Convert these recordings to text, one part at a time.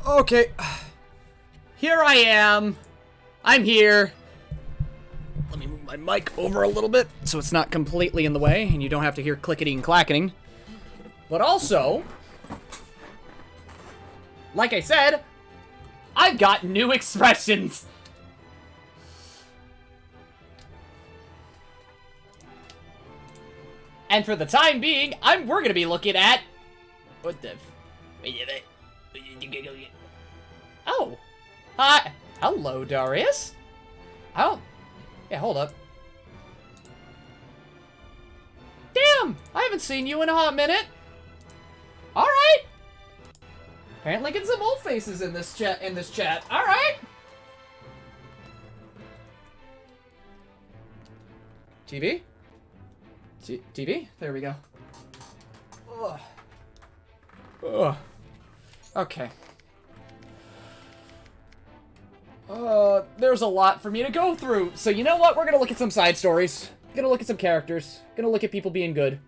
Okay. Here I am. I'm here. Let me move my mic over a little bit so it's not completely in the way and you don't have to hear clickety and clacketing. But also, like I said, I've got new expressions. And for the time being, we're gonna be looking at what the oh. Hi. Hello, Darius. Oh. Yeah, hold up. Damn! I haven't seen you in a hot minute. Alright. Apparently getting some old faces in this chat. Alright. TV? TV? There we go. Ugh. Ugh. Okay. There's a lot for me to go through. So you know what? We're gonna look at some side stories. Gonna look at some characters. Gonna look at people being good.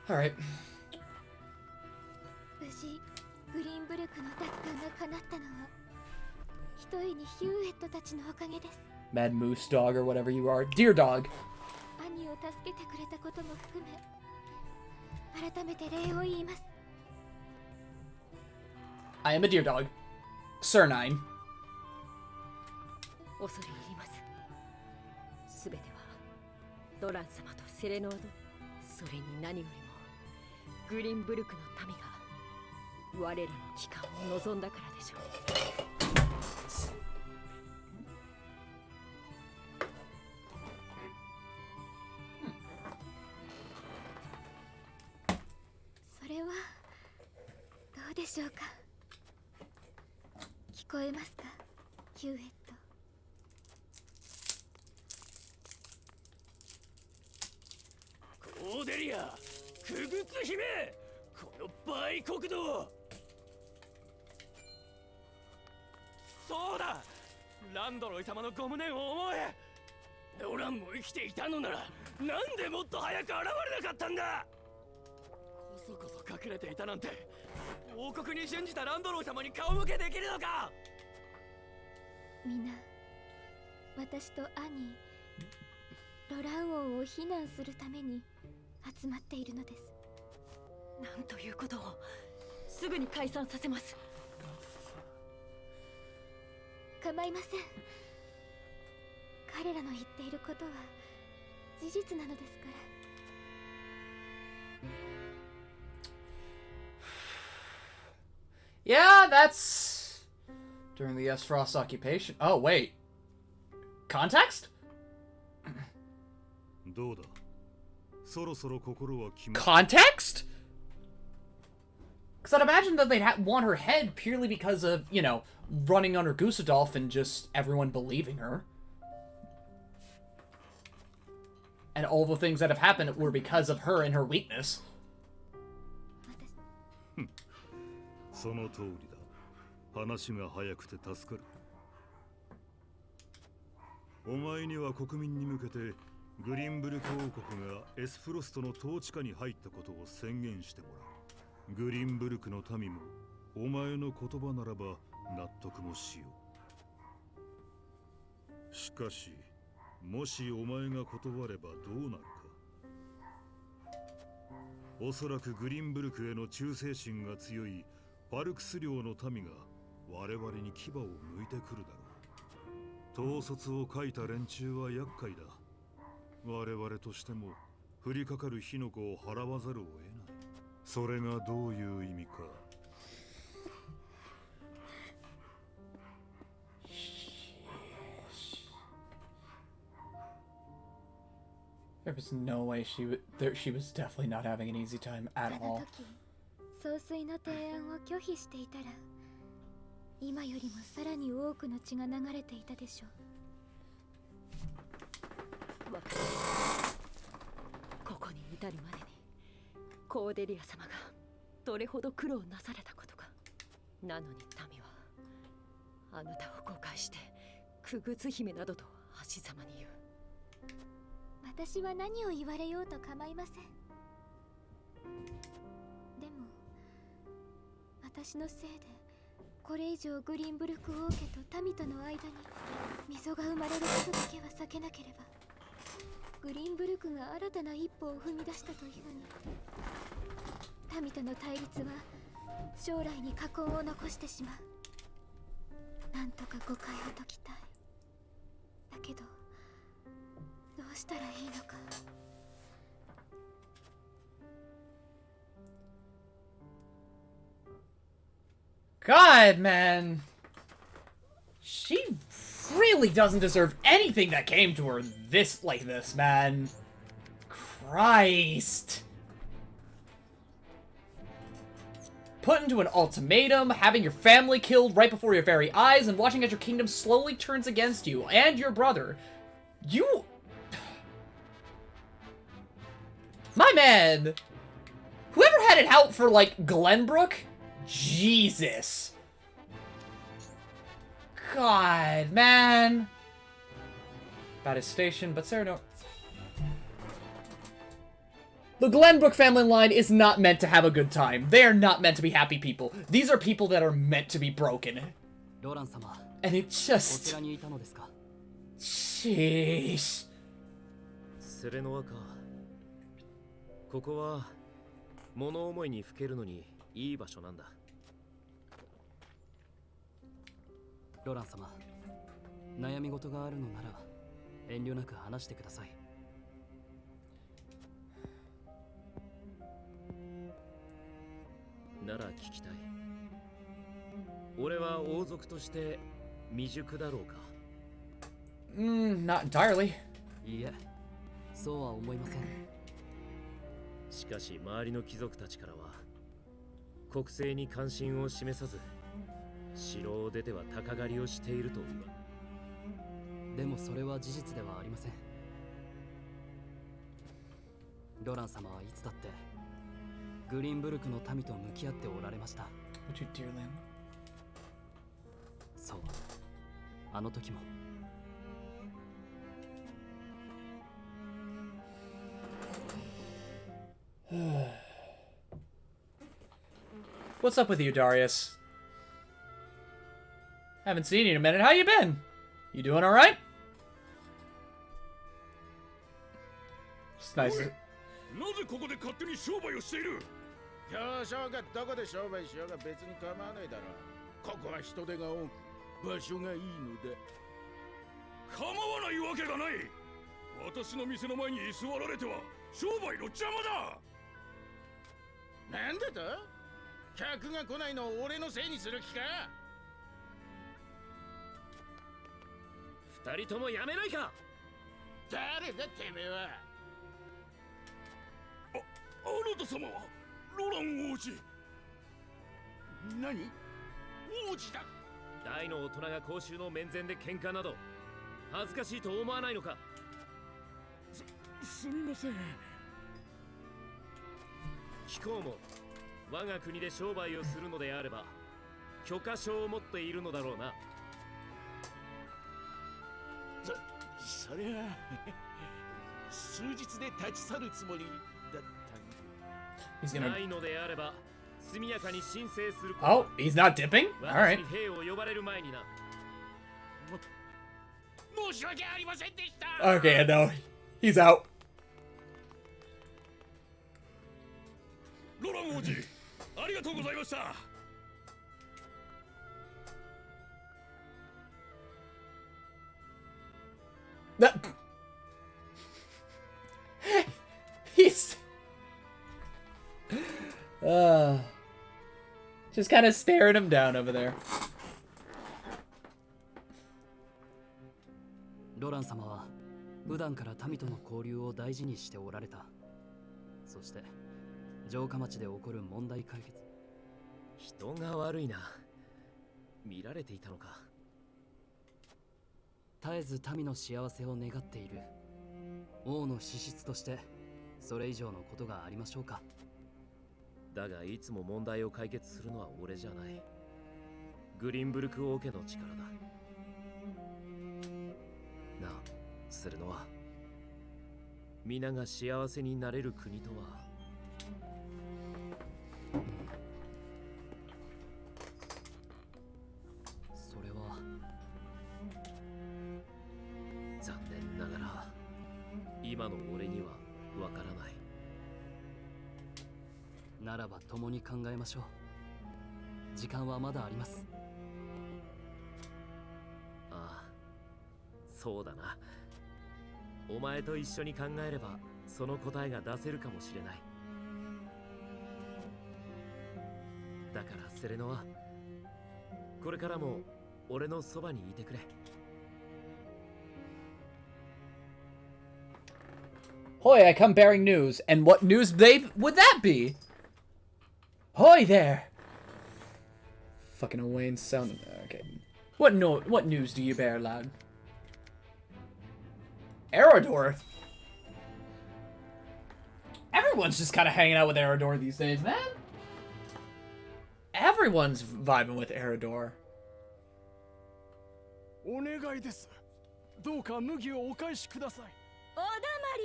Alright. Mad Moose Dog or whatever you are. Deer Dog. I am a deer dog. Sir Nine. 恐れ入ります。すべてはドラン様とセレノード、それに何よりもグリンブルクの民が我らの帰還を望んだからでしょう。それはどうでしょうか。聞こえますか、ヒューエット。オーデリア、くぐつ姫、この売国道。そうだ、ランドロイ様のご無念を思え。ノランも生きていたのなら、なんでもっと早く現れなかったんだ。こそこそ隠れていたなんて、王国に信じたランドロイ様に顔向けできるのか。みんな、私とアニー、ロラン王を非難するために集まっているのです。なんということを。すぐに解散させます。構いません。彼らの言っていることは事実なのですから。Yeah, that's during the Frost occupation. Oh, wait. Context? Context? Because I'd imagine that they'd want her head purely because of, you know, running under Gusadolf and just everyone believing her. And all the things that have happened were because of her and her weakness. その通りだ。話が早くて助かる。お前には国民に向けてグリンブルク王国がエスフロストの統治下に入ったことを宣言してもらう。グリンブルクの民もお前の言葉ならば納得もしよう。しかし、もしお前が断ればどうなるか。おそらくグリンブルクへの忠誠心が強いパルクス領の民が我々に牙を向いてくるだろう。統率を書いた連中は厄介だ。我々としても降りかかる火の粉を払わざるを得ない。それがどういう意味か。There was no way she was definitely not having an easy time at all. 総帥の提案を拒否していたら、今よりもさらに多くの血が流れていたでしょう。ここに至るまでにコーデリア様がどれほど苦労なされたことか。なのに民はあなたを誤解してクグツ姫などと足ざまに言う。私は何を言われようと構いません。でも私のせいでこれ以上グリンブルク王家と民との間に溝が生まれることだけは避けなければ、グリンブルクが新たな一歩を踏み出したというに、民との対立は将来に禍根を残してしまう。なんとか誤解を解きたい。だけどどうしたらいいのか。God, man. She really doesn't deserve anything that came to her like this, man. Christ. Put into an ultimatum, having your family killed right before your very eyes, and watching as your kingdom slowly turns against you and your brother. You... My man! Whoever had it out for, like, Glenbrook? Jesus. God, man. About his station, but Sarah no... The Glenbrook family line is not meant to have a good time. They are not meant to be happy people. These are people that are meant to be broken. And it just... Sheesh. セレノアか。ここは物思いにふけるのにいい場所なんだ。ロラン様、悩み事があるのなら遠慮なく話してください。なら聞きたい。俺は王族として未熟だろうか。Not entirely. いいえ、そうは思いません。しかし周りの貴族たちからは国政に関心を示さず城を出ては鷹狩りをしていると言わ。でもそれは事実ではありません。ロラン様はいつだってグリーンブルクの民と向き合っておられました。そう、あの時も。What's up with you, Darius? Haven't seen you in a minute. How you been? You doing alright? It's nice. なぜここで勝手に商売をしている？表彰がどこで商売しようが別に構わないだろう。ここは人手が多く場所がいいのだ。構わないわけがない。私の店の前に居座られては商売の邪魔だ。なんでと？客が来ないのを俺のせいにする気か？二人ともやめないか。誰だてめえは。あなた様はロラン王子。何？王子だ。大の大人が公衆の面前で喧嘩など恥ずかしいと思わないのか。すみません。貴公も我が国で商売をするのであれば許可証を持っているのだろうな。それは数日で立ち去るつもりだった。ないのであれば速やかに申請する。Oh, he's not dipping? Alright. 兵を呼ばれる前にな。申し訳ありませんでした。Okay, no. He's out. ロラン王子、ありがとうございました。He's just kind of staring him down over there. ロラン様は普段から民との交流を大事にしておられた。そして城下町で起こる問題解決。人が悪いな。見られていたのか。絶えず民の幸せを願っている王の資質としてそれ以上のことがありましょうか。だがいつも問題を解決するのは俺じゃない。グリンブルク王家の力だ。なあ、するのは皆が幸せになれる国とは。残念ながら今の俺にはわからない。ならば共に考えましょう。時間はまだあります。ああ、そうだな。お前と一緒に考えればその答えが出せるかもしれない。だからセレノはこれからも俺のそばにいてくれ。Hoy, I come bearing news. And what news would that be? Hoy there! Fucking Owain sound. Okay. What news do you bear, lad? Eridor? Everyone's just kind of hanging out with Eridor these days, man. Everyone's vibing with Eridor. お願いです。どうか麦をお返しください。おだま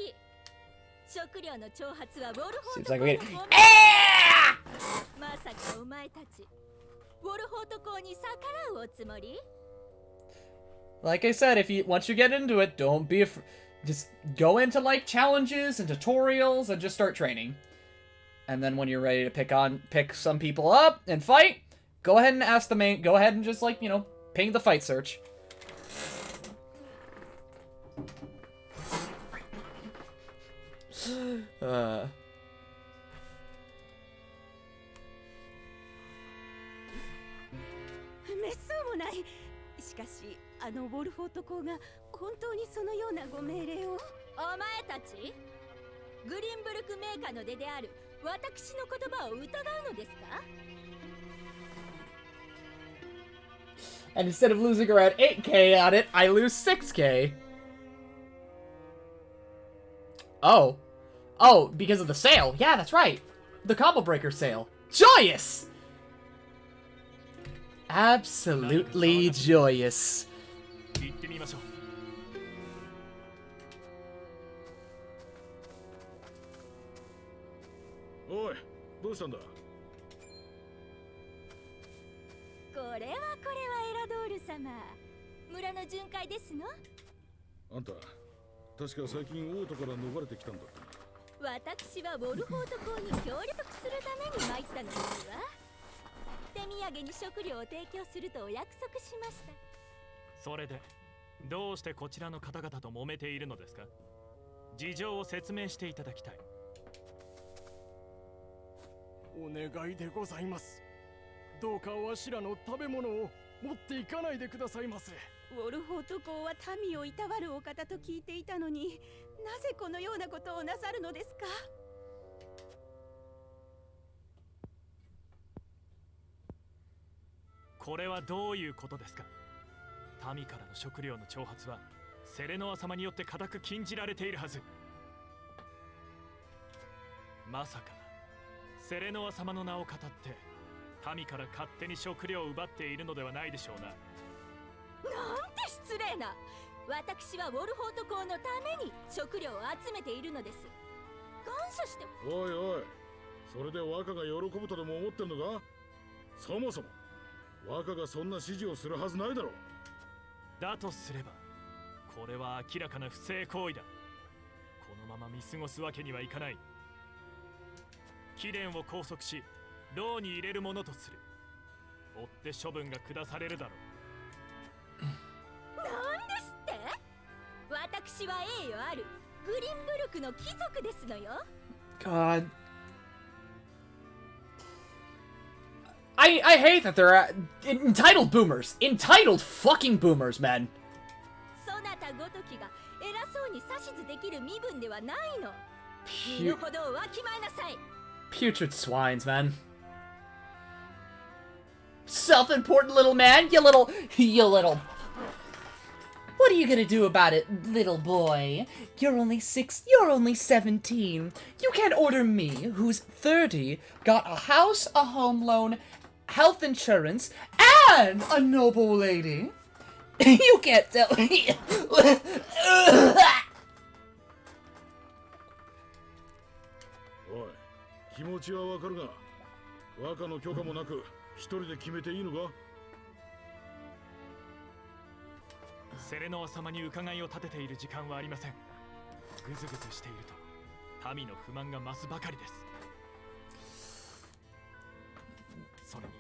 り。食料の挑発はウォルホー Seems ト like 公 we の get. まさかお前たちウォルホート公に逆らうおつもり？ Like I said, once you get into it, don't be just go into like challenges and tutorials and just start training. And then when you're ready to pick some people up and fight, go ahead and ask the main. Go ahead and just like ping the fight search. uh. めっそうもない。しかしあのウォルフォート公が本当にそのようなご命令を。お前たちグリンブルクメーカーの出である私の言葉を疑うのですか？ And instead of losing around 8k on it, I lose 6k. Oh. Oh, because of the sale. Yeah, that's right. The combo breaker sale. Joyous! Absolutely joyous. 行ってみましょう。おい、どうしたんだ。これはエラドール様。村の巡回ですの？あんた、確か最近王都から逃れてきたんだったな。私はウォルフォート公に協力するために参ったのですわ。手土産に食料を提供するとお約束しました。それでどうしてこちらの方々と揉めているのですか？事情を説明していただきたい。お願いでございます。どうかわしらの食べ物を持っていかないでくださいませ。ウォルフォート公は民をいたわるお方と聞いていたのに、なぜこのようなことをなさるのですか？これはどういうことですか？民からの食料の挑発はセレノア様によって固く禁じられているはず。まさかセレノア様の名を語って民から勝手に食料を奪っているのではないでしょうな。なんて失礼な。私はウォルフォート公のために食料を集めているのです。感謝して。おいおい、それで若が喜ぶとでも思ってんのか？そもそも若がそんな指示をするはずないだろう。だとすればこれは明らかな不正行為だ。このまま見過ごすわけにはいかない。貴殿を拘束し牢に入れるものとする。追って処分が下されるだろう。なんですって？私は栄誉あるグリンブルクの貴族ですのよ。 God. I hate that they're entitled boomers. Entitled fucking boomers, man. そなたごときが偉そうに指図できる身分ではないの。身の程をわきまえなさい。Putrid swines, man. Self-important little man, you little. What are you gonna do about it, little boy? You're only 17. You can't order me, who's 30, got a house, a home loan, health insurance, and a noble lady. You can't tell me. おい、気持ちはわかるが、若の許可もなく一人で決めていいのか？セレノア様に伺いを立てている時間はありません。ぐずぐずしていると民の不満が増すばかりです。それに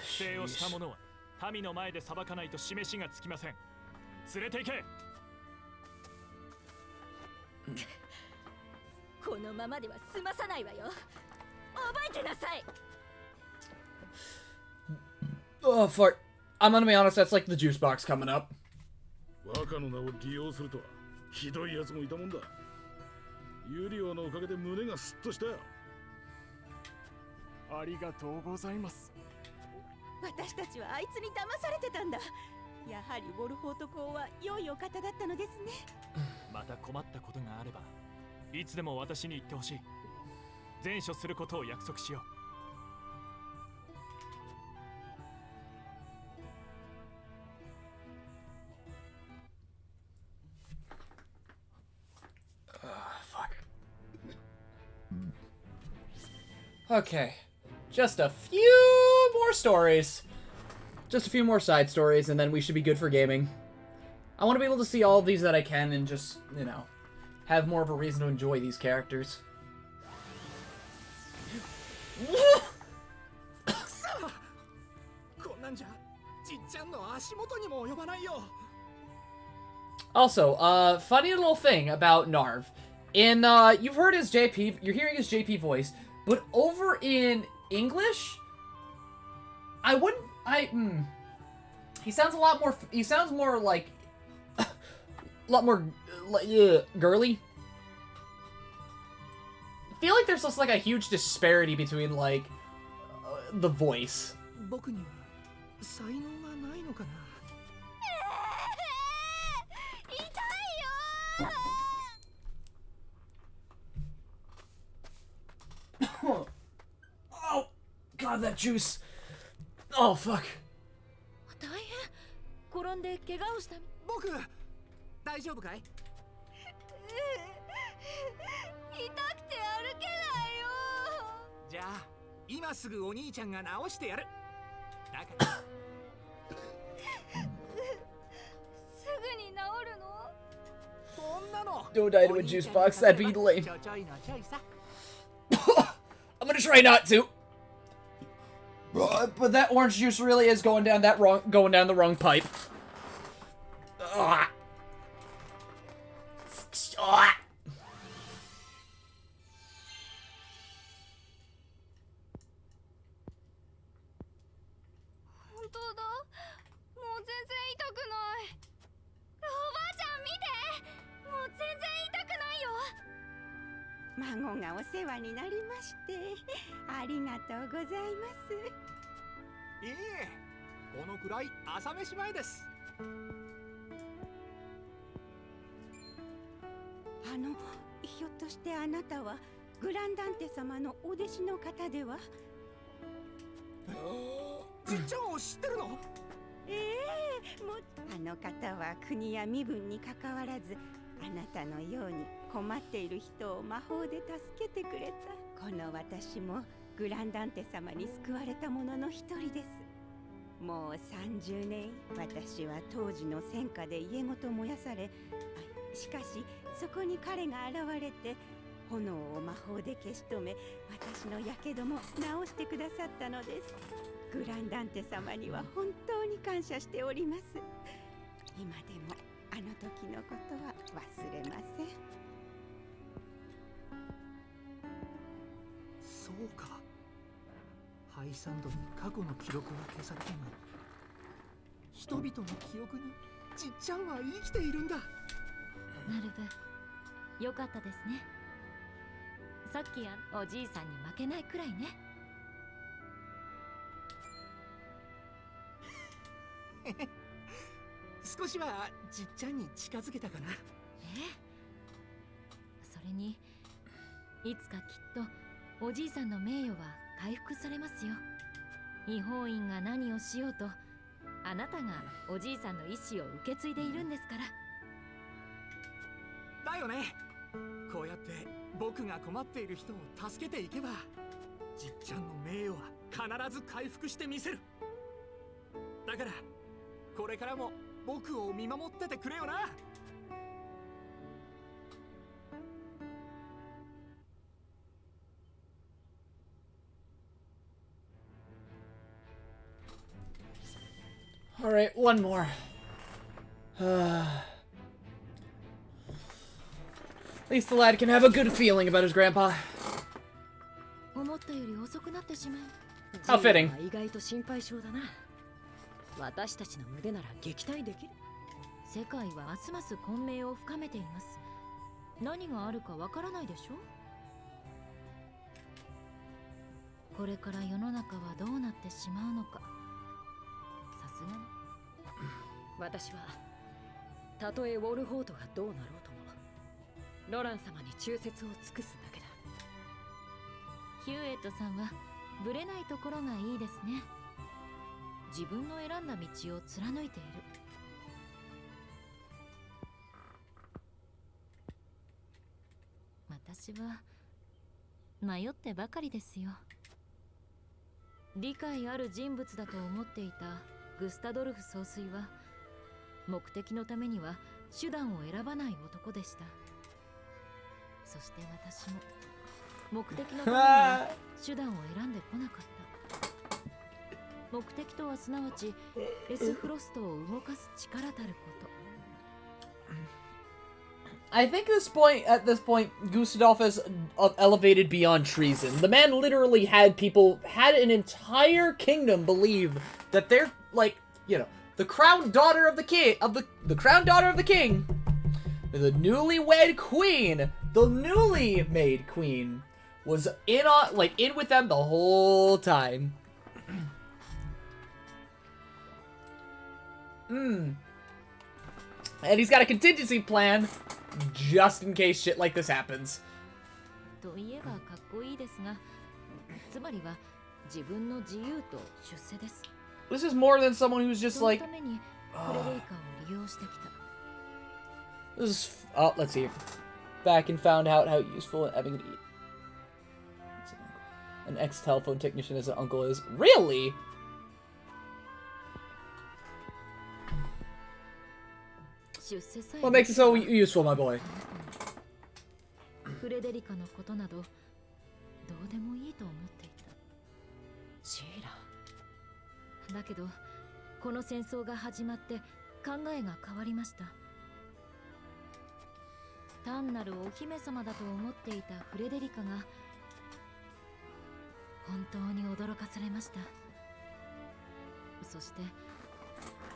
不正をした者は民の前で裁かないと示しがつきません。連れて行け。このままでは済まさないわよ。覚えてなさい。 Oh, fuck. I'm gonna be honest, that's like the juice box coming up. 若の名を利用するとはひどいやつもいたもんだ。ユリオのおかげで胸がスッとしたよ。ありがとうございます。私たちはあいつに騙されてたんだ。やはりウォルフォート公は良いお方だったのですね。また困ったことがあればいつでも私に言ってほしい。善処することを約束しよう。Okay, just a few more stories. Just a few more side stories, and then we should be good for gaming. I want to be able to see all of these that I can and just, you know, have more of a reason to enjoy these characters. Also, funny little thing about Narv. In, you've heard his JP, you're hearing his JP voice, but over in English, he sounds a lot more, he sounds more like, a lot more, girly. I feel like there's just, like, a huge disparity between, like, the voice. Oh, God, that juice. Oh, fuck. 大変。転んで怪我をした。僕、大丈夫かい？痛くて歩けないよ。じゃあ、今すぐお兄ちゃんが直してやる。だから。すぐに治るの？こんなの。 Don't die to a juice box, that'd be lame. I'm gonna try not to. But that orange juice really is going down the wrong pipe. Ugh. Ugh. 本当だ。もう全然痛くない。おばあちゃん見て。もう全然痛くないよ。孫がお世話になりましてありがとうございます。いいえ、このくらい朝飯前です。ひょっとしてあなたはグランダンテ様のお弟子の方では？じっちゃんを知ってるの？もうあの方は国や身分にかかわらずあなたのように困っている人を魔法で助けてくれた。この私もグランダンテ様に救われた者の一人です。もう30年、私は当時の戦火で家ごと燃やされ、しかしそこに彼が現れて炎を魔法で消し止め、私のやけども治してくださったのです。グランダンテ様には本当に感謝しております。今でもあの時のことは忘れません。そうか。ハイサンドに過去の記録が消されても人々の記憶にじっちゃんは生きているんだ。なるぶ、よかったですね。さっきおじいさんに負けないくらいね。少しはじっちゃんに近づけたかな。それにいつかきっとおじいさんの名誉は回復されますよ。違法院が何をしようとあなたがおじいさんの意志を受け継いでいるんですから。だよね。こうやって僕が困っている人を助けていけばじっちゃんの名誉は必ず回復してみせる。だからこれからも僕を見守っててくれよな。Alright, one more. At least the lad can have a good feeling about his grandpa. 思ったより遅くなってしまう。 How fitting. 意外と心配性だな。私たちの腕なら撃退できる。世界はますます混迷を深めています。何があるかわからないでしょ。これから世の中はどうなってしまうのか。さすがに私はたとえウォルホートがどうなろうともロラン様に忠説を尽くすだけだ。ヒューエットさんはブレないところがいいですね。自分の選んだ道を貫いている。私は迷ってばかりですよ。理解ある人物だと思っていたグスタドルフ総帥は目的のためには手段を選ばない男でした。そして私も目的のためには手段を選んでこなかった。目的とはすなわちエスフロストを動かす力たること。I think at this point, Gustave is elevated beyond treason. The man literally had an entire kingdom believe that they're, like, you know, the crown daughter of the king, the crown daughter of the king, the newlywed queen, the newly made queen, was in with them the whole time. And he's got a contingency plan just in case shit like this happens. といえばかっこいいですが、つまりは自分の自由と出世です。 This is more than someone who's just like. そのためにフレデリカを利用してきた。This is. Oh, let's see. Back and found out how useful having to eat. An ex-telephone technician as an uncle is. Really? What makes it so useful, my boy? フレデリカのことなどどうでもいいと思っていた。シーラ。だけどこの戦争が始まって考えが変わりました。単なるお姫様だと思っていたフレデリカが本当に驚かされました。そして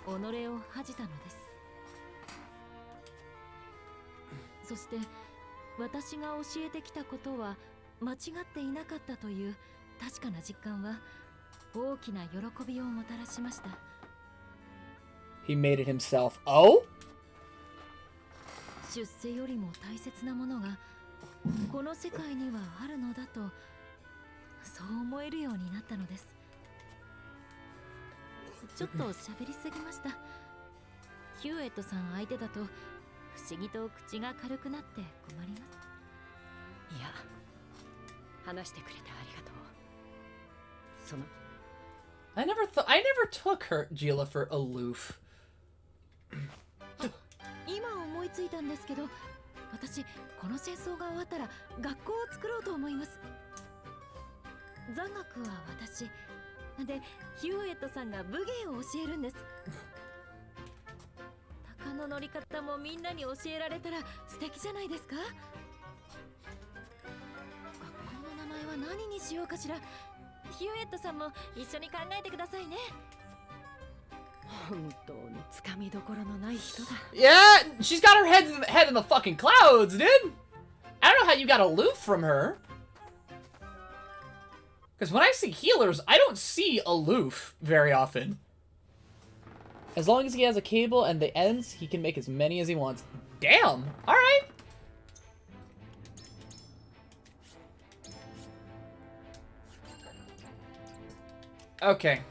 己を恥じたのです。そして私が教えてきたことは間違っていなかったという確かな実感は大きな喜びをもたらしました。 He made it himself. Oh? 出世よりも大切なものがこの世界にはあるのだとそう思えるようになったのです。ちょっと喋りすぎました。ヒューエットさん相手だと不思議と口が軽くなって困ります。いや、話してくれてありがとう。その I never took her Gila for aloof. 今思いついたんですけど、私この戦争が終わったら学校を作ろうと思います。残学は私で、ヒューエットさんが武芸を教えるんです。鷹の乗り方もみんなに教えられたら素敵じゃないですか。学校の名前は何にしようかしら。ヒューエットさんも一緒に考えてくださいね。本当につかみどころのない人だ。 Yeah, she's got her head in the fucking clouds, dude. I don't know how you got aloof from her. Because when I see healers, I don't see aloof very often. As long as he has a cable and the ends, he can make as many as he wants. Damn! Alright! Okay.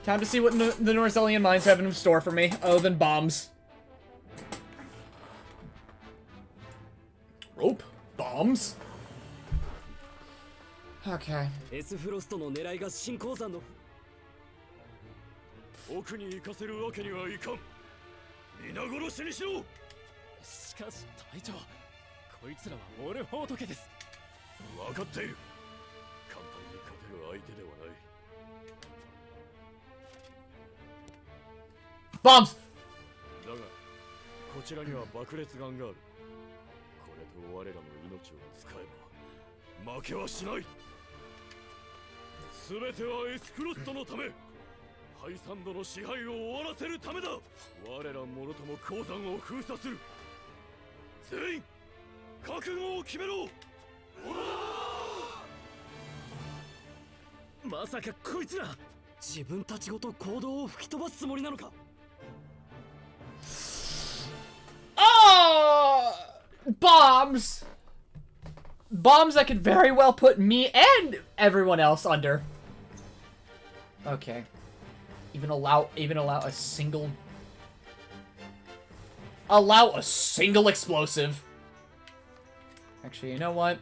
Time to see what the Norzelian mines have in store for me, other than bombs. Rope? Bombs? Okay. エスフロストの狙いが新鉱山の奥に行かせるわけにはいかん。皆殺しにしろ。しかし隊長、こいつらはオルホート家です。分かっている。簡単に勝てる相手ではない。Bombs! だがこちらには爆裂弾がある。これと我らの命を使えば負けはしない。全てはエスクロットのため、ハイサンドの支配を終わらせるためだ。我らもろとも鉱山を封鎖する。全員覚悟を決めろ。まさかこいつら自分たちごと行動を吹き飛ばすつもりなのか。Oh! Bombs! Bombs that could very well put me and everyone else under. Okay. Even allow a single... Allow a single explosive. Actually, you know what?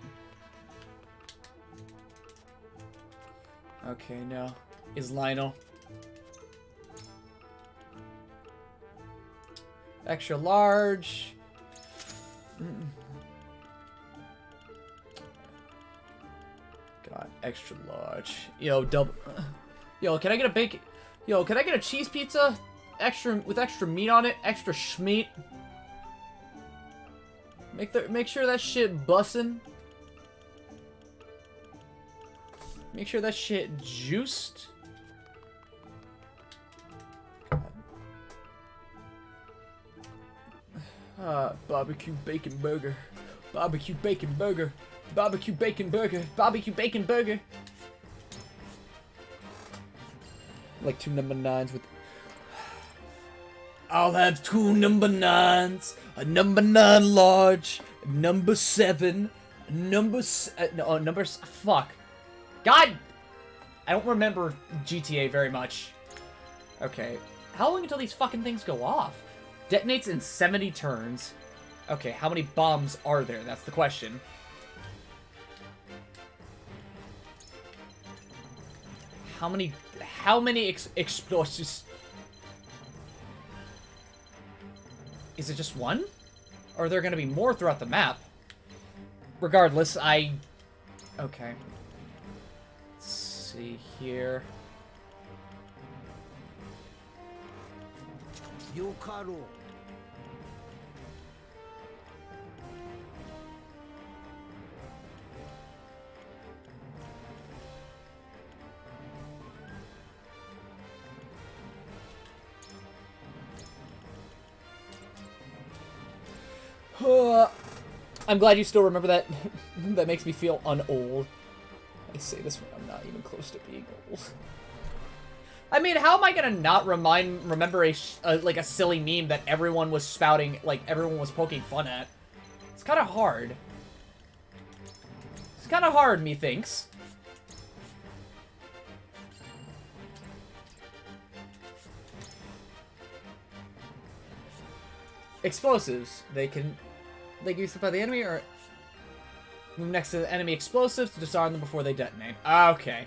Okay, no. Is Lionel. Extra large. God, extra large. Yo, double. Yo, can I get a bacon? Yo, can I get a cheese pizza? Extra with extra meat on it. Extra schmeat. Make sure that shit bussin'. Make sure that shit juiced. Barbecue bacon burger. Barbecue bacon burger. Barbecue bacon burger. Barbecue bacon burger. Like 2 number 9s with... I'll have 2 number 9s. A number 9 large. A number 7. Fuck. God! I don't remember GTA very much. Okay. How long until these fucking things go off? Detonates in 70 turns. Okay, how many bombs are there? That's the question. How many explosives? Is it just one? Or are there gonna be more throughout the map? Regardless, okay. Let's see here. Yokaro. I'm glad you still remember that. That makes me feel unold. I say this when I'm not even close to being old. I mean, how am I gonna not remember a silly meme that everyone was spouting, like everyone was poking fun at? It's kind of hard. It's kind of hard, methinks. Explosives. They can used by the enemy or move next to the enemy explosives to disarm them before they detonate. Okay.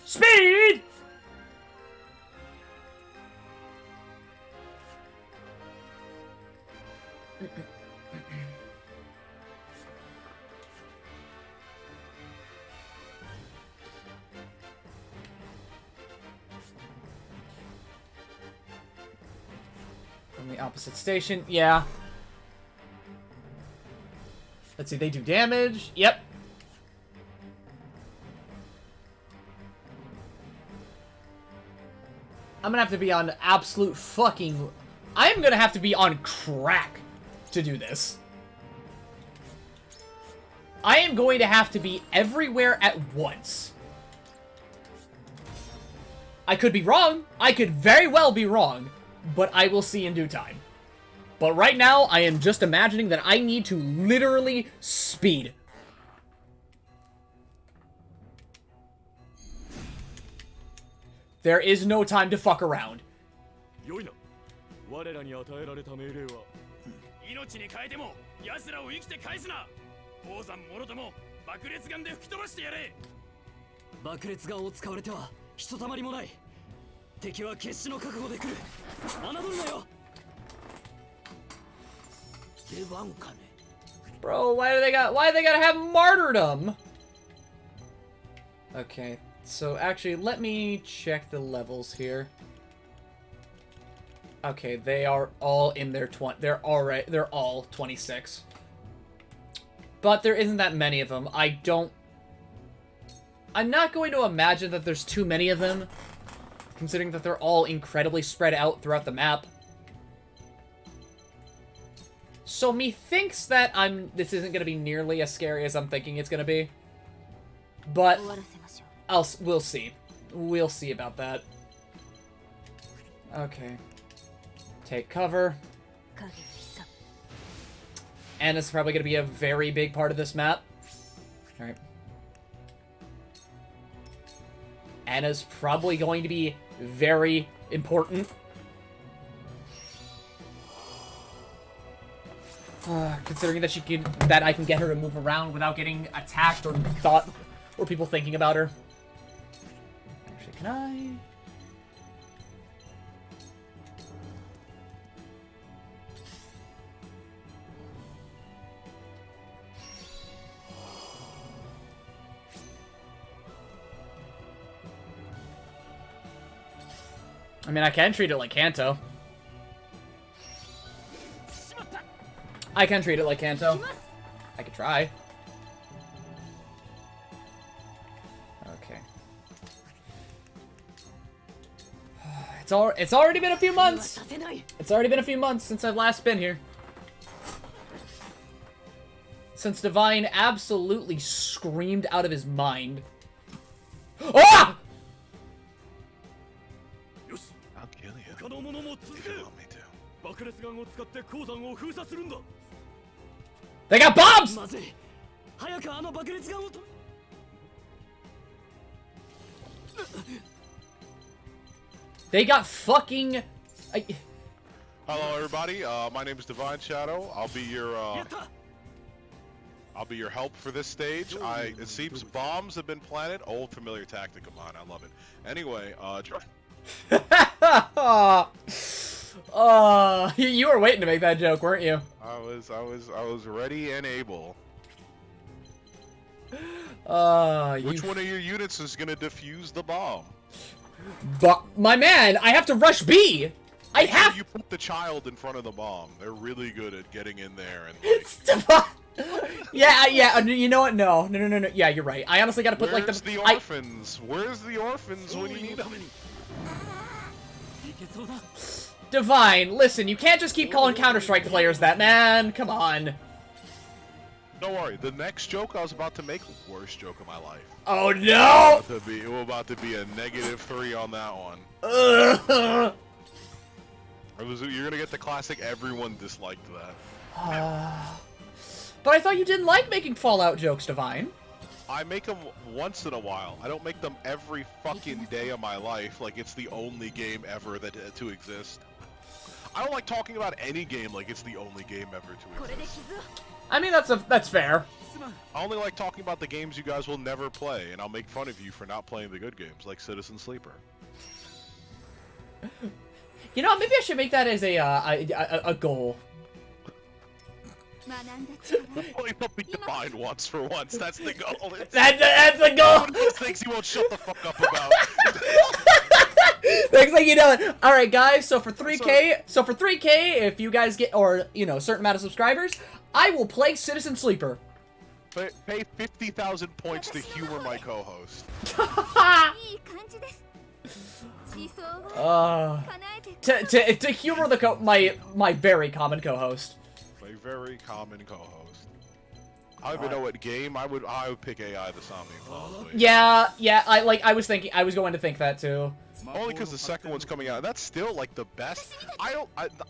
Speed! From the opposite station, yeah. Let's see, they do damage. Yep. I'm gonna have to be on absolute fucking... I'm gonna have to be on crack to do this. I am going to have to be everywhere at once. I could be wrong. I could very well be wrong. But I will see in due time. But right now, I am just imagining that I need to literally speed. There is no time to fuck around. よいな。我らに与えられた命令は、命に変えても奴らを生きて返すな。鉱山もろとも爆裂弾で吹き飛ばしてやれ。爆裂弾を使われてはひとたまりもない。敵は決死の覚悟で来る。侮るなよ。出番かね。 Bro, why do they gotta have martyrdom? Okay, so actually, let me check the levels here. Okay, they are all in their they're all 26. But there isn't that many of them. I'm not going to imagine that there's too many of them, considering that they're all incredibly spread out throughout the map. So me thinks that this isn't gonna be nearly as scary as I'm thinking it's gonna be. But we'll see. We'll see about that. Okay. Take cover. And it's probably gonna be a very big part of this map. Alright. Anna's probably going to be very important. Considering that I can get her to move around without getting attacked or people thinking about her. Actually, can I? I mean, I can treat it like Kanto. I can treat it like Kanto. I could try. Okay. It's already been a few months. It's already been a few months since I've last been here. Since Divine absolutely screamed out of his mind. Ah! I'll kill you. If you want me to. They got bombs! They got fucking... Hello, everybody. My name is Divine Shadow. I'll be your help for this stage. It seems bombs have been planted. Old familiar tactic of mine. I love it. Anyway, you were waiting to make that joke, weren't you? I was ready and able. Which one of your units is gonna defuse the bomb? But my man, I have to rush B. You put the child in front of the bomb. They're really good at getting in there and like. Yeah. You know what? No. Yeah, you're right. I honestly gotta put Where's the orphans? Where's the orphans when you need them? Divine, listen, you can't just keep calling Counter-Strike players that, man. Come on. Don't worry. The next joke I was about to make, worst joke of my life. Oh no! We're about to be a -3 on that one. You're gonna get the classic. Everyone disliked that. But I thought you didn't like making Fallout jokes, Divine. I make them once in a while. I don't make them every fucking day of my life like it's the only game ever to exist. I don't like talking about any game like it's the only game ever to exist. I mean, that's fair. I only like talking about the games you guys will never play, and I'll make fun of you for not playing the good games, like Citizen Sleeper. You know, maybe I should make that as a goal. Only be defined once for once. That's the goal. That's the goal. One of those things you won't shut the fuck up about. Thanks, like you know it. All right, guys. So for 3K, if you guys get a certain amount of subscribers, I will play Citizen Sleeper. Pay 50,000 points to humor my co-host. To humor my very common co-host. My very common co-host. I don't even know what game I would pick AI the Somnium probably. Yeah. I was going to think that too. Only because the second one's coming out. That's still like the best.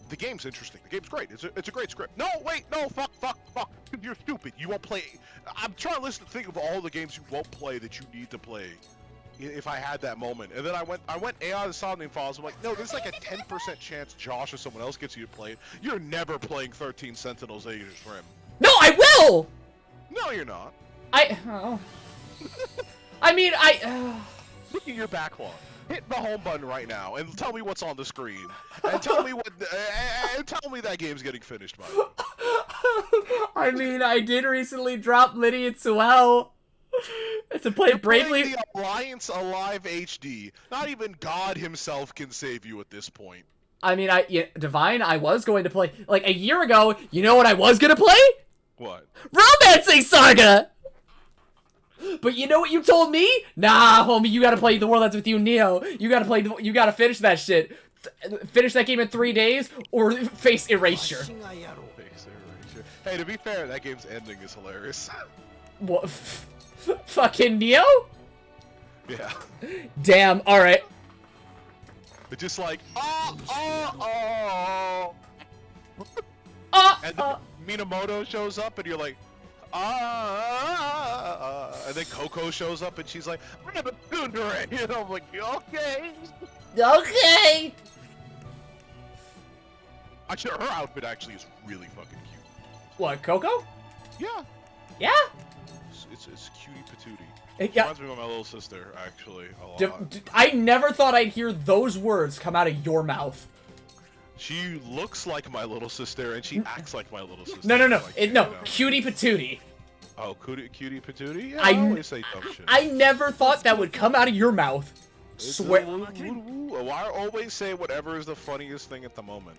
The game's interesting. The game's great. It's a great script. No, wait, no, fuck. You're stupid. You won't play. I'm trying to think of all the games you won't play that you need to play. If I had that moment, and then I went AI the Somnium Files. I'm like, no, there's like a 10% chance Josh or someone else gets you to play it. You're never playing 13 Sentinels Aegis Rim. No, I will. No, you're not. I mean, look at your backlog. hit the home button right now and tell me what's on the screen, and tell me that game's getting finished by. I mean, I did recently drop Lydia to hell to play Bravely. The Alliance Alive HD. Not even God himself can save you at this point. I mean, Divine, I was going to play, like, a year ago, you know what I was gonna play? What? Romancing Saga! But you know what you told me? Nah, homie, you gotta play The World Ends With You, Neo. You gotta finish that shit. Finish that game in 3 days, or face erasure. Face erasure. Hey, to be fair, that game's ending is hilarious. What? Fucking Neo? Yeah. Damn, alright. It's just like, and then Minamoto shows up, and you're like, and then Coco shows up, and she's like, I'm a tsundere, and I'm like, okay. Okay. Actually, her outfit actually is really fucking cute. What, Coco? Yeah. Yeah? It's cutie patootie. Yeah. Reminds me of my little sister, actually, a lot. I never thought I'd hear those words come out of your mouth. She looks like my little sister, and she acts like my little sister. No. Like, Cutie patootie. Oh, cutie patootie? Yeah, I always say dumb shit. I never thought that would come out of your mouth. Swear. I always say whatever is the funniest thing at the moment.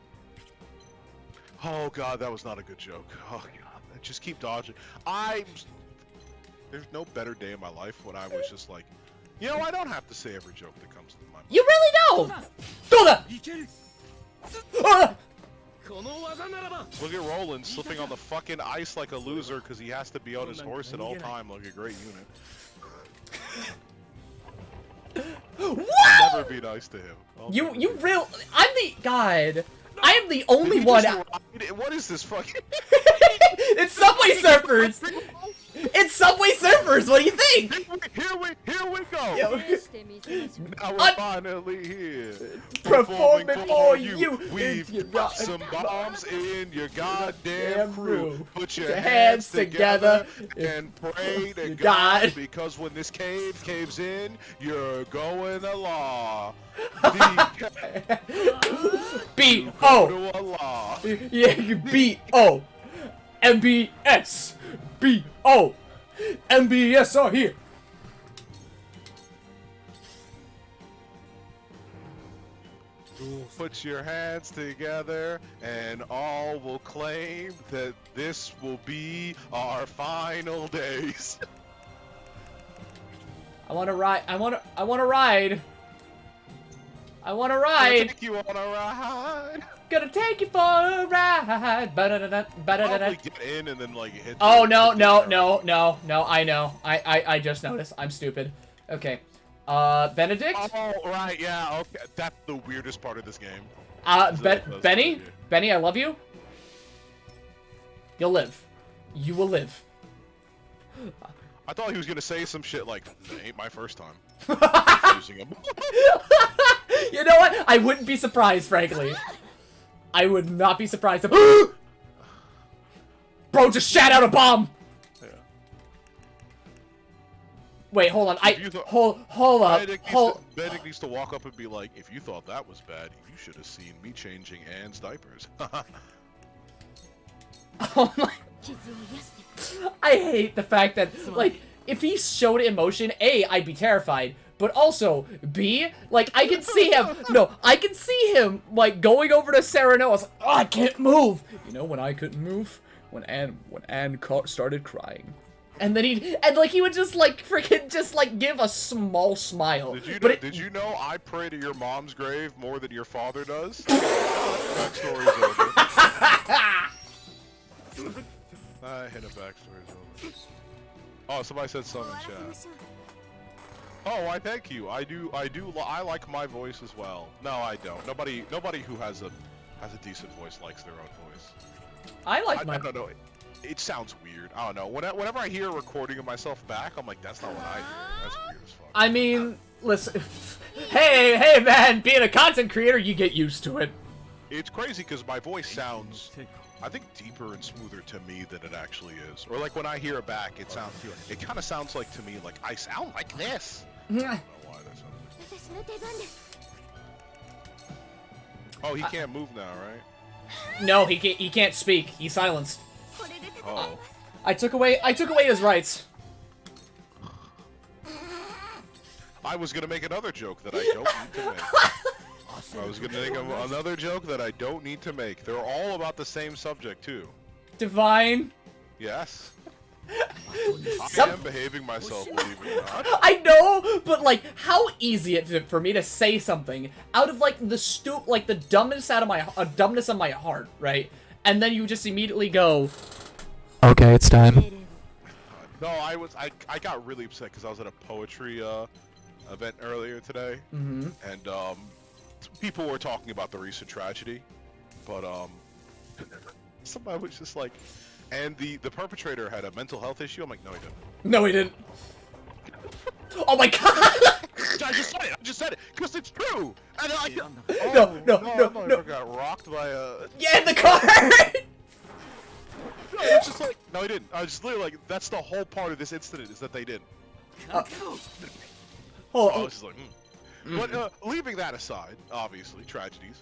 Oh god, that was not a good joke. Oh god, just keep dodging. There's no better day in my life when I was just like, you know, I don't have to say every joke that comes to my mind. You really don't! Go there! Look at Roland slipping on the fucking ice like a loser because he has to be on his horse at all time like a great unit. What? Never be nice to him. I'm the god. I am the only one. What is this fucking? It's Subway Surfers. It's Subway Surfers. What do you think? Here we go. Now we're finally here. Performing for you. We've got some bombs in your goddamn crew. Put your hands together and pray to God, because when this cave caves in, you're going to law. B-O. Yeah, B-O. MBS. B-O. MBS are here. Put your hands together and all will claim that this will be our final days. I want to ride. I want to ride. Gonna take you on a ride. Gonna take you for a ride. Probably get in and then like hit. Oh no! I know. I just noticed. I'm stupid. Okay. Benedict. Oh right, yeah. Okay, that's the weirdest part of this game. Benny, I love you. You'll live. You will live. I thought he was gonna say some shit like, "It ain't my first time." Using him. You know what? I wouldn't be surprised, frankly. I would not be surprised if Bro just shat out a bomb! Yeah. Wait, hold on. Hold up. Benedict needs to walk up and be like, if you thought that was bad, you should have seen me changing Anne's diapers. Oh my... I hate the fact that, like, if he showed emotion, A, I'd be terrified. But also, B, like, I can see him, I can see him, like, going over to Sarah Noah. I was like, oh, I can't move. You know when I couldn't move? When Anne started crying. And then he would just, like, freaking just, like, give a small smile. Did you know I pray to your mom's grave more than your father does? Backstory's over. Hit a backstory's over. Oh, somebody said something in chat. Oh, I thank you. I like my voice as well. No, I don't. Nobody who has a decent voice likes their own voice. I don't know. It sounds weird. I don't know. Whenever I hear a recording of myself back, I'm like, that's not what I hear. That's weird as fuck. I mean, listen. Hey, man. Being a content creator, you get used to it. It's crazy because my voice sounds, I think, deeper and smoother to me than it actually is. Or like when I hear it back, it kind of sounds like to me like I sound like this. I don't know why that sounds like. 私の出番です。 Oh, he can't move now, right? No, he can't speak. He's silenced. これで戦い Oh. ます。 I took away his rights. I was gonna make another joke that I don't need to make. I was gonna make another joke that I don't need to make. They're all about the same subject, too. Divine. Yes. I am behaving myself, believe it or not. I know, but like, how easy is it for me to say something out of like the dumbness dumbness of my heart, right? And then you just immediately go, okay, it's time. No, I got really upset because I was at a poetry event earlier today, and people were talking about the recent tragedy, but somebody was just like, and the perpetrator had a mental health issue. I'm like, no, he didn't. No, he didn't. Oh my god! I just said it because it's true. And I No. got rocked by a. Yeah, in the car. No, it's just like, no, he didn't. I was just literally like, that's the whole part of this incident is that they didn't. I was just like, But leaving that aside, obviously tragedies.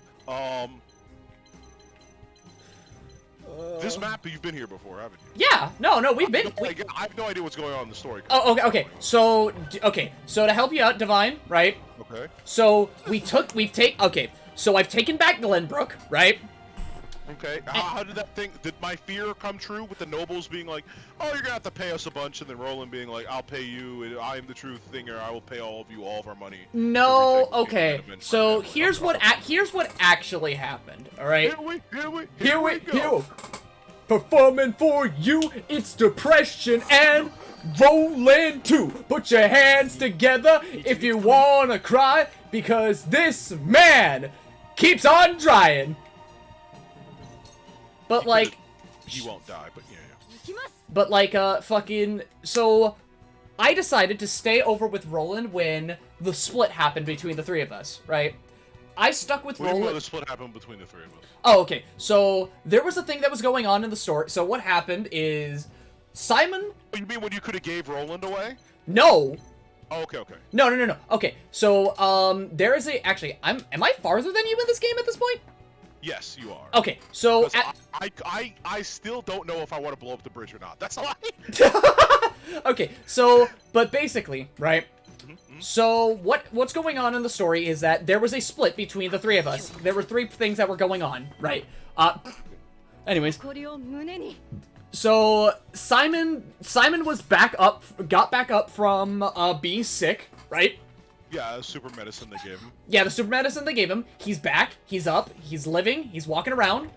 This map, you've been here before, haven't you? Yeah. No, we've been. I have no idea what's going on in the story. Oh, okay. So to help you out, Divine, right? Okay. So so I've taken back Glenbrook, right? Okay. How did that thing? Did my fear come true with the nobles being like, "Oh, you're gonna have to pay us a bunch," and then Roland being like, "I'll pay you. And I am the true thinger. I will pay all of you all of our money." No. Okay. So here's what actually happened. All right. Here we go. Performing for you, it's Depression and Roland too. Put your hands together if you wanna cry, because this man keeps on trying. But like, he won't die, but yeah. But like, so I decided to stay over with Roland when the split happened between the three of us, right? I stuck with Roland. When the split happened between the three of us? Oh, okay. So there was a thing that was going on in the story. So what happened is Simon. Oh, you mean when you could have gave Roland away? No. Oh, okay. No. Okay. So there is actually, am I farther than you in this game at this point? Yes, you are. Okay, so I still don't know if I want to blow up the bridge or not. That's a lie. Okay, so but basically, right? So what's going on in the story is that there was a split between the three of us. There were three things that were going on, right? Anyways. So Simon got back up from being sick, right? Yeah, the super medicine they gave him. Yeah, the super medicine they gave him. He's back. He's up. He's living. He's walking around.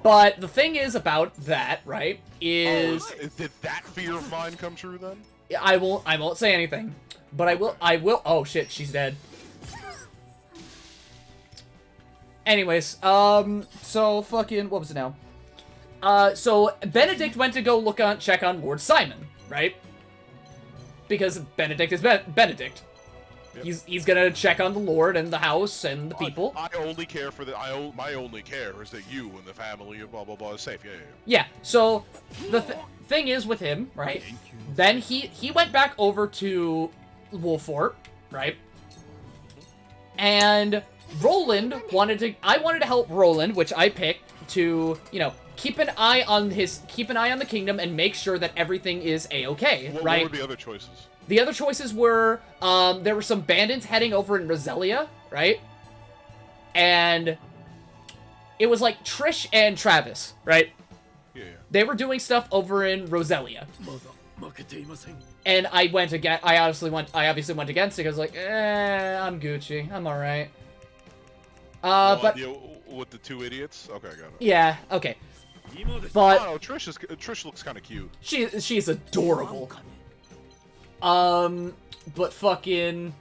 But the thing is about that, right, is... Oh, did that fear of mine come true then? I won't say anything. But I will... Oh, shit, she's dead. Anyways, so fucking... What was it now? So Benedict went to go check on Lord Simon, right? Because Benedict is Benedict. Yep. He's gonna check on the Lord and the house and the people. I only care for my only care is that you and the family and blah blah blah is safe. Yeah. Yeah. So the thing is with him, right? Then he went back over to Wolfort, right? And Roland I wanted to help Roland, which I picked to, keep an eye on the kingdom and make sure that everything is a-okay, right? What were the other choices? The other choices were, there were some bandits heading over in Roselia, right? And it was like Trish and Travis, right? Yeah. They were doing stuff over in Roselia. And I obviously went against it because like, I'm Gucci. I'm alright. But with the two idiots? Okay, I got it. Yeah, okay. But Trish looks kind of cute. She's adorable. But fucking...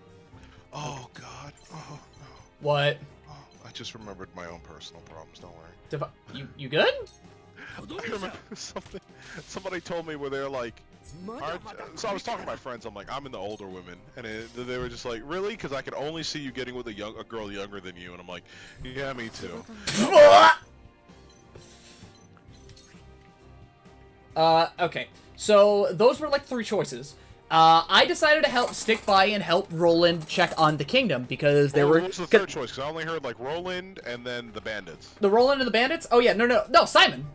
Oh, God. Oh, no. What? Oh, I just remembered my own personal problems, don't worry. You good? I remember somebody told me where they're like... So I was talking to my friends, I'm like, I'm in the older women, and they were just like, really? Because I could only see you getting with a girl younger than you, and I'm like, yeah, me too. Okay. So, those were like three choices. I decided to help stick by and help Roland check on the kingdom because there were. What's the third choice? Because I only heard like Roland and then the bandits. The Roland and the bandits? Oh yeah, no, Simon.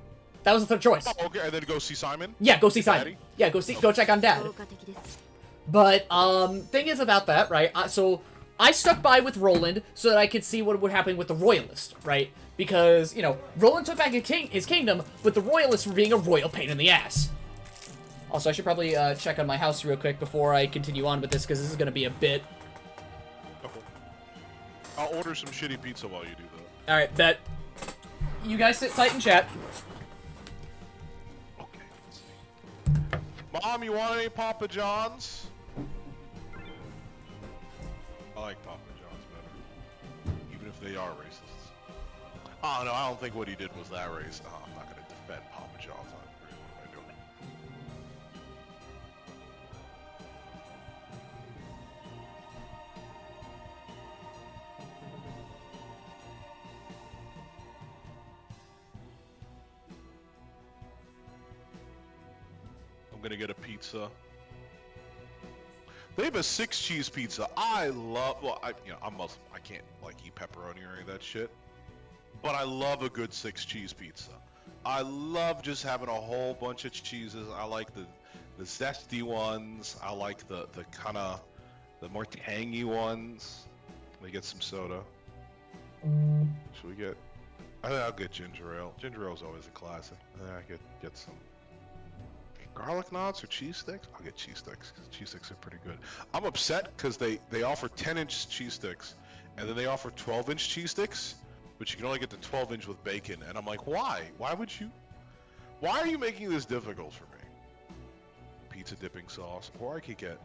That was the third choice. Oh, okay, and then go see Simon. Yeah, go see Simon. Daddy? Yeah, go check on Dad. But thing is about that, right? So I stuck by with Roland so that I could see what would happen with the Royalist, right? Because Roland took back his kingdom, but the Royalists were being a royal pain in the ass. Also, I should probably check on my house real quick before I continue on with this, because this is going to be a bit. Okay. I'll order some shitty pizza while you do that. Alright, bet. You guys sit tight and chat. Okay. Mom, you want any Papa John's? I like Papa John's better. Even if they are racists. Oh, no, I don't think what he did was that racist. Oh, I'm not going to defend Papa John's. What am I doing? I'm gonna get a pizza. They have a 6-cheese pizza. I love. Well, I'm Muslim. I can't like eat pepperoni or any of that shit. But I love a good 6-cheese pizza. I love just having a whole bunch of cheeses. I like the zesty ones. I like the kind of the more tangy ones. Let me get some soda. Should we get? I think I'll get ginger ale. Ginger ale is always a classic. I get some garlic knots or cheese sticks. I'll get cheese sticks because cheese sticks are pretty good. I'm upset because they offer 10-inch cheese sticks, and then they offer 12-inch cheese sticks, but you can only get the 12-inch with bacon. And I'm like, why? Why would you? Why are you making this difficult for me? Pizza dipping sauce, or I could get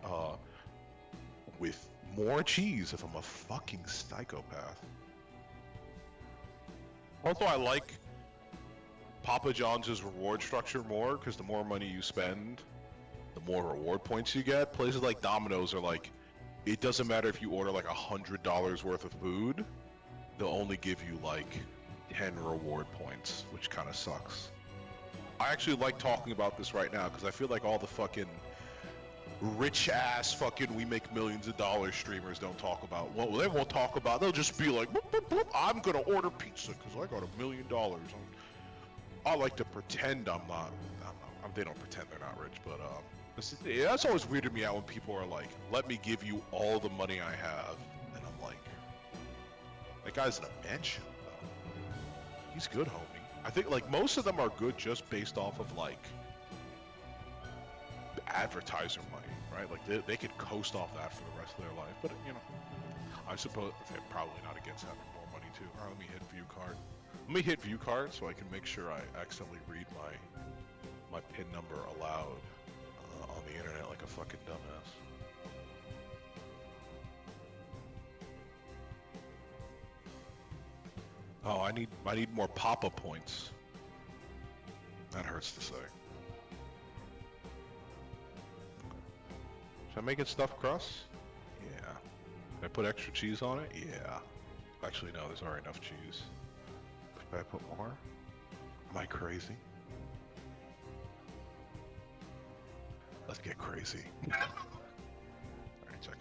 with more cheese if I'm a fucking psychopath. Also, I like Papa John's reward structure more, because the more money you spend, the more reward points you get. Places like Domino's are like, it doesn't matter if you order like $100 worth of food, they'll only give you like 10 reward points, which kind of sucks. I actually like talking about this right now, because I feel like all the fucking rich ass fucking we make millions of dollars streamers don't talk about. Well, they won't talk about. They'll just be like, boop, boop, boop, I'm gonna order pizza because I got $1 million. I like to pretend I'm not. They don't pretend they're not rich, but that's always weirded me out when people are like, "Let me give you all the money I have," and I'm like, "That guy's in a mansion, though. He's good, homie." I think like most of them are good just based off of like advertiser money, right? Like they could coast off that for the rest of their life. But I suppose they're probably not against having more money too. All right, let me hit view card. Let me hit view card so I can make sure I accidentally read my PIN number aloud on the internet like a fucking dumbass. Oh, I need more Papa points. That hurts to say. Should I make it stuffed crust? Yeah. Should I put extra cheese on it? Yeah. Actually, no, there's already enough cheese. Should I put more? Am I crazy? Let's get crazy. Alright, check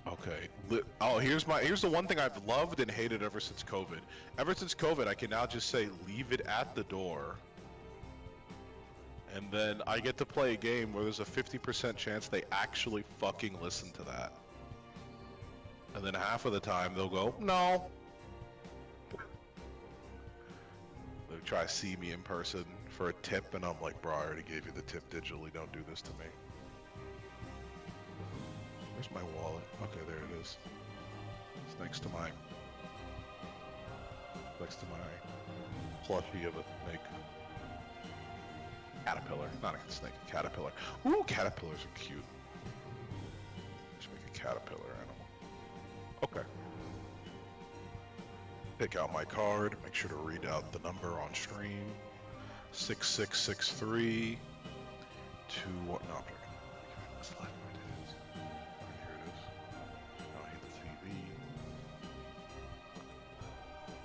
out. Okay. Oh, here's the one thing I've loved and hated ever since COVID. Ever since COVID, I can now just say leave it at the door. And then I get to play a game where there's a 50% chance they actually fucking listen to that. And then half of the time they'll go, no. They'll try to see me in person for a tip, and I'm like, bro, I already gave you the tip digitally, don't do this to me. Where's my wallet? Okay, there it is. It's next to my plushie of a snake. Caterpillar, not a snake, a caterpillar. Ooh, caterpillars are cute. Let's make a caterpillar animal. Okay. Pick out my card, make sure to read out the number on stream. 6663 to what? No, I'm joking. What's the left one it is? Here it is. I'll hit the TV.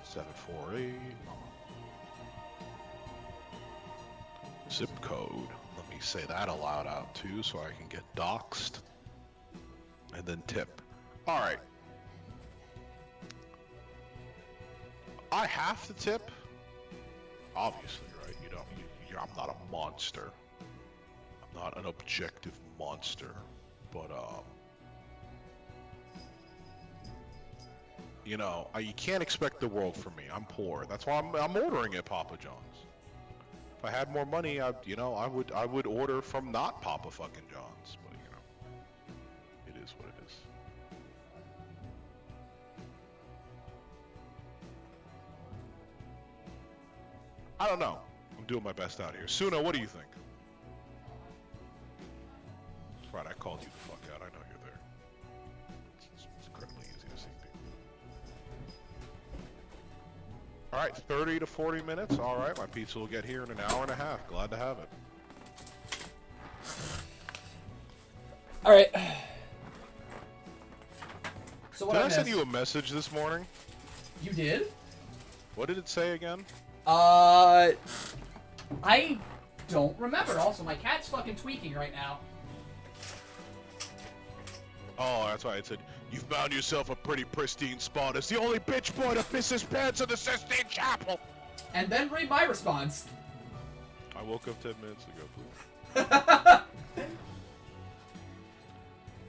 748. zip code. Let me say that aloud out too so I can get doxxed. And then tip. Alright. I have to tip. Obviously, right? You don't. I'm not a monster. I'm not an objective monster. But you know, you can't expect the world from me. I'm poor. That's why I'm ordering at Papa John's. If I had more money, I would order from not Papa fucking John's. But you know, it is what it is. I don't know. I'm doing my best out here. Suna, what do you think? Right, I called you the fuck out. I know you're there. It's incredibly easy to see people. Alright, 30 to 40 minutes. Alright, my pizza will get here in an hour and a half. Glad to have it. Alright. So what did I send you a message this morning? You did? What did it say again? I don't remember. Also, my cat's fucking tweaking right now. Oh, that's why it said, you've found yourself a pretty pristine spot. It's the only bitch boy to piss his pants in the Sistine Chapel. And then read my response. I woke up 10 minutes ago, please.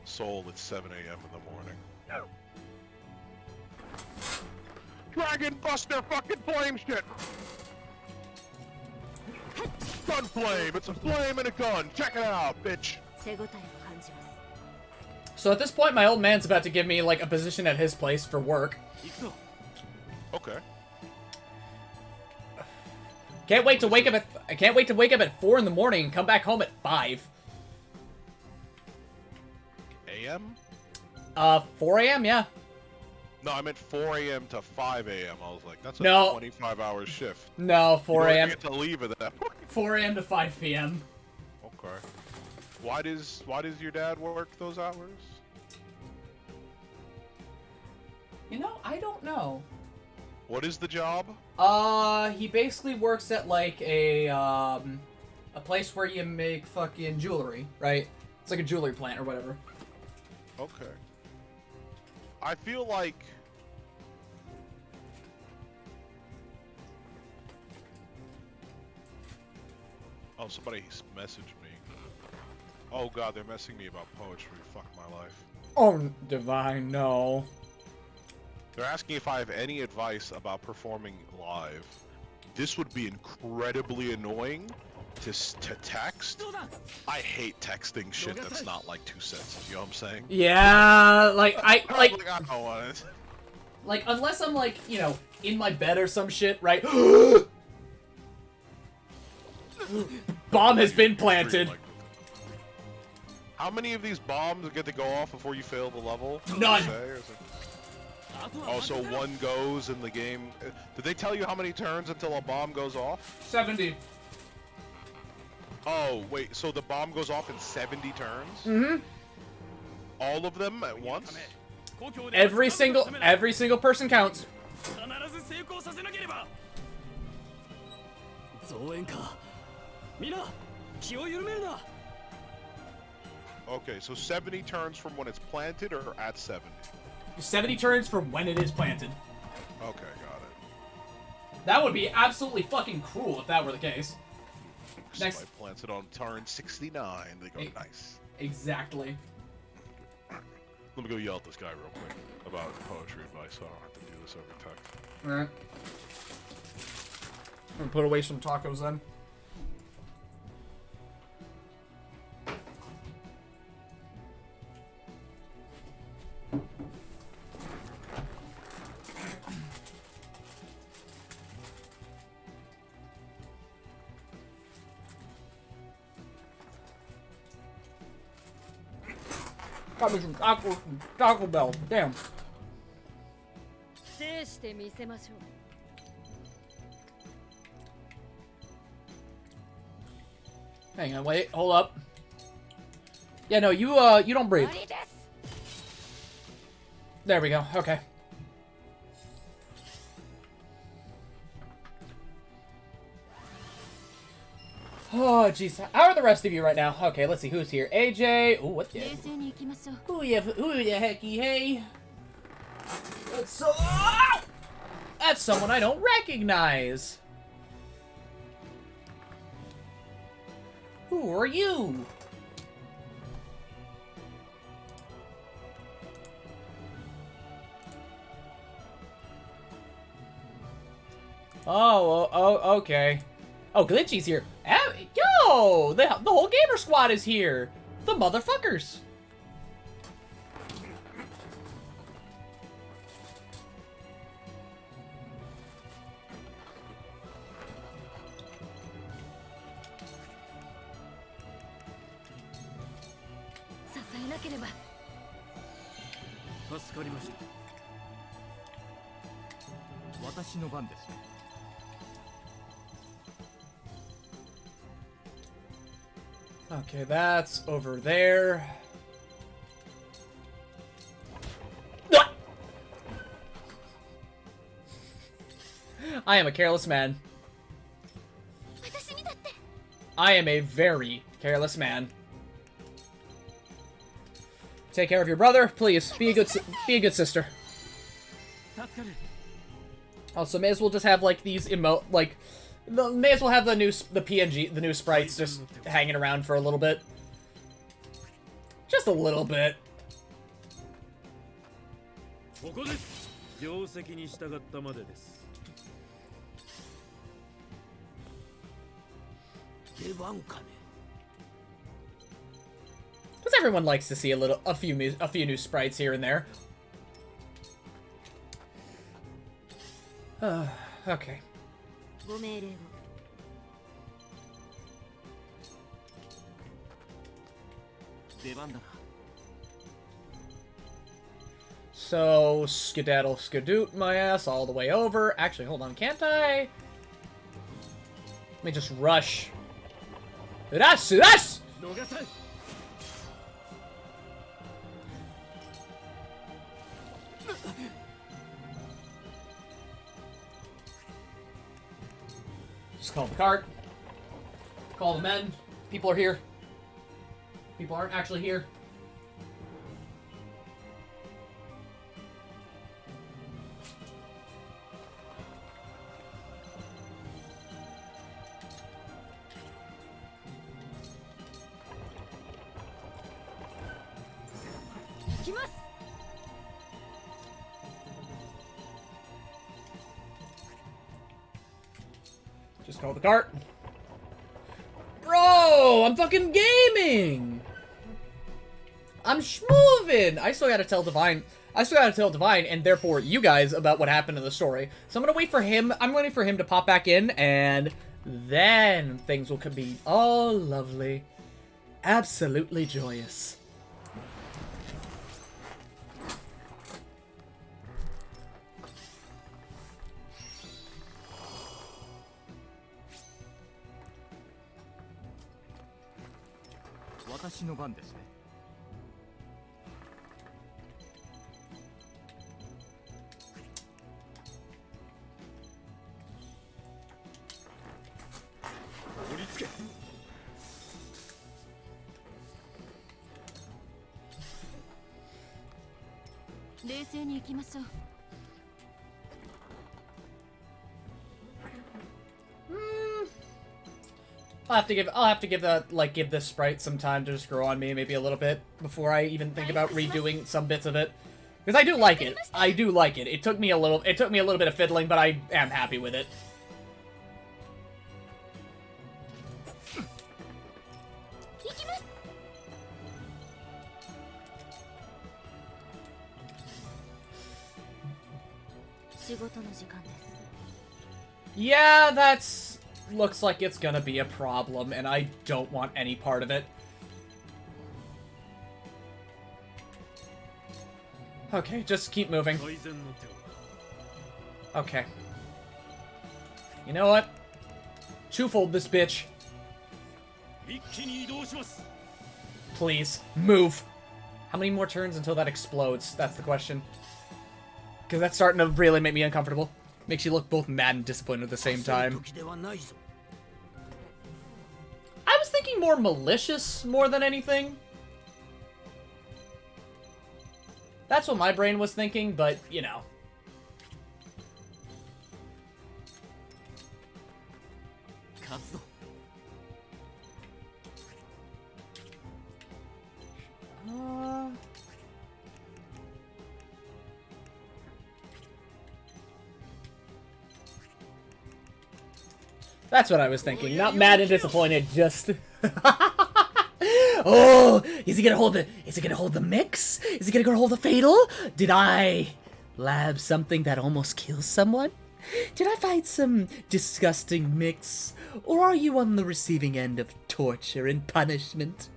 Soul, it's 7 a.m. in the morning. No. Dragon Buster fucking flame shit! Gun flame! It's a flame and a gun! Check it out, bitch! So at this point, my old man's about to give me, like, a position at his place for work. Okay. Can't wait to wake up at 4 in the morning and come back home at 5. AM? 4 a.m., yeah. No, I meant 4 a.m. to 5 a.m. I was like, that's a No. 25-hour shift. No, 4 You a.m. get to leave at that point. 4 a.m. to 5 p.m. Okay. Why does your dad work those hours? You know, I don't know. What is the job? He basically works at, like, a place where you make fucking jewelry, right? It's like a jewelry plant or whatever. Okay. I feel like... Oh, somebody messaged me. Oh god, they're messaging me about poetry. Fuck my life. Oh, Divine, no. They're asking if I have any advice about performing live. This would be incredibly annoying to text. I hate texting shit that's not like 2 sentences, you know what I'm saying? Yeah, like, I don't want it. Like, unless I'm, like, you know, in my bed or some shit, right? Bomb has been planted. How many of these bombs get to go off before you fail the level? None. Oh, so one goes in the game. Did they tell you how many turns until a bomb goes off? 70. Oh, wait, so the bomb goes off in 70 turns? Mm-hmm. All of them at once? Every single person counts. Okay, so 70 turns from when it's planted or at 70? 70 turns from when it is planted. Okay, got it. That would be absolutely fucking cruel if that were the case. Next. Somebody plants it on turn 69, they go, nice. Exactly. Let me go yell at this guy real quick about poetry advice so I don't have to do this over text. Alright. I'm gonna put away some tacos then. Got me some tacos from Taco Bell. Damn. Hang on, wait, hold up. Yeah, no, you don't breathe. There we go. Okay. Oh, jeez. How are the rest of you right now? Okay, let's see who's here. AJ. Ooh, what the? Who the hecky hey? That's someone I don't recognize. Who are you? Oh, okay. Oh, Glitchy's here. Yo! The whole gamer squad is here. The motherfuckers. Okay, that's over there. I am a careless man. I am a very careless man. Take care of your brother, please. Be a good sister. Also, may as well just have like these may as well have the new sprites just hanging around for a little bit. Just a little bit. Because everyone likes to see a few new sprites here and there. Okay. So, skedaddle skadoot my ass all the way over. Actually, hold on, can't I? Let me just rush. Just call the cart. Call the men. People are here. People aren't actually here. Just call the cart. Bro, I'm fucking gaming. I'm schmoving. I still gotta tell Divine, and therefore you guys, about what happened in the story. So I'm gonna wait for him. I'm waiting for him to pop back in, and then things will be all lovely. Absolutely joyous. I'll have to give this sprite some time to just grow on me, maybe a little bit, before I even think about redoing some bits of it. Because I do like it. I do like it. It took me a little bit of fiddling, but I am happy with it. Yeah, that's... looks like it's gonna be a problem, and I don't want any part of it. Okay, just keep moving. Okay. You know what? Twofold this bitch. Please, move. How many more turns until that explodes? That's the question. Because that's starting to really make me uncomfortable. Makes you look both mad and disappointed at the same time. more malicious more than anything. That's what my brain was thinking, but, you know. That's what I was thinking. Not mad and disappointed, just... Oh, is he gonna hold the mix? Is he gonna hold the fatal? Did I lab something that almost kills someone? Did I find some disgusting mix? Or are you on the receiving end of torture and punishment?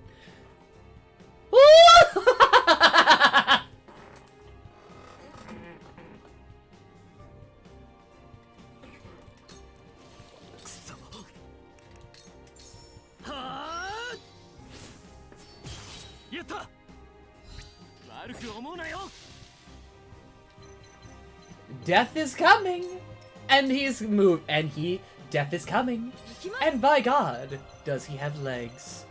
Death is coming! And death is coming. And by God, does he have legs.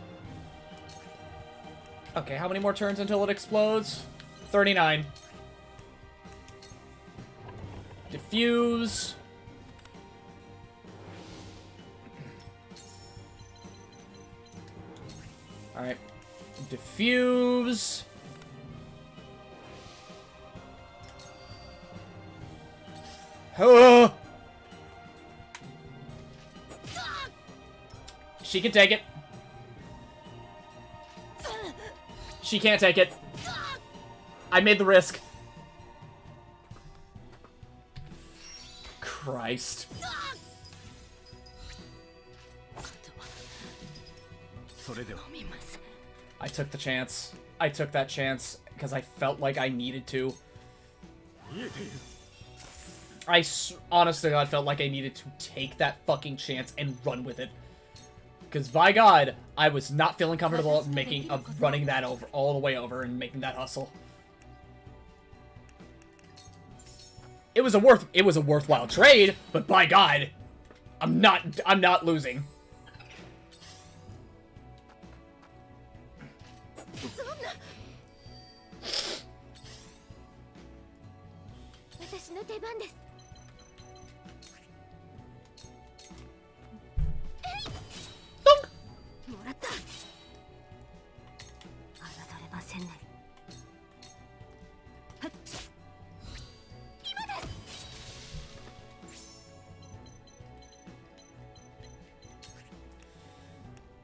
Okay, how many more turns until it explodes? 39. Diffuse. Alright. Diffuse. Oh! She can take it. She can't take it. I made the risk. Christ. I took the chance. I took that chance because I felt like I needed to. Honestly, I felt like I needed to take that fucking chance and run with it. Because by God, I was not feeling comfortable running that over all the way over and making that hustle. It was a worthwhile trade, but by God, I'm not losing.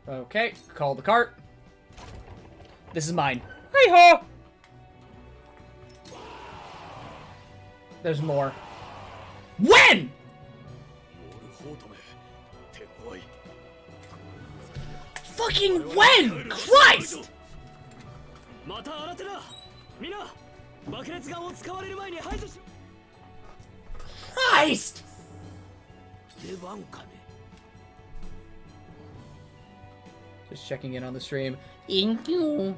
Okay, call the cart. This is mine. Hey-ho! There's more. When? Fucking when? Christ! Christ! Just checking in on the stream. Thank you.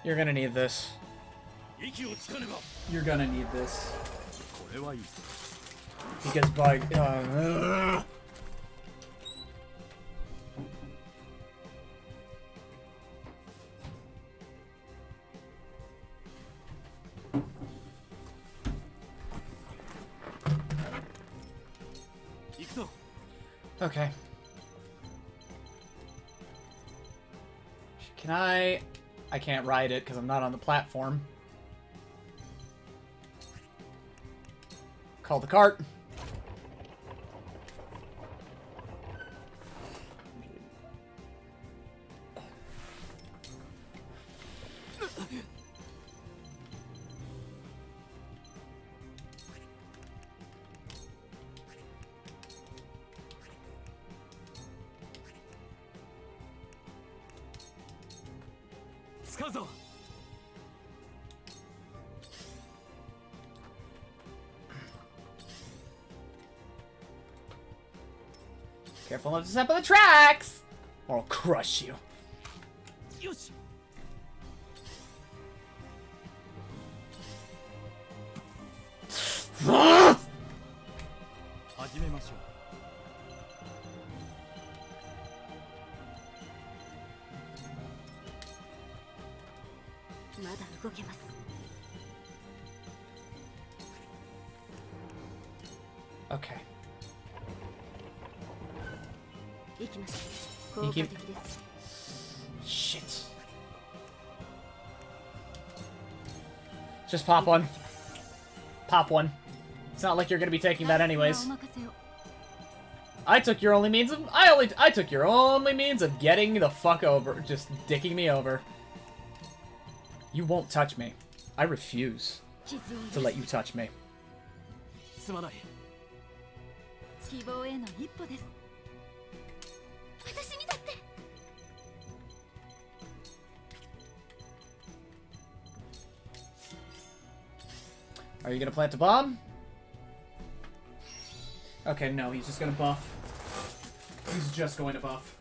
You're gonna need this. You're gonna need this. Because by... Okay. Can I can't ride it because I'm not on the platform. Call the cart. Careful not to step on the tracks, or I'll crush you. よし。始めましょまだ動けます。 Okay. 行きましょう。効果的です。 Shit. Just pop one. Pop one. It's not like you're gonna be taking that anyways. I took your only means of I took your only means of getting the fuck over, just dicking me over. You won't touch me. I refuse to let you touch me. すまない。希望への一歩です。私にだって。 Are you gonna plant a bomb? Okay, no, he's just gonna buff. He's just going to buff.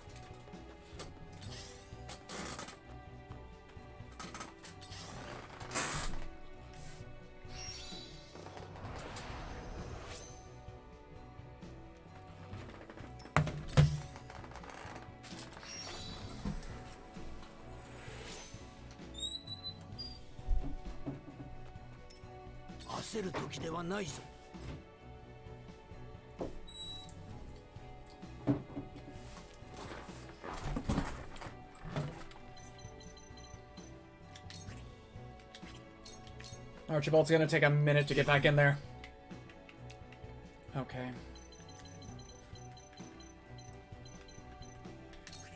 Archibald's gonna take a minute to get back in there. Okay.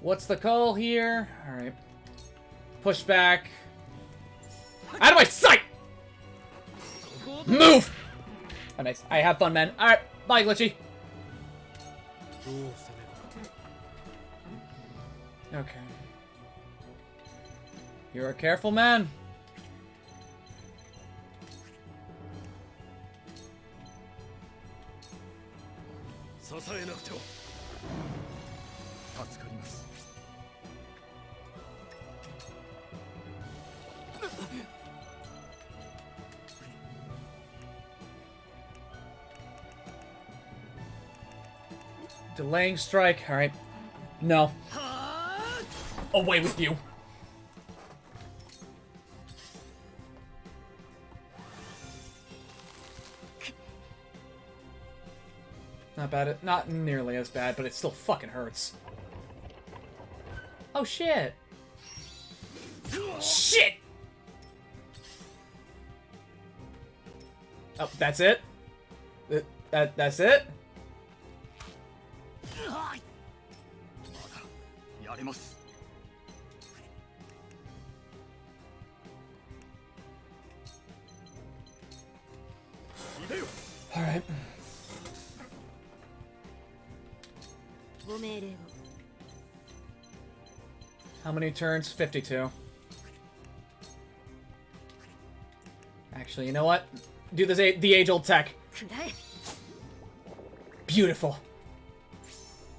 What's the call here? Alright. Push back. Out of my sight! Move! Oh, nice. I have fun, man. Alright. Bye, Glitchy. Okay. You're a careful man. Delaying strike. Alright. No. Away with you. Not bad. Not nearly as bad, but it still fucking hurts. Oh shit. Shit! Oh, that's it? That's it? やれます。 Alright. ご命令を。 How many turns? 52. Actually, you know what? Do this the age-old tech. くらえ。 Beautiful.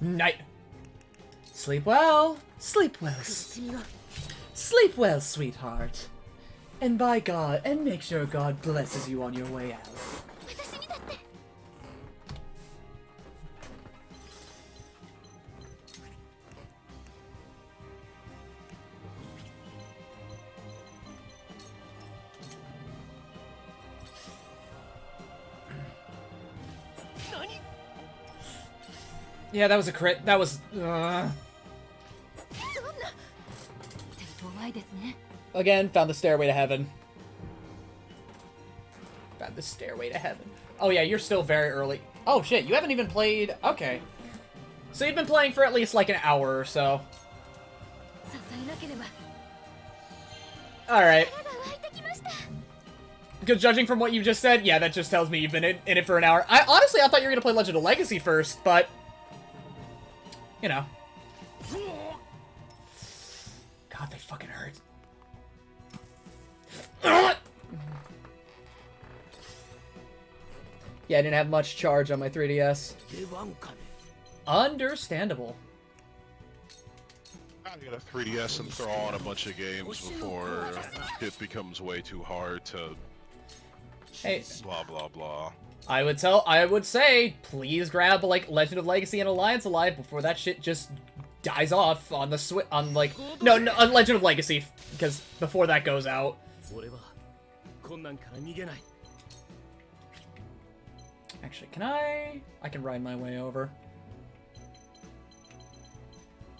Night. Sleep well. Sleep well. Sleep well, sweetheart. And by God, and make sure God blesses you on your way out. 私にだって。 Yeah, that was a crit. That was. そんな。怖いですね。 Again, found the stairway to heaven. Found the stairway to heaven. Oh yeah, you're still very early. Oh shit, you haven't even played. Okay. So you've been playing for at least like an hour or so. 支えなければ。 Alright. 体が湧いてきました。 Because judging from what you just said, yeah, that just tells me you've been in it for an hour. Honestly, I thought you were gonna play Legend of Legacy first, but you know. God, they fucking hurt. Yeah, I didn't have much charge on my 3DS. Understandable. gotta get a 3DS and throw on a bunch of games before it becomes way too hard to. Hey. Blah blah blah. I would say, please grab like Legend of Legacy and Alliance Alive before that shit just dies off on the on Legend of Legacy, because before that goes out. Actually, I can ride my way over.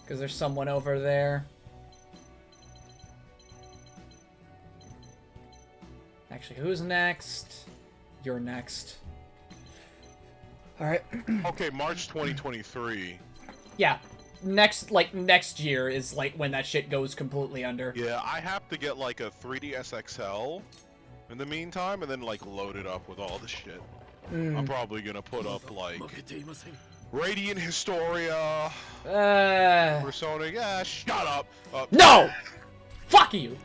Because there's someone over there. Actually, who's next? You're next. Alright. Okay, March 2023. Yeah. Next year is like when that shit goes completely under. Yeah, I have to get like a 3DS XL in the meantime, and then like load it up with all the shit. I'm probably gonna put up like Radiant Historia, Persona. Yeah, shut up. No! Fuck you!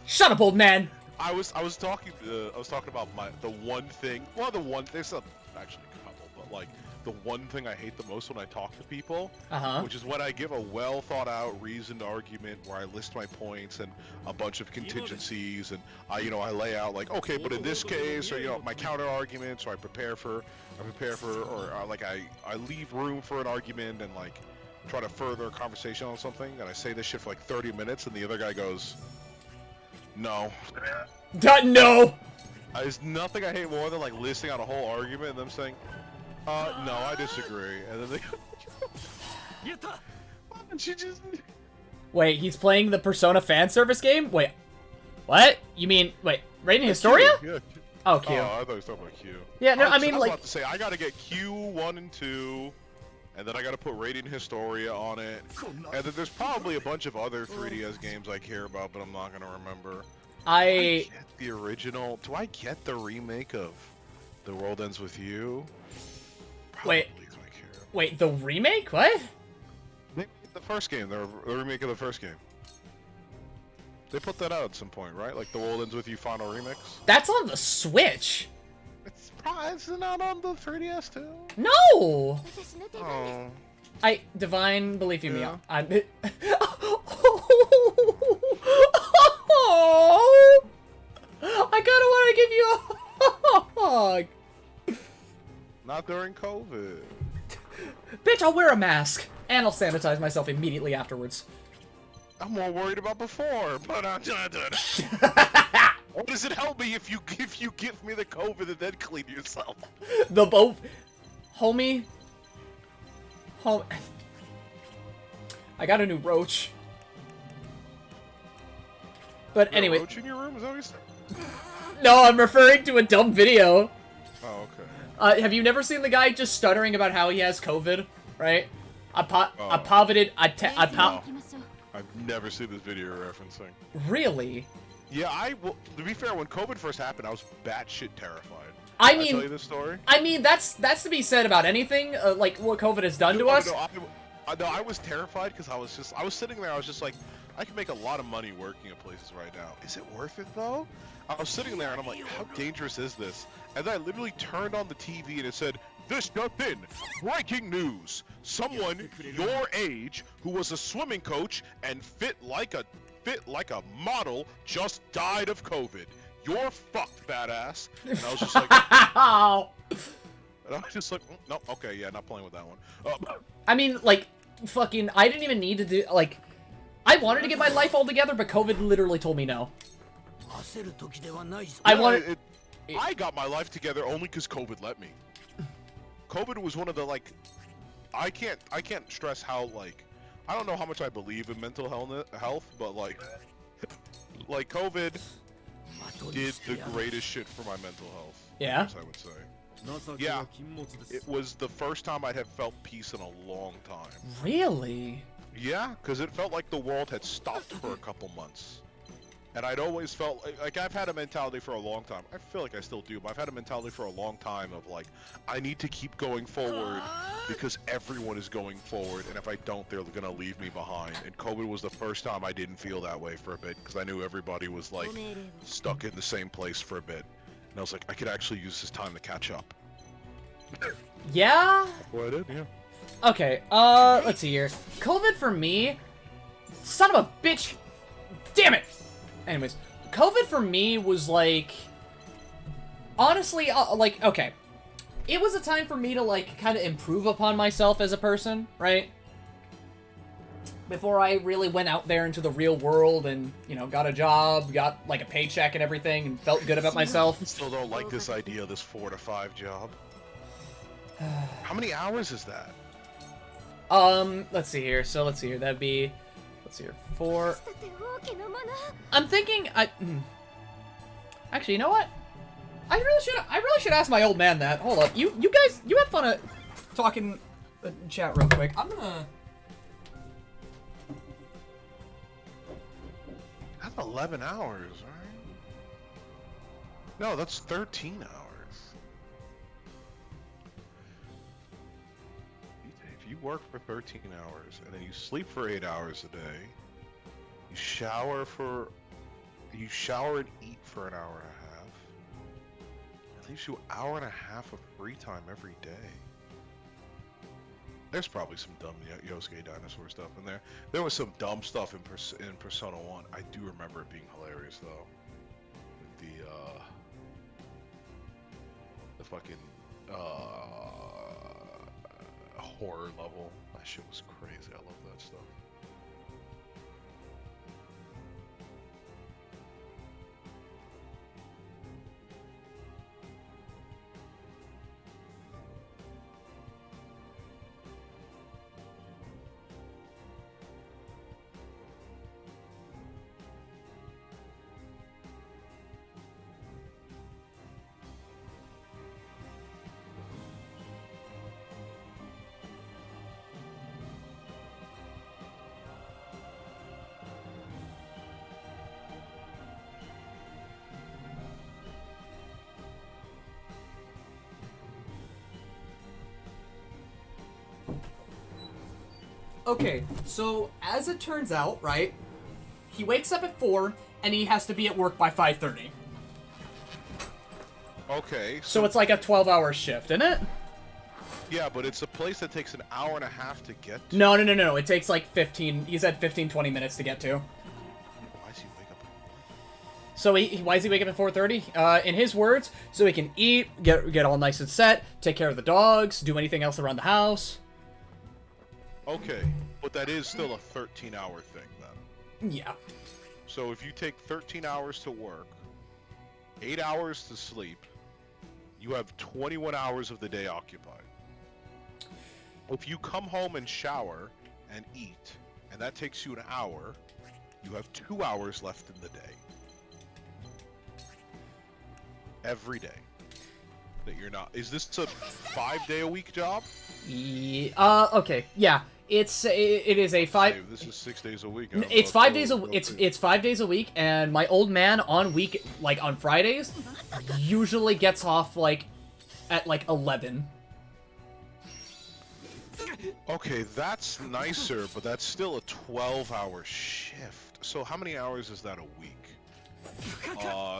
Shut up, old man. I was talking about the one thing. Well, there's actually a couple, but like the one thing I hate the most when I talk to people, which is when I give a well thought out, reasoned argument where I list my points and a bunch of contingencies, and I lay out like, okay, but in this case, or my counter arguments, or I prepare for, or I leave room for an argument and like try to further a conversation on something, and I say this shit for like 30 minutes, and the other guy goes, no. No! There's nothing I hate more than like listing out a whole argument and them saying, no, I disagree. And then they go, and she just... Wait, he's playing the Persona fan service game? Wait, what? You mean, Radiant Historia? Yeah. Oh, Q. Oh, I thought you were talking about Q. Yeah, no, I was like... about to say, I gotta get Q 1 and 2, and then I gotta put Radiant Historia on it, and then there's probably a bunch of other 3DS games I care about, but I'm not gonna remember. Do I get the original? Do I get the remake of The World Ends With You? Probably Wait, the remake? What? The first game, the remake of the first game. They put that out at some point, right? Like The World Ends With You Final Remix? That's on the Switch. It's not on the 3DS too? No! Oh. Divine, believe you me, Yeah. I kinda wanna give you a hug! Not during COVID. Bitch, I'll wear a mask! And I'll sanitize myself immediately afterwards. I'm more worried about before, but I'm not doing it. What does it help me if you give me the COVID and then clean yourself? The both, homie. I got a new roach. But anyway. Roach in your room? Is that what you said? No, I'm referring to a dumb video. Oh, okay. Have you never seen the guy just stuttering about how he has COVID? Right? I've never seen this video you're referencing. Really? Yeah, well, to be fair, when COVID first happened, I was batshit terrified. I Did mean, I tell you this story? I mean, that's to be said about anything, like what COVID has done to us. No, I was terrified because I was sitting there, I was just like, I can make a lot of money working at places right now. Is it worth it though? I was sitting there and I'm like, how dangerous is this? And then I literally turned on the TV and it said, this just in, breaking news. Someone your age who was a swimming coach and fit like a model just died of COVID. You're fucked, badass. And I was just like, and I was just like, no, okay, yeah, not playing with that one. I mean, like, fucking, I didn't even need to do, like, I wanted to get my life all together, but COVID literally told me no. I got my life together only because COVID let me. COVID was one of the, like, I can't stress how, like, I don't know how much I believe in mental health, but like COVID did the greatest shit for my mental health. Yeah? I would say. Yeah, it was the first time I had felt peace in a long time. Really? Yeah, because it felt like the world had stopped for a couple months. And I'd always felt, like I've had a mentality for a long time. I feel like I still do, but I've had a mentality for a long time of like, I need to keep going forward because everyone is going forward, and if I don't, they're gonna leave me behind. And COVID was the first time I didn't feel that way for a bit, because I knew everybody was like, stuck in the same place for a bit. And I was like, I could actually use this time to catch up. Yeah? Well, I did, yeah. Okay, let's see here. COVID for me Son of a bitch! Damn it! Anyways, COVID for me was like... Honestly, like, okay. It was a time for me to, like, kind of improve upon myself as a person, right? Before I really went out there into the real world and, you know, got a job, got, like, a paycheck and everything, and felt good about myself. Still don't like this idea of this 4 to 5 job. How many hours is that? Let's see here. So, let's see here. That'd be... Let's see here. 4... I'm thinking... Actually, you know what? I really should ask my old man that. Hold up. You guys, you have fun at talking chat real quick. I'm gonna... That's 11 hours, right? No, that's 13 hours. If you work for 13 hours and then you sleep for 8 hours a day, you shower and eat for an hour and a half. It leaves you an hour and a half of free time every day. There's probably some dumb Yosuke dinosaur stuff in there. There was some dumb stuff in Persona 1. I do remember it being hilarious though. With the fucking horror level. That shit was crazy. I love that stuff. Okay, so as it turns out, right, he wakes up at 4 and he has to be at work by 5:30. Okay. So it's like a 12-hour shift, isn't it? Yeah, but it's a place that takes an hour and a half to get to. No. It takes like 15, he said 15, 20 minutes to get to. Why does he wake up at 4? So why is he waking up at 4:30? In his words, so he can eat, get all nice and set, take care of the dogs, do anything else around the house. Okay, but that is still a 13-hour thing then. Yeah. So if you take 13 hours to work, 8 hours to sleep, you have 21 hours of the day occupied. If you come home and shower and eat, and that takes you an hour, you have 2 hours left in the day. Every day. That you're not. Is this a 5-day-a-week job? Yeah, okay. Yeah. It is a 5. This is 6 days a week. It's 5 days it's 5 days a week, and my old man on Fridays usually gets off at 11. Okay, that's nicer, but that's still a 12-hour shift. So how many hours is that a week?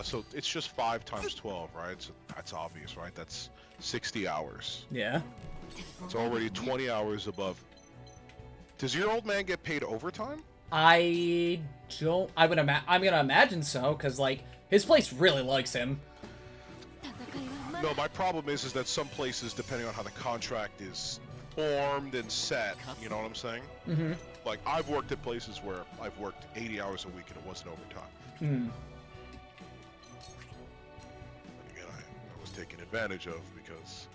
So it's just 5 times 12, right? So that's obvious, right? That's 60 hours. Yeah. It's already 20 hours above. Does your old man get paid overtime? I'm gonna imagine so, because his place really likes him. No, my problem is that some places, depending on how the contract is formed and set, you know what I'm saying? Mm-hmm. Like, I've worked at places where I've worked 80 hours a week and it wasn't overtime. Mm. Again, I was taken advantage of because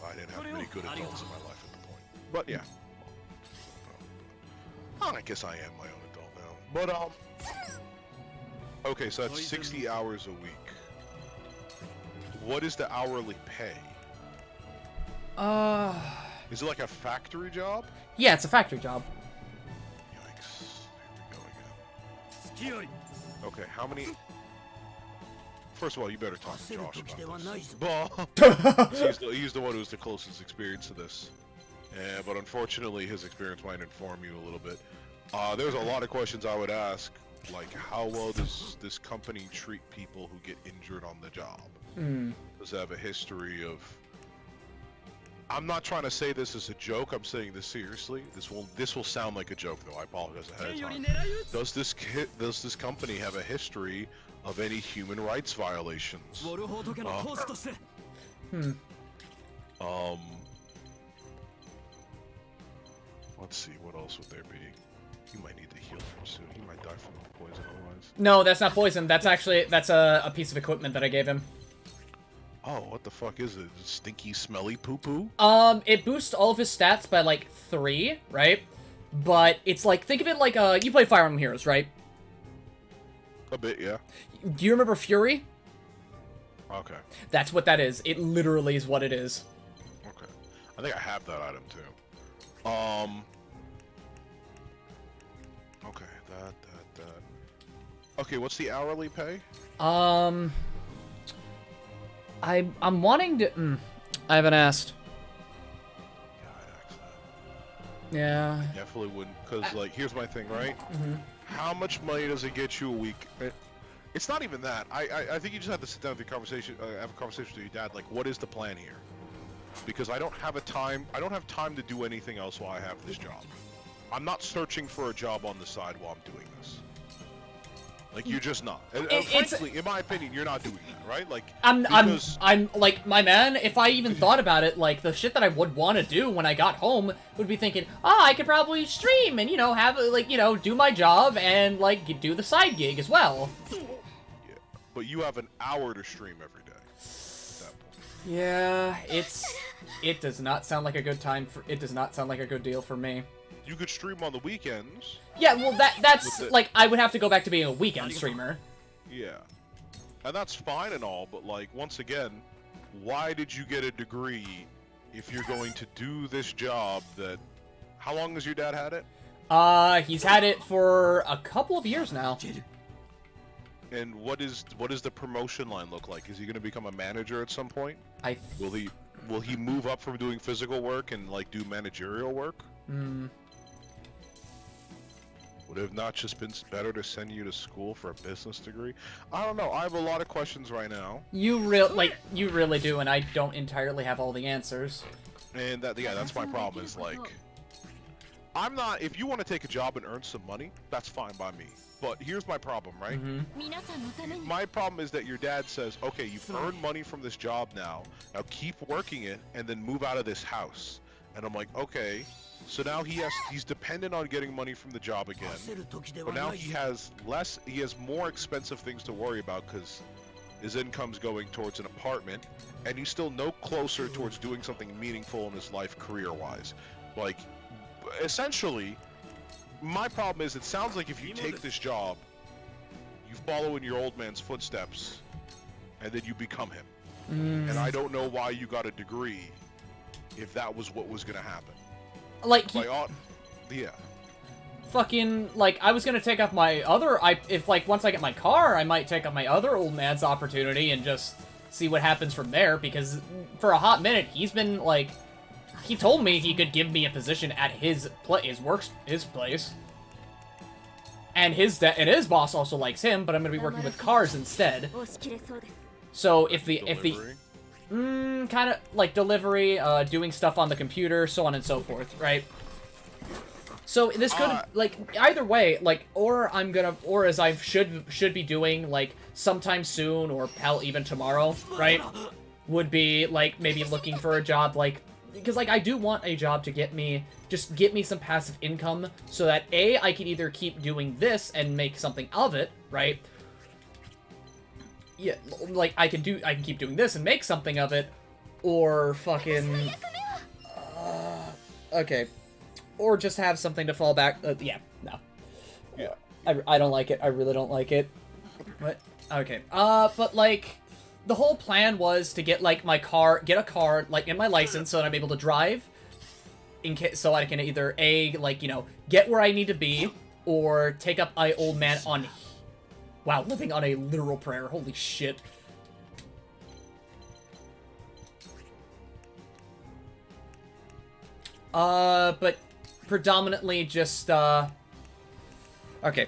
I didn't have many good adults in my life at the point. But yeah. I guess I am my own adult now. But, okay, so that's 60 hours a week. What is the hourly pay? Is it like a factory job? Yeah, it's a factory job. Yikes. Here we go again. Okay, how many... First of all, you better talk to Josh about this. He's the one who's the closest experience to this. But unfortunately, his experience might inform you a little bit. There's a lot of questions I would ask, like how well does this company treat people who get injured on the job? Mm. Does it have a history of I'm not trying to say this as a joke. I'm saying this seriously. This will sound like a joke, though. I apologize ahead of time. Does this company have a history of any human rights violations? Let's see. What else would there be? You might need to heal him soon. He might die from poison otherwise. No, that's not poison. That's a piece of equipment that I gave him. Oh, what the fuck is it? Stinky, smelly poo-poo? It boosts all of his stats by, like, 3, right? But it's like, think of it like, you play Fire Emblem Heroes, right? A bit, yeah. Do you remember Fury? Okay. That's what that is. It literally is what it is. Okay. I think I have that item, too. Okay, that. Okay, what's the hourly pay? I'm wanting to... I haven't asked. Yeah. I definitely wouldn't, because, like, here's my thing, right? How much money does it get you a week? It's not even that. I think you just have to sit down with your conversation, have a conversation with your dad, like, what is the plan here? Because I don't have time to do anything else while I have this job. I'm not searching for a job on the side while I'm doing this. Like, you're just not. Frankly, in my opinion, you're not doing that, right? Like, I'm like, my man, if I even thought about it, like, the shit that I would want to do when I got home would be thinking, I could probably stream and, have, like, do my job and, like, do the side gig as well. Yeah, but you have an hour to stream every day. Yeah, it does not sound like a good it does not sound like a good deal for me. You could stream on the weekends. Yeah, well, that's, like, I would have to go back to being a weekend streamer. Yeah. And that's fine and all, but, like, once again, why did you get a degree if you're going to do this job that... How long has your dad had it? He's had it for a couple of years now. And what is the promotion line look like? Is he going to become a manager at some point? Will he move up from doing physical work and, like, do managerial work? Would it have not just been better to send you to school for a business degree? I don't know. I have a lot of questions right now. You really do, and I don't entirely have all the answers. And that's my problem. Is like, I'm not. If you want to take a job and earn some money, that's fine by me. But here's my problem, right? My problem is that your dad says, okay, you've earned money from this job now keep working it and then move out of this house. And I'm like, okay. So now he's dependent on getting money from the job again. But now he has more expensive things to worry about because his income's going towards an apartment, and he's still no closer towards doing something meaningful in his life career-wise. Like, essentially, my problem is it sounds like if you take this job, you follow in your old man's footsteps, and then you become him. And I don't know why you got a degree if that was what was going to happen. Like, yeah. Fucking, like, I was gonna take up my other, once I get my car, I might take up my other old man's opportunity and just see what happens from there, because for a hot minute, he's been, like, he told me he could give me a position at his place. And his boss also likes him, but I'm gonna be working with cars instead. So if the kind of like delivery, doing stuff on the computer, so on and so forth, right? So this could like either way, like, or as I should be doing, like, sometime soon, or hell, even tomorrow, right? Would be like maybe looking for a job, like, because like I do want a job to get me some passive income, so that I can either keep doing this and make something of it, right? Yeah, like, I can keep doing this and make something of it, or fucking... okay. Or just have something to fall back... yeah, no. Yeah. I don't like it. I really don't like it. What? Okay. But, like, the whole plan was to get, like, get a car, like, in my license so that I'm able to drive, so I can either, like, get where I need to be, or take up my old man on... Wow, living on a literal prayer. Holy shit. But predominantly just, okay.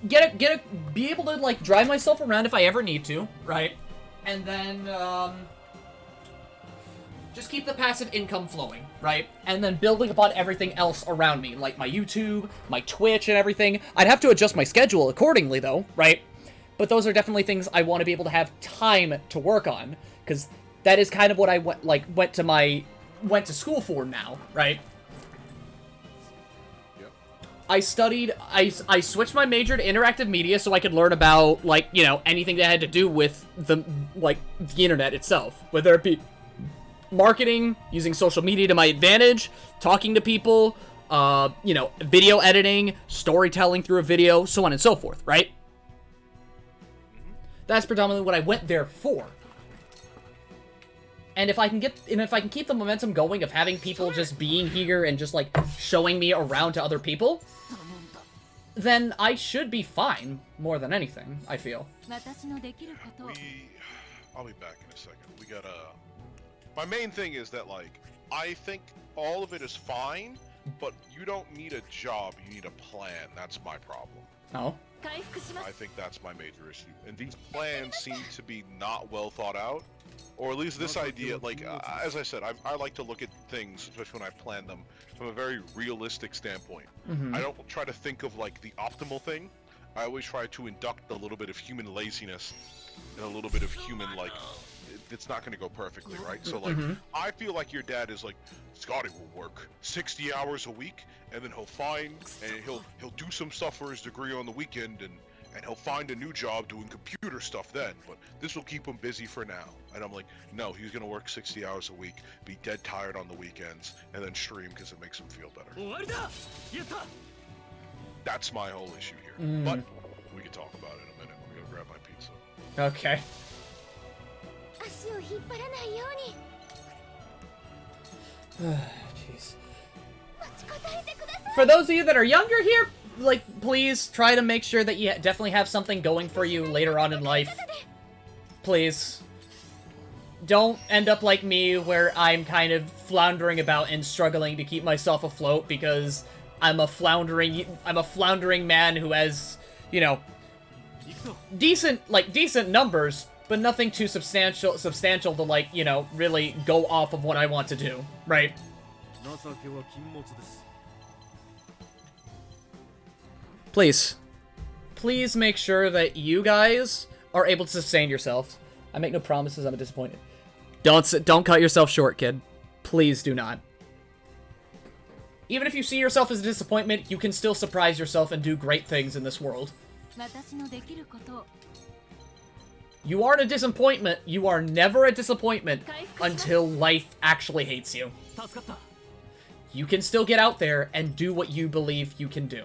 Be able to, like, drive myself around if I ever need to, right? And then, just keep the passive income flowing, right? And then building upon everything else around me, like my YouTube, my Twitch, and everything. I'd have to adjust my schedule accordingly, though, right? But those are definitely things I want to be able to have time to work on, because that is kind of what I went to school for now, right? Yep. I switched my major to interactive media so I could learn about, like, you know, anything that had to do with the internet itself, whether it be marketing, using social media to my advantage, talking to people, you know, video editing, storytelling through a video, so on and so forth, right? That's predominantly what I went there for. And if I can keep the momentum going of having people just being here and just, like, showing me around to other people, then I should be fine, more than anything, I feel. I'll be back in a second. We gotta... My main thing is that, like, I think all of it is fine, but you don't need a job, you need a plan. That's my problem. Oh? I think that's my major issue. And these plans seem to be not well thought out. Or at least this idea, like, as I said, I like to look at things, especially when I plan them, from a very realistic standpoint. I don't try to think of, like, the optimal thing. I always try to induct a little bit of human laziness and a little bit of human, like, it's not going to go perfectly, right? So, like, I feel like your dad is like, Scotty will work 60 hours a week, and then he'll find, and he'll do some stuff for his degree on the weekend, and he'll find a new job doing computer stuff then, but this will keep him busy for now. And I'm like, no, he's going to work 60 hours a week, be dead tired on the weekends, and then stream because it makes him feel better. That's my whole issue here. But we can talk about it in a minute. I'm going to grab my pizza. Okay. Jeez. For those of you that are younger here, like, please try to make sure that you definitely have something going for you later on in life. Please. Don't end up like me, where I'm kind of floundering about and struggling to keep myself afloat because I'm a floundering man who has, you know, decent numbers, but nothing too substantial to, like, you know, really go off of what I want to do, right? Please make sure that you guys are able to sustain yourselves. I make no promises, I'm disappointed. Don't cut yourself short, kid. Please do not. Even if you see yourself as a disappointment, you can still surprise yourself and do great things in this world. You aren't a disappointment. You are never a disappointment until life actually hates you. You can still get out there and do what you believe you can do.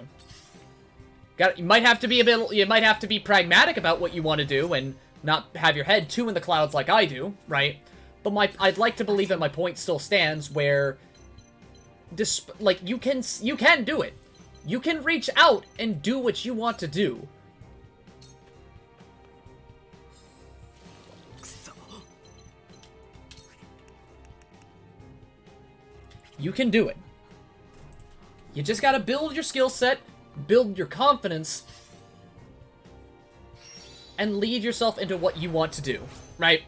You might have to be pragmatic about what you want to do and not have your head too in the clouds like I do, right? But I'd like to believe that my point still stands where, you can do it. You can reach out and do what you want to do. You can do it. You just gotta build your skill set, build your confidence, and lead yourself into what you want to do, right?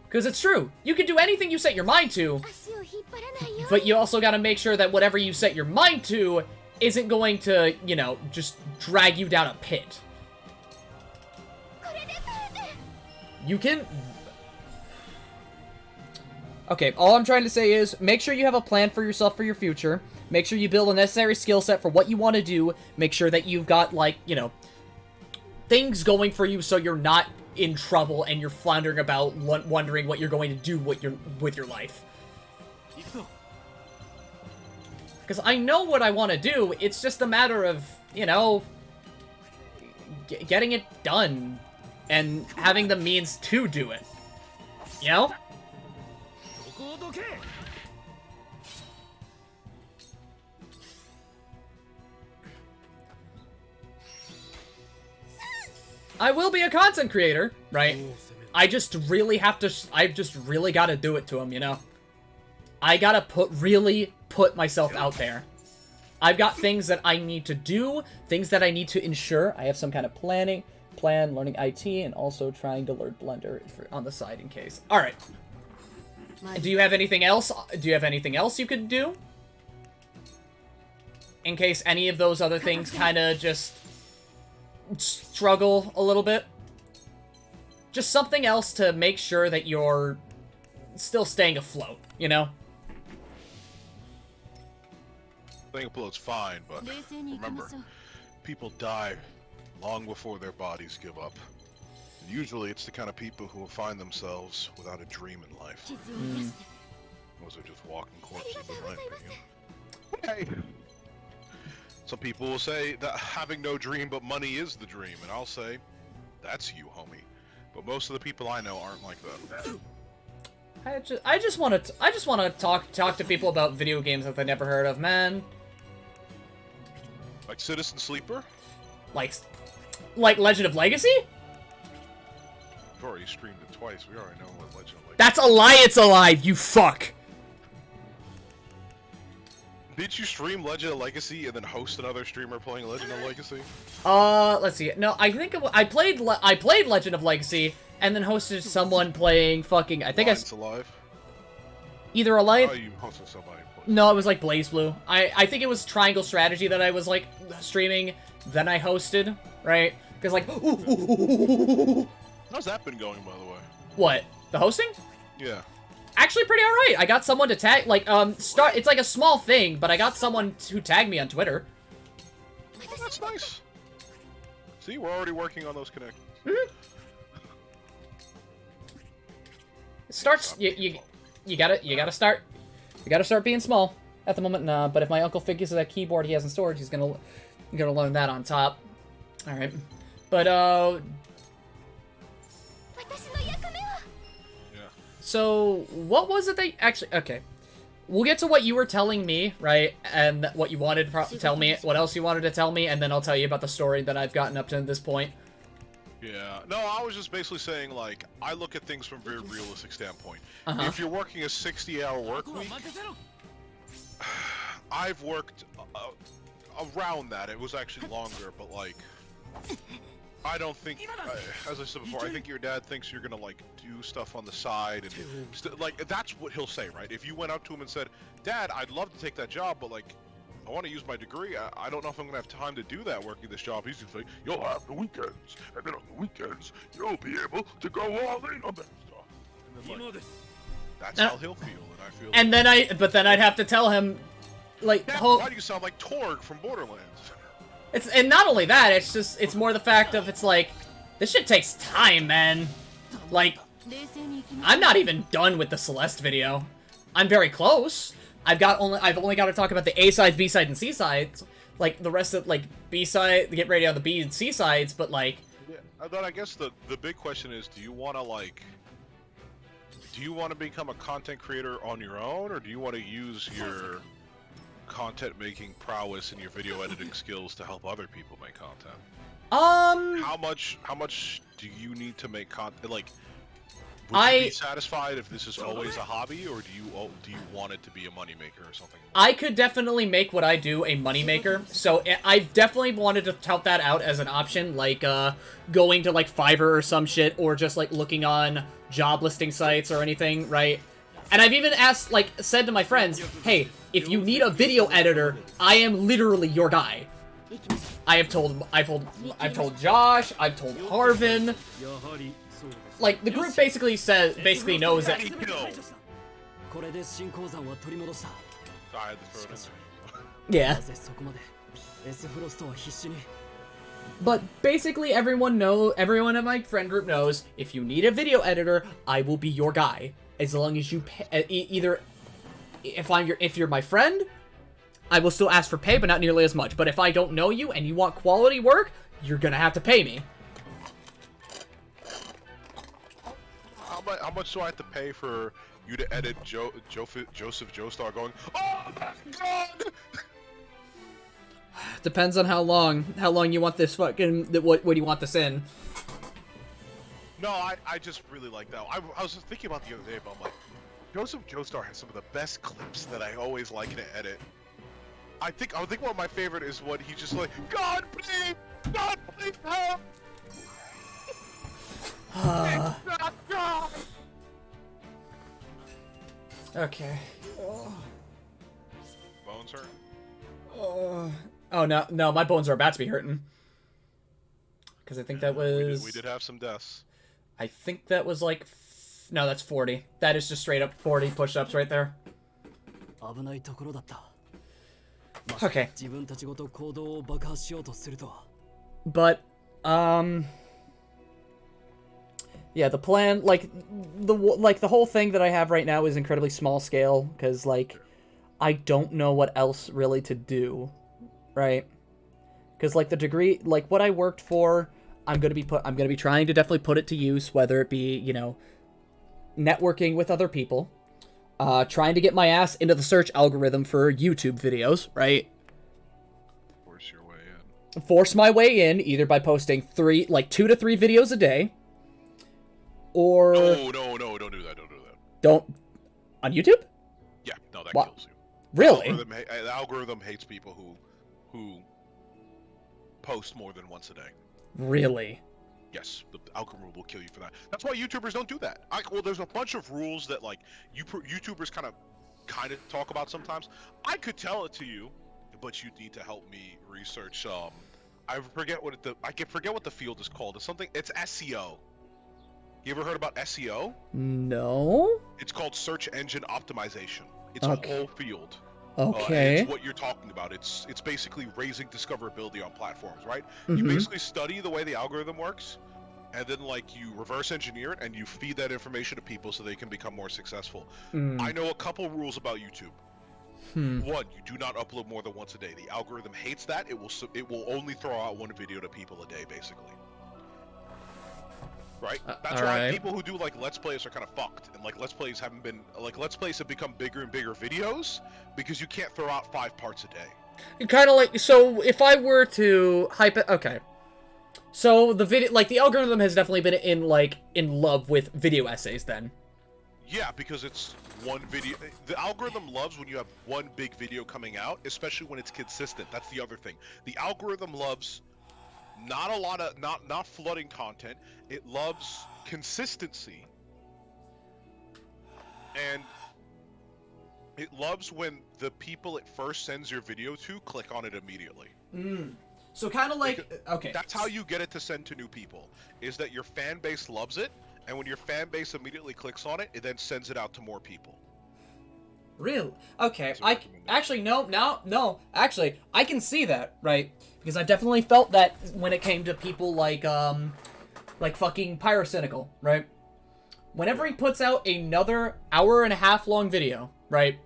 Because it's true. You can do anything you set your mind to, but you also gotta make sure that whatever you set your mind to isn't going to, you know, just drag you down a pit. You can... Okay, all I'm trying to say is, make sure you have a plan for yourself for your future. Make sure you build a necessary skill set for what you want to do. Make sure that you've got, like, you know, things going for you so you're not in trouble and you're floundering about wondering what you're going to do with your life. Because I know what I want to do, it's just a matter of, you know, getting it done and having the means to do it. You know? I will be a content creator, right? I just really have to, I've just really got to do it to him, you know? I gotta really put myself out there. I've got things that I need to do, things that I need to ensure. I have some kind of plan, learning IT, and also trying to learn Blender on the side in case. Alright. Do you have anything else? Do you have anything else you could do? In case any of those other things kind of just struggle a little bit. Just something else to make sure that you're still staying afloat, you know? Staying afloat's fine, but remember, people die long before their bodies give up. And usually it's the kind of people who will find themselves without a dream in life. Those are just walking corpses in life. Hey! Some people will say that having no dream but money is the dream, and I'll say, that's you, homie. But most of the people I know aren't like that. I just want to talk to people about video games that they never heard of, man. Like Citizen Sleeper? Like Legend of Legacy? We've already streamed it twice. We already know what Legend of Legacy. That's Alliance Alive, you fuck. Did you stream Legend of Legacy and then host another streamer playing Legend of Legacy? Let's see. No, I think I played Legend of Legacy and then hosted someone playing fucking. I think Alliance Alive. Either Alliance. Oh, you hosted somebody. No, it was like Blaze Blue. I think it was Triangle Strategy that I was like streaming. Then I hosted, right? Because like. How's that been going, by the way? What? The hosting? Yeah. Actually, pretty alright. I got someone to tag, like, it's like a small thing, but I got someone who tagged me on Twitter. Oh, that's nice. See, we're already working on those connections. Starts, you gotta start being small at the moment. Nah, but if my uncle figures that keyboard he has in storage, he's gonna learn that on top. All right, but so, what was it that actually... Okay. We'll get to what you were telling me, right? And what you wanted to tell me, what else you wanted to tell me, and then I'll tell you about the story that I've gotten up to this point. Yeah. No, I was just basically saying, like, I look at things from a very realistic standpoint. If you're working a 60-hour work week, I've worked around that. It was actually longer, but, like... I don't think, as I said before, I think your dad thinks you're gonna, like, do stuff on the side, and, like, that's what he'll say, right? If you went up to him and said, Dad, I'd love to take that job, but, like, I want to use my degree, I don't know if I'm gonna have time to do that working this job. He's gonna say, you'll have the weekends, and then on the weekends, you'll be able to go all in on that stuff. And then, like, that's how he'll feel, and I feel and like, then but then I'd have to tell him, like, Dad, why do you sound like Torg from Borderlands? And not only that, it's more the fact of, it's like, this shit takes time, man. Like, I'm not even done with the Celeste video. I'm very close. I've only got to talk about the A-sides, B-side, and C-sides. Like, the rest of, like, B-side, get ready on the B and C-sides, but, like... Yeah, then I guess the big question is, do you want to become a content creator on your own, or do you want to use your content making prowess and your video editing skills to help other people make content? How much do you need to make content? Like, would you be satisfied if this is always a hobby, or do you want it to be a moneymaker or something? I could definitely make what I do a moneymaker, so I've definitely wanted to tout that out as an option, like going to like Fiverr or some shit, or just like looking on job listing sites or anything, right? And I've even said to my friends, hey, if you need a video editor, I am literally your guy. I've told Josh, I've told Harvin. Like, the group basically knows that. Yeah. But basically everyone in my friend group knows, if you need a video editor, I will be your guy. As long as you pay, either if you're my friend, I will still ask for pay, but not nearly as much. But if I don't know you and you want quality work, you're gonna have to pay me. How much do I have to pay for you to edit Joseph Joestar going, oh my god? Depends on how long you want this fucking, what do you want this in? No, I just really like that. I was just thinking about the other day, but I'm like, Joseph Joestar has some of the best clips that I always like to edit. I think one of my favorite is what he just like, God please help! It's not God! Okay. Bones hurt? Oh no, my bones are about to be hurting. Because I think that was... We did have some deaths. I think that was like... No, that's 40. That is just straight up 40 push-ups right there. Okay. But, yeah, the plan, like the whole thing that I have right now is incredibly small scale, because, like, I don't know what else really to do, right? Because, like, the degree, like, what I worked for, I'm gonna be trying to definitely put it to use, whether it be, you know, networking with other people, trying to get my ass into the search algorithm for YouTube videos, right? Force your way in. Force my way in, either by posting 2 to 3 videos a day, or... No, don't do that, Don't... On YouTube? Yeah, no, that What? kills you. Really? The algorithm hates people who post more than once a day. Really? Yes, the algorithm will kill you for that. That's why YouTubers don't do that. Well, there's a bunch of rules that, like, YouTubers kind of talk about sometimes. I could tell it to you, but you need to help me research. I forget what the field is called. It's SEO. You ever heard about SEO? No. It's called search engine optimization. It's Okay. a whole field. Okay. It's what you're talking about. It's basically raising discoverability on platforms, right? Mhm. You basically study the way the algorithm works, and then, like, you reverse engineer it and you feed that information to people so they can become more successful. I know a couple rules about YouTube. One, you do not upload more than once a day. The algorithm hates that. It will only throw out 1 video to people a day, basically. Right? That's why people who do, like, Let's Plays are kind of fucked. And, like, Let's Plays have become bigger and bigger videos because you can't throw out 5 parts a day. Kind of like, so if I were to okay. So the video, like, the algorithm has definitely been in love with video essays then. Yeah, because it's one video. The algorithm loves when you have one big video coming out, especially when it's consistent. That's the other thing. The algorithm loves not flooding content. It loves consistency. And it loves when the people it first sends your video to click on it immediately. So kind of like, okay. That's how you get it to send to new people, is that your fan base loves it, and when your fan base immediately clicks on it, it then sends it out to more people. Really? Okay, actually, I can see that, right? Because I've definitely felt that when it came to people like fucking Pyrocynical, right? Whenever he puts out another hour-and-a-half long video, right,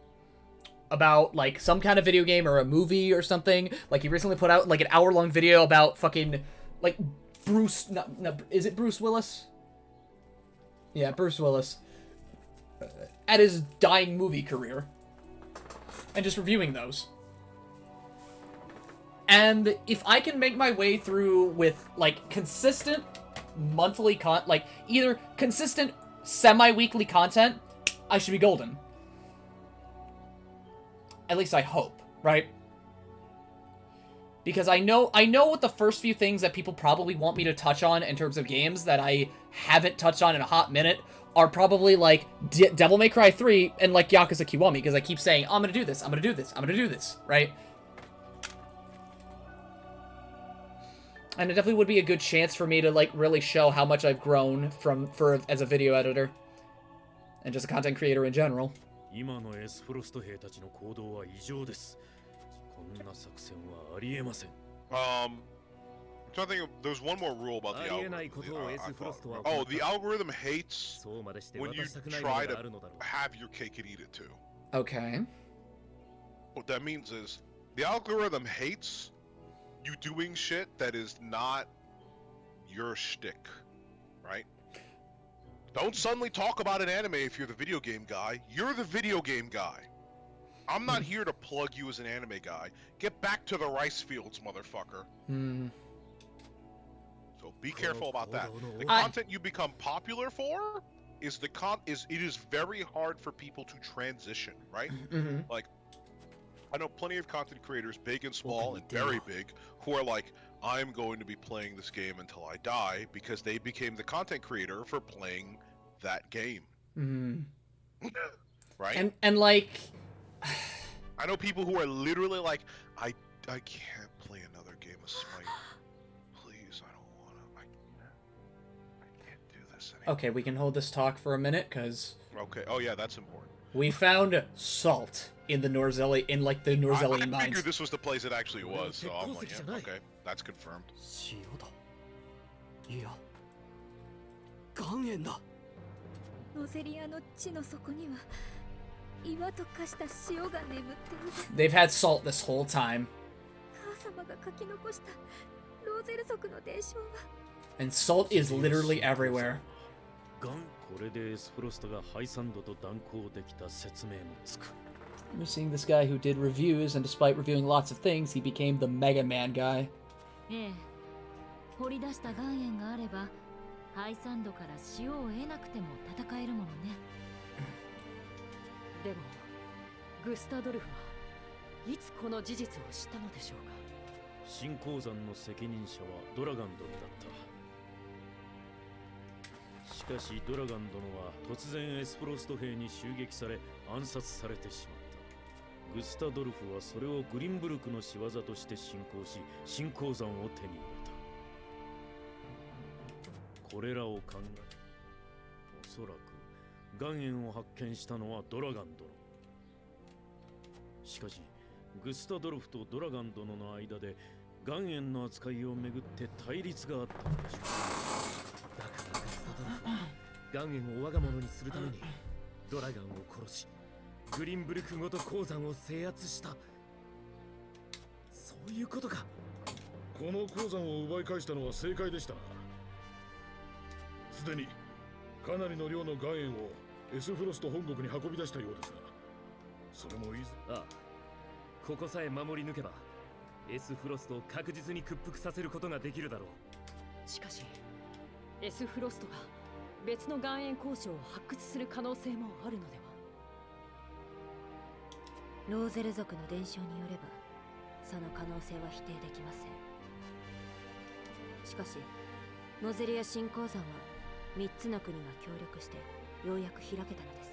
about, like, some kind of video game or a movie or something, like, he recently put out, like, an hour-long video about fucking, like, is it Bruce Willis? Yeah, Bruce Willis. At his dying movie career. And just reviewing those. And if I can make my way through with, like, consistent monthly either consistent semi-weekly content, I should be golden. At least I hope, right? Because I know what the first few things that people probably want me to touch on in terms of games that I haven't touched on in a hot minute are probably, like, Devil May Cry 3 and, like, Yakuza Kiwami, because I keep saying, oh, I'm gonna do this, I'm gonna do this, I'm gonna do this, right? And it definitely would be a good chance for me to, like, really show how much I've grown as a video editor. And just a content creator in general. I'm trying to think of, there's one more rule about the algorithm. The algorithm hates when you try to have your cake and eat it too. Okay. What that means is, the algorithm hates you doing shit that is not your shtick, right? Don't suddenly talk about an anime if you're the video game guy. You're the video game guy. I'm not here to plug you as an anime guy. Get back to the rice fields, motherfucker. So be careful about that. The content you become popular for is it is very hard for people to transition, right? Like, I know plenty of content creators, big and small and very big, who are like, I'm going to be playing this game until I die, because they became the content creator for playing that game. right? And like, I know people who are literally like, I can't play another game of Smite. Please, I don't wanna. I can't do this anymore. okay, we can hold this talk for a minute, cause Okay. Oh yeah, that's important. we found salt in the Norzelli, in like the Norzelli I mines. figured this was the place it actually was, so I'm like, yeah, okay, that's confirmed. 塩だ。いや、岩塩だ。ロゼリアの地の底には岩と化した塩が眠っている。 They've had salt this whole time. 母様が書き残したローゼル族の伝承は And salt is literally everywhere. これでエスフロストがハイサンドと断交できた説明もつく。 We're seeing this guy who did reviews, and despite reviewing lots of things, he became the Mega Man guy. ええ、掘り出した岩塩があればハイサンドから塩を得なくても戦えるものね。でもグスタドルフはいつこの事実を知ったのでしょうか。新鉱山の責任者はドラガン殿だった。しかしドラガン殿は突然エスフロスト兵に襲撃され暗殺されてしまった。グスタドルフはそれをグリンブルクの仕業として信仰し、新鉱山を手に入れた。これらを考え、おそらく岩塩を発見したのはドラガン殿。しかしグスタドルフとドラガン殿の間で岩塩の扱いをめぐって対立があったのでしょう。だからグスタドルフは岩塩を我が物にするためにドラガンを殺し、グリンブルクごと鉱山を制圧した。そういうことか。この鉱山を奪い返したのは正解でしたな。すでにかなりの量の岩塩をエスフロスト本国に運び出したようですが、それも以前。ああ、ここさえ守り抜けばエスフロストを確実に屈服させることができるだろう。しかしエスフロストが別の岩塩鉱床を発掘する可能性もあるのでは。ローゼル族の伝承によればその可能性は否定できません。しかしノゼリア新鉱山は3つの国が協力してようやく開けたのです。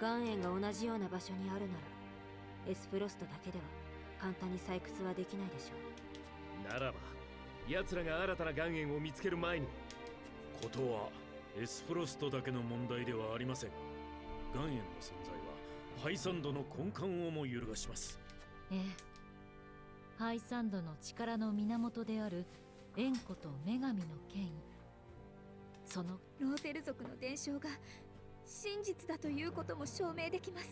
岩塩が同じような場所にあるならエスフロストだけでは簡単に採掘はできないでしょう。ならば奴らが新たな岩塩を見つける前に。ことはエスフロストだけの問題ではありません。岩塩の存在はハイサンドの根幹をも揺るがします。ええ、ハイサンドの力の源である縁故と女神の権威、そのローゼル族の伝承が真実だということも証明できます。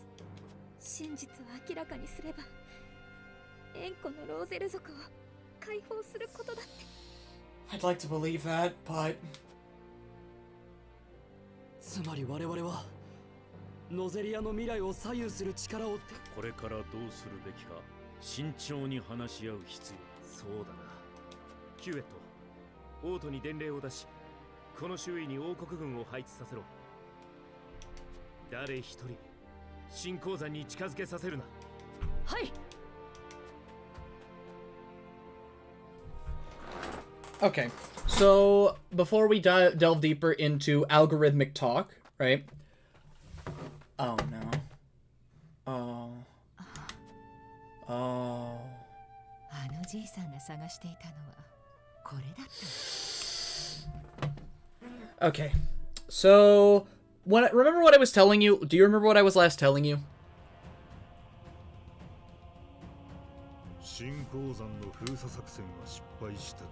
真実を明らかにすれば縁故のローゼル族を解放することだって。 I'd like to believe that, but つまり我々はノゼリアの未来を左右する力をって。これからどうするべきか慎重に話し合う必要。そうだな。キューエット、オートに伝令を出し、この周囲に王国軍を配置させろ。誰一人新鉱山に近づけさせるな。はい。 okay. So before we delve deeper into algorithmic talk, right? Oh no. Oh. Oh. あのじいさんが探していたのはこれだった。 Okay. So remember what I was telling you? Do you remember what I was last telling you? 新鉱山の封鎖作戦は失敗したか。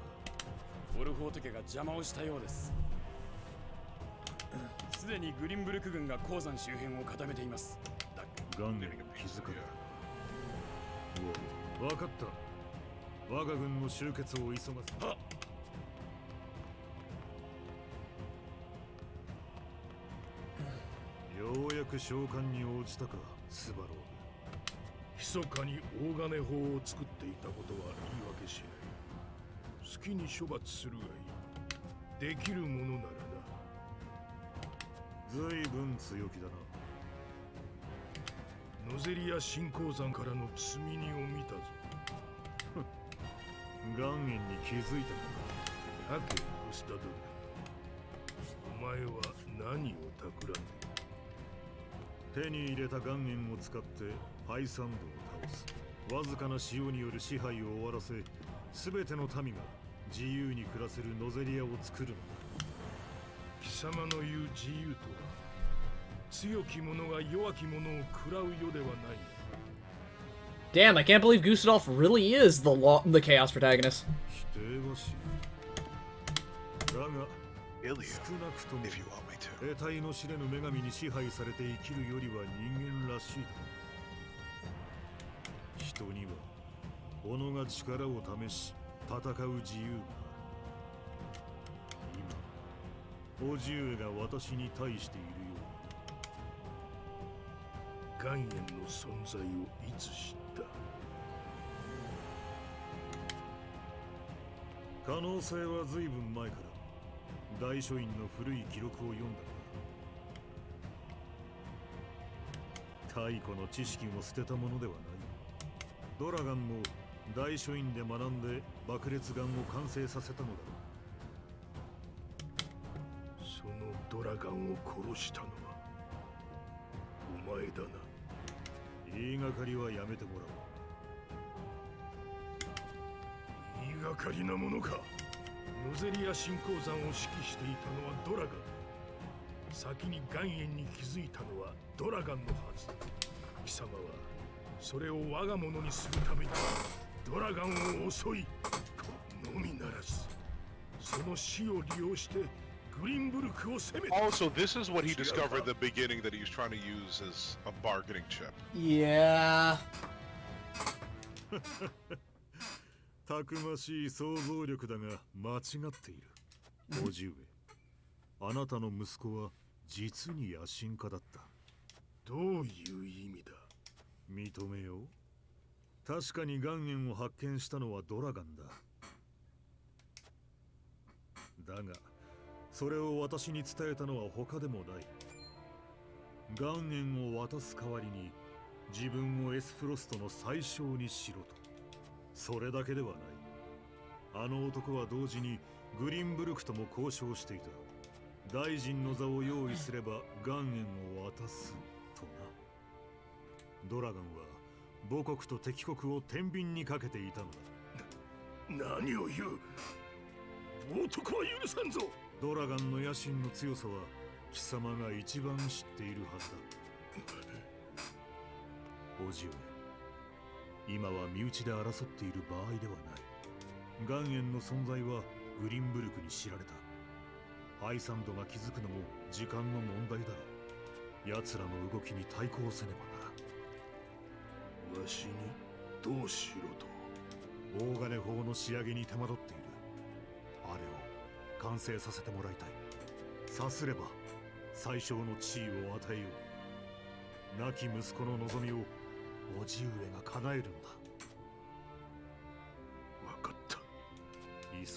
オルフォート家が邪魔をしたようです。すでにグリンブルク軍が鉱山周辺を固めています。ガンネルが気づかれた。わかった。我が軍の集結を急がせ。はっ。ようやく召喚に応じたか、スバロー。密かに大金法を作っていたことは言い訳しない。好きに処罰するがいい。できるものならな。随分強気だな。ノゼリア新鉱山からの積み荷を見たぞ。岩塩に気づいたのか。はけ、グスタドルフ。お前は何を企んでいる。手に入れた岩塩を使ってハイサンドを倒す。わずかな塩による支配を終わらせ、すべての民が自由に暮らせるノゼリアを作るのだ。貴様の言う自由とは、強き者が弱き者を食らう世ではない。 Damn, I can't believe Gustadolf really is the Chaos protagonist. 否定はしだが Ilya, 少なくとも if you want me to. 得体の知れぬ女神に支配されて生きるよりは人間らしいだ。人には己が力を試し戦う自由がある。今、叔父上が私に対しているよう岩塩の存在をいつ知った？可能性は随分前から大書院の古い記録を読んだが、太古の知識を捨てたものではない。ドラガンも大書院で学んで爆裂ガンを完成させたのだろう。そのドラガンを殺したのはお前だな。言いがかりはやめてもらおう。言いがかりなものか。ノゼリア新鉱山を指揮していたのはドラガンだ。先に岩塩に気づいたのはドラガンのはず。貴様はそれを我が物にするためにドラガンを襲いのみならず、その死を利用してグリンブルクを攻めた。 Also, this is what he discovered at the beginning that he was trying to use as a bargaining chip. Yeah. たくましい想像力だが間違っている。叔父上、あなたの息子は実に野心家だった。どういう意味だ？認めよう。確かに岩塩を発見したのはドラガンだ。だが、それを私に伝えたのは他でもない。岩塩を渡す代わりに自分をエスフロストの宰相にしろと。それだけではない。あの男は同時にグリンブルクとも交渉していた。大臣の座を用意すれば岩塩を渡すとな。ドラガンは母国と敵国を天秤にかけていたのだ。何を言う？冒涜は許さんぞ。ドラガンの野心の強さは貴様が一番知っているはずだ。叔父上、今は身内で争っている場合ではない。岩塩の存在はグリンブルクに知られた。ハイサンドが気づくのも時間の問題だろう。奴らの動きに対抗せねばな。わしにどうしろと？大金法の仕上げに手間取っている。あれを完成させてもらいたい。さすれば最小の地位を与えよう。亡き息子の望みを叔父上が叶えるのだ。分かった。急げ。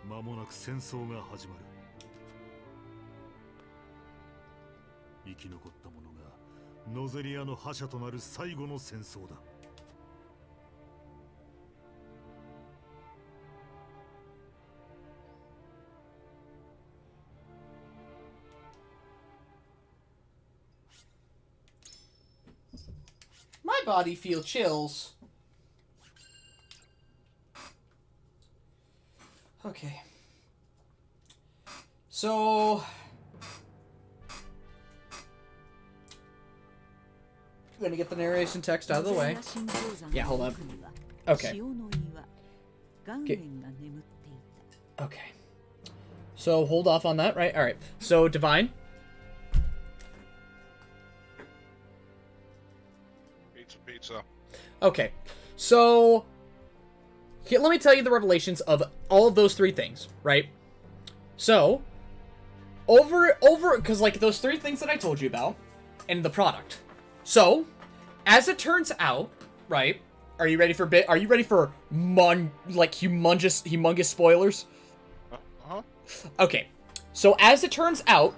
間もなく戦争が始まる。生き残った者がノゼリアの覇者となる最後の戦争だ。My body feel chills. Okay. So... I'm gonna get the narration text out of the way. Yeah, hold on. Okay. Okay. So, hold off on that, right? Alright. So, Divine. Pizza. Okay. So... Here, let me tell you the revelations of all of those three things, right? So, because like those three things that I told you about, and the product. So, as it turns out, right? Are you ready for humongous spoilers? Uh-huh. Okay. So, as it turns out,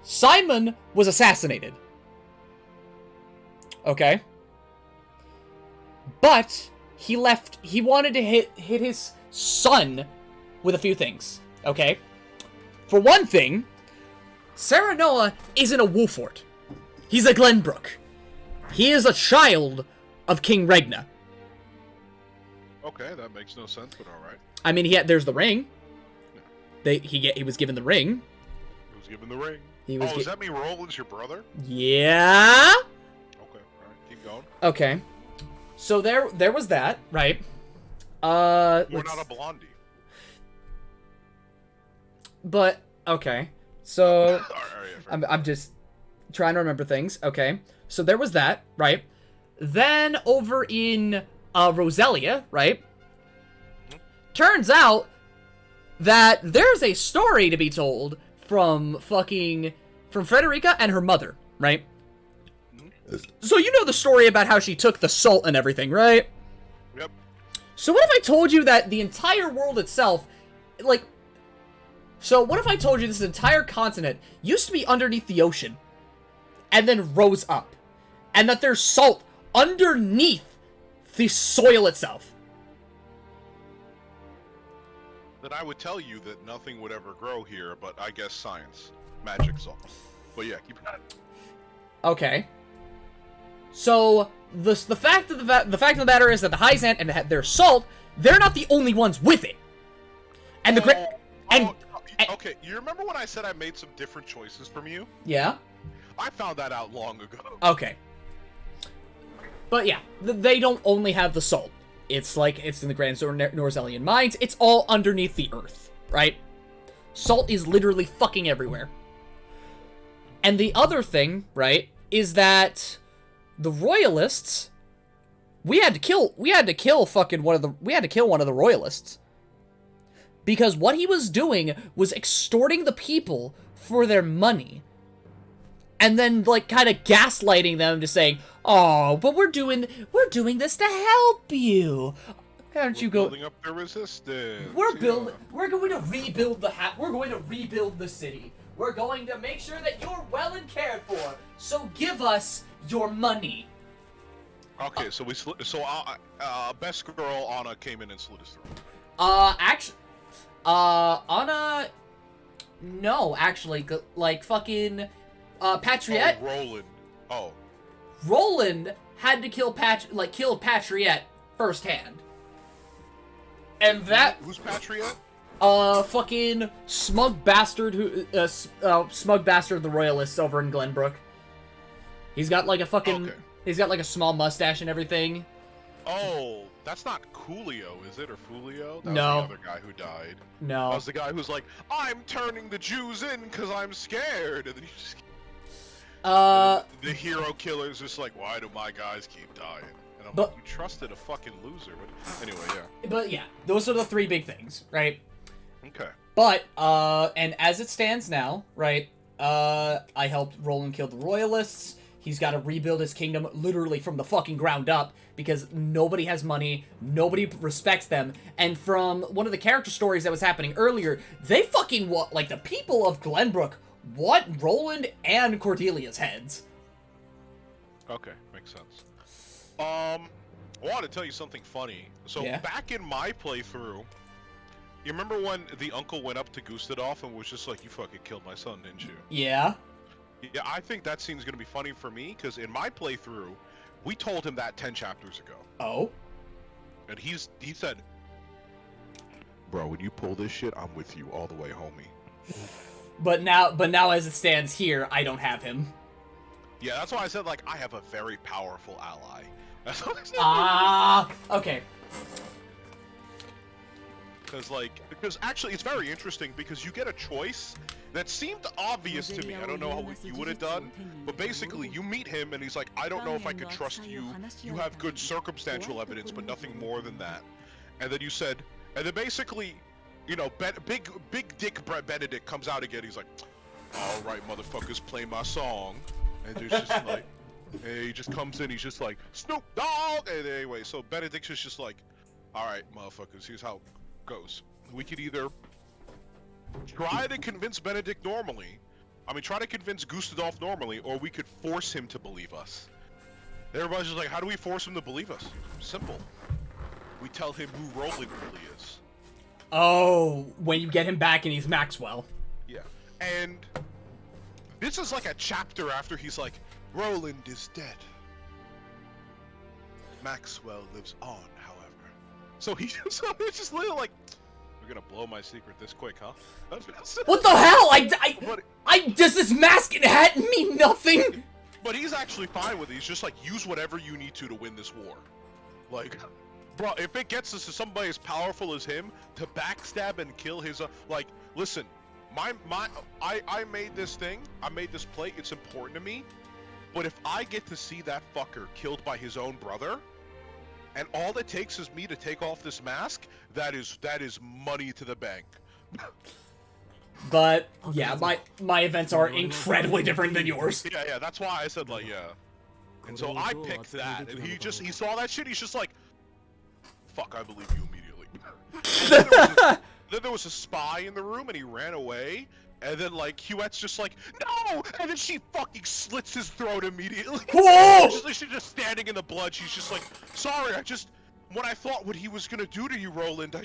Simon was assassinated. Okay? But he wanted to hit his son with a few things, okay? For one thing, Serenoa isn't a Wolfort. He's a Glenbrook. He is a child of King Regna. Okay, that makes no sense, but all right. I mean, there's the ring. He was given the ring. He was given the ring. Does that mean Roland's your brother? Yeah. Okay, alright, keep going. Okay. So there was that, right? We're not a blondie. But okay. So All right, I'm just trying to remember things. Okay. So there was that, right? Then over in Roselia, right? Turns out that there's a story to be told from Frederica and her mother, right? So you know the story about how she took the salt and everything, right? Yep. So what if I told you that the entire world itself, so what if I told you this entire continent used to be underneath the ocean and then rose up, and that there's salt underneath the soil itself? Then I would tell you that nothing would ever grow here, but I guess science. Magic's all. But yeah, keep going. Okay. So the fact of the matter is that the Hyzant and their salt, they're not the only ones with it. And okay, you remember when I said I made some different choices from you? Yeah. I found that out long ago. Okay. But yeah, they don't only have the salt. It's in the Grand Norzelian mines. It's all underneath the earth, right? Salt is literally fucking everywhere. And the other thing, right, is that the royalists, we had to kill one of the royalists. Because what he was doing was extorting the people for their money. And then, kind of gaslighting them to saying, "Oh, but we're doing this to help you. Can't you go building up the resistance? We're going to rebuild we're going to rebuild the city. We're going to make sure that you're well and cared for. So give us your money." Okay, so best girl Anna came in and slit his throat. Anna, no, actually, fucking, Patriette. Oh, Roland. Oh. Roland had to kill Patriette firsthand. And that... Who's Patriette? Fucking smug bastard smug bastard of the royalists over in Glenbrook. He's got he's got a small mustache and everything. Oh, that's not Coolio, is it? Or Fulio? That No. was the other guy who died. No. That was the guy who's like, "I'm turning the Jews in because I'm scared." And then he just... the hero killer's just like, "Why do my guys keep dying?" And I'm like, "You trusted a fucking loser." But anyway, yeah. But yeah, those are the three big things, right? Okay. But, and as it stands now, right, I helped Roland kill the royalists. He's got to rebuild his kingdom literally from the fucking ground up because nobody has money, nobody respects them, and from one of the character stories that was happening earlier, they fucking the people of Glenbrook want Roland and Cordelia's heads. Okay, makes sense. I want to tell you something funny. So back in my playthrough, you remember when the uncle went up to Gustadolf and was just like, "You fucking killed my son, didn't you?" Yeah. Yeah, I think that scene's gonna be funny for me, because in my playthrough, we told him that 10 chapters ago. Oh? And he said, "Bro, when you pull this shit, I'm with you all the way, homie." But now as it stands here, I don't have him. Yeah, that's why I said, I have a very powerful ally. That's what I said. Okay. Because actually, it's very interesting, because you get a choice that seemed obvious to me. I don't know what you would have done, but basically, you meet him, and he's like, "I don't know if I could trust you. You have good circumstantial evidence, but nothing more than that." And then you said, and then basically, big dick Brett Benedict comes out again. He's like, "All right, motherfuckers, play my song." And there's just and he just comes in. He's just like, "Snoop Dogg." And anyway, so Benedict's just like, "All right, motherfuckers, here's how it goes. We could either try to convince Benedict normally, try to convince Gustadolf normally, or we could force him to believe us." Everybody's just like, "How do we force him to believe us?" Simple. We tell him who Roland really is. Oh, when you get him back and he's Maxwell. Yeah. And this is like a chapter after he's like, Roland is dead. Maxwell lives on, however. So he's just literally like, we're gonna blow my secret this quick, huh? What the hell? Does this mask and hat mean nothing? But he's actually fine with it. He's just like, use whatever you need to win this war. Like, bro, if it gets us to somebody as powerful as him to backstab and kill his, like, listen, I made this thing, I made this plate, it's important to me, but if I get to see that fucker killed by his own brother, and all it takes is me to take off this mask, that is money to the bank. But yeah, my events are incredibly different than yours. Yeah, that's why I said like, yeah. And so I picked that, and he saw that shit, he's just like, fuck, I believe you immediately. Then there was a spy in the room, and he ran away, and then like, Huette's just like, no! And then she fucking slits his throat immediately. Whoa! She's just standing in the blood, she's just like, sorry, when I thought what he was gonna do to you, Roland, and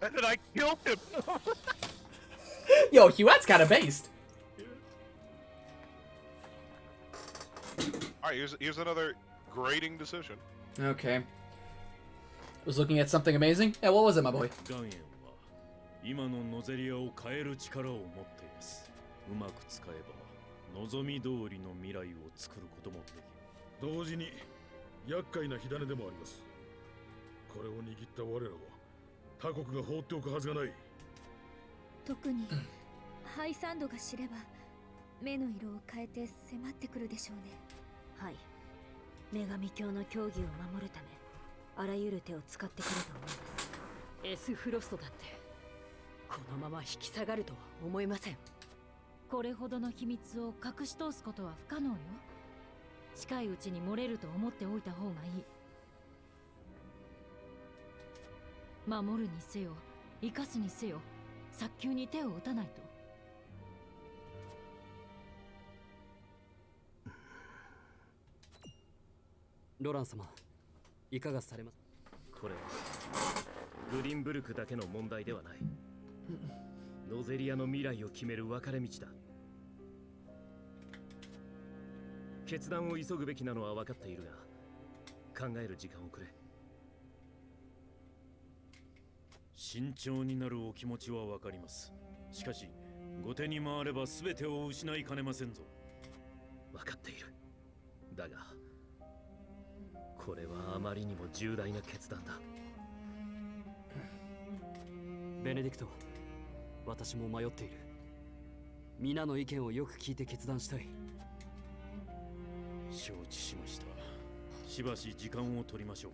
then I killed him. Yo, Huette's kind of based. Alright, here's another grading decision. Okay. Was looking at something amazing? Yeah, what was it, my boy? 今のノゼリアを変える力を持っています。うまく使えば望み通りの未来を作ることもできる。同時に厄介な火種でもあります。これを握った我らを他国が放っておくはずがない。特にハイサンドが知れば目の色を変えて迫ってくるでしょうね。はい。女神教の教義を守るためあらゆる手を使ってくると思います。エスフロストだってこのまま引き下がるとは思えません。これほどの秘密を隠し通すことは不可能よ。近いうちに漏れると思っておいた方がいい。守るにせよ生かすにせよ早急に手を打たないと。ロラン様、いかがされます？これはグリンブルクだけの問題ではない。ノゼリアの未来を決める分かれ道だ。決断を急ぐべきなのは分かっているが、考える時間をくれ。慎重になるお気持ちは分かります。しかし、後手に回れば全てを失いかねませんぞ。分かっている。だが、これはあまりにも重大な決断だ。ベネディクト、私も迷っている。皆の意見をよく聞いて決断したい。承知しました。しばし時間を取りましょう。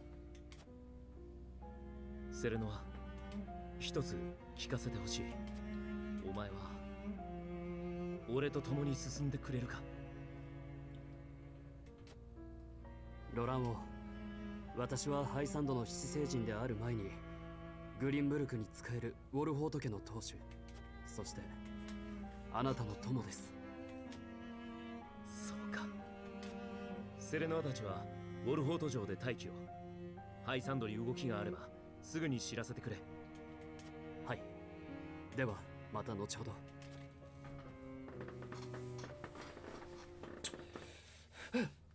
セレノは一つ聞かせてほしい。お前は俺と共に進んでくれるか？ロラン王、私はハイサンドの七星人である前にグリンブルクに仕えるウォルフォート家の当主、そしてあなたの友です。そうか。セレノアたちはウォルフォート城で待機を。ハイサンドに動きがあればすぐに知らせてくれ。はい。ではまた後ほど。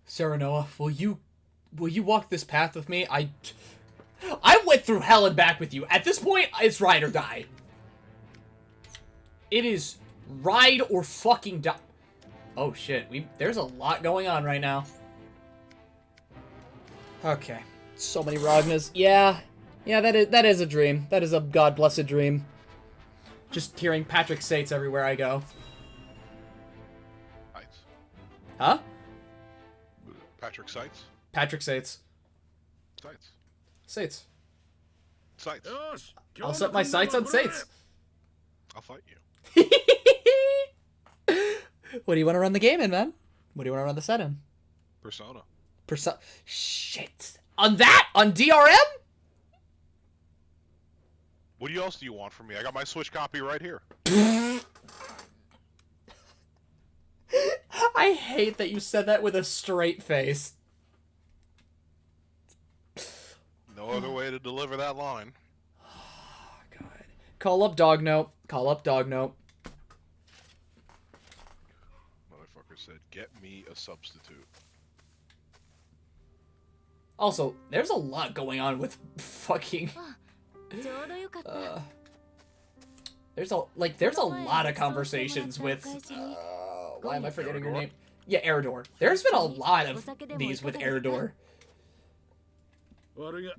Serenoa, will you walk this path with me? I went through hell and back with you. At this point, it's ride or die. It is ride or fucking die. Oh shit, there's a lot going on right now. Okay, so many Ragnas. Yeah, that is a dream. That is a god-blessed dream. Just hearing Patrick Sates everywhere I go. Sites. Huh? Patrick Sites? Patrick Sates. Sites. Sates. Sites. I'll set my sights on Sates. I'll fight you. What do you want to run the game in, man? What do you want to run the set in? Persona. Shit. On that? On DRM? What else do you want from me? I got my Switch copy right here. I hate that you said that with a straight face. No other way to deliver that line. Oh, God. Call up Dog Note. Call up Dog Note. Motherfuckers said, "Get me a substitute." Also, there's a lot going on with fucking. ちょうどよかった There's a lot of conversations with. Why am I forgetting your name? Yeah, Eridor. There's been a lot of these with Eridor. 悪いが、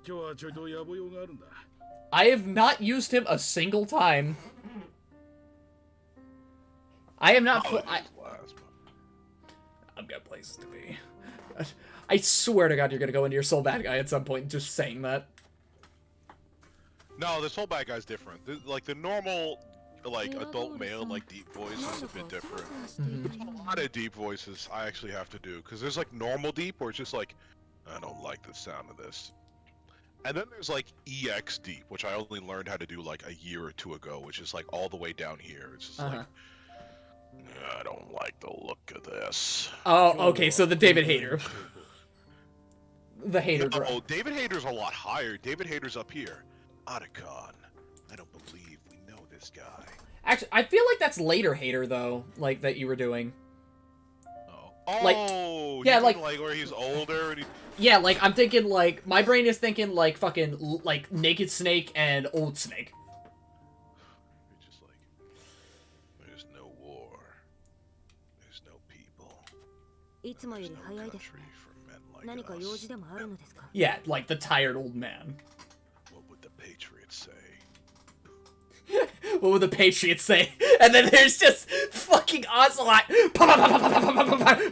今日はちょいと野暮用があるんだ。 I have not used him a single time. I am not. I've got places to be. I swear to God, you're gonna go into your soul bad guy at some point. Just saying that. No, this whole bad guy's different. Like the normal, like adult male, like deep voice is a bit different. There's a lot of deep voices I actually have to do because there's like normal deep where it's just like, I don't like the sound of this. And then there's like EX deep, which I only learned how to do like a year or two ago, which is like all the way down here. It's just like, I don't like the look of this. Oh, okay, so the David Hayter. The Hayter girl. Oh, David Hayter's a lot higher. David Hayter's up here. Otacon. I don't believe we know this guy. Actually, I feel like that's later Hayter though, like that you were doing. Oh, yeah, like where he's older and he... Yeah, like I'm thinking like my brain is thinking like fucking like Naked Snake and Old Snake. It's just like there's no war. There's no people. いつもより早いですね。何か用事でもあるのですか? Yeah, like the tired old man. What would the Patriots say? What would the Patriots say? And then there's just fucking Ocelot.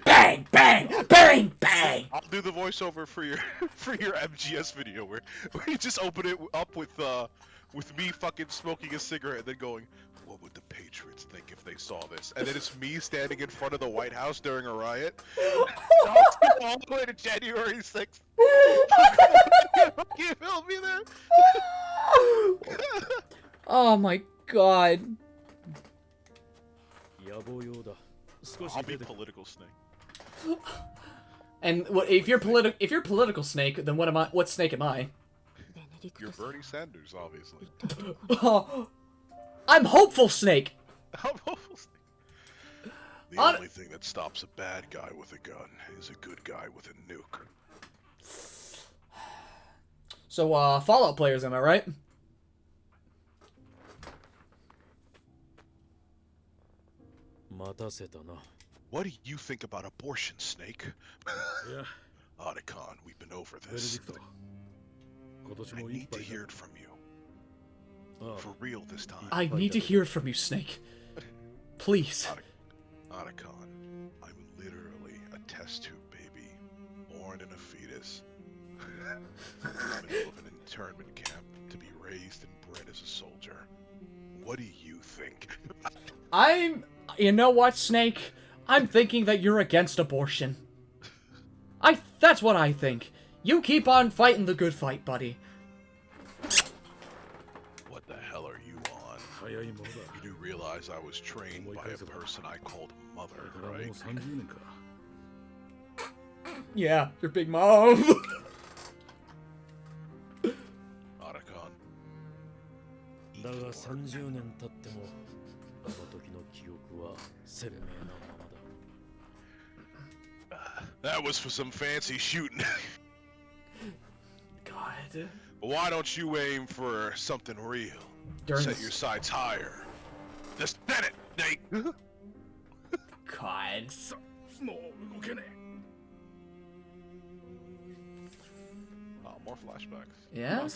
Bang, bang, bang, bang. I'll do the voiceover for your MGS video where you just open it up with me fucking smoking a cigarette and then going, what would the Patriots think if they saw this? And then it's me standing in front of the White House during a riot. All the way to January 6th. You feel me there? Oh my God. I'll be political snake. And if you're political snake, then what snake am I? You're Bernie Sanders, obviously. Oh, I'm hopeful snake. I'm hopeful snake. The only thing that stops a bad guy with a gun is a good guy with a nuke. So, Fallout players, am I right? What do you think about abortion, Snake? Yeah. Otacon, we've been over this. I need to hear it from you. For real this time. I need to hear it from you, Snake. Please. Otacon, I'm literally a test tube baby, born in a fetus. In the middle of an internment camp to be raised and bred as a soldier. What do you think? You know what, Snake? I'm thinking that you're against abortion. That's what I think. You keep on fighting the good fight, buddy. What the hell are you on? You do realize I was trained by a person I called Mother, right? Yeah, your big mom. Otacon. That was for some fancy shooting. God. Why don't you aim for something real? Set your sights higher. The Senate, Nate! God. Oh, more flashbacks. Yeah?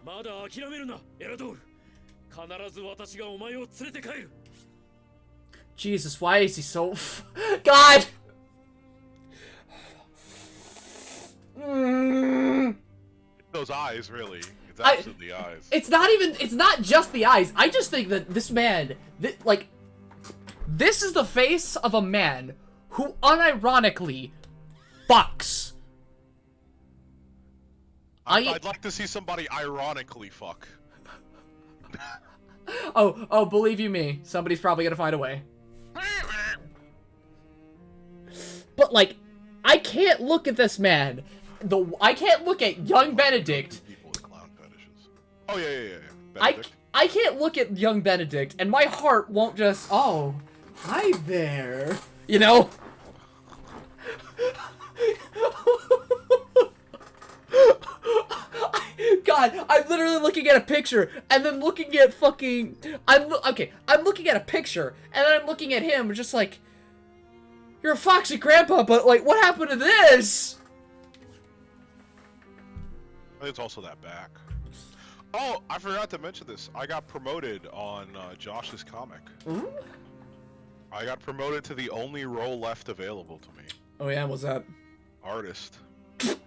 まだ諦めるな、エラドール。必ず私がお前を連れて帰る。 Jesus, why is he so... God! Those eyes, really. It's absolutely eyes. It's not just the eyes. I just think that this man, this is the face of a man who unironically fucks. I'd like to see somebody ironically fuck. Oh, believe you me, somebody's probably gonna find a way. But like, I can't look at this man. I can't look at young Benedict. People with clown fetishes. Oh yeah. Benedict. I can't look at young Benedict and my heart won't just, oh, hi there. You know? God, I'm literally looking at a picture and then looking at fucking, I'm looking at a picture and then I'm looking at him just like, you're a foxy grandpa, but like, what happened to this? It's also that back. Oh, I forgot to mention this. I got promoted on Josh's comic. Ooh. I got promoted to the only role left available to me. Oh yeah, what's that? Artist. What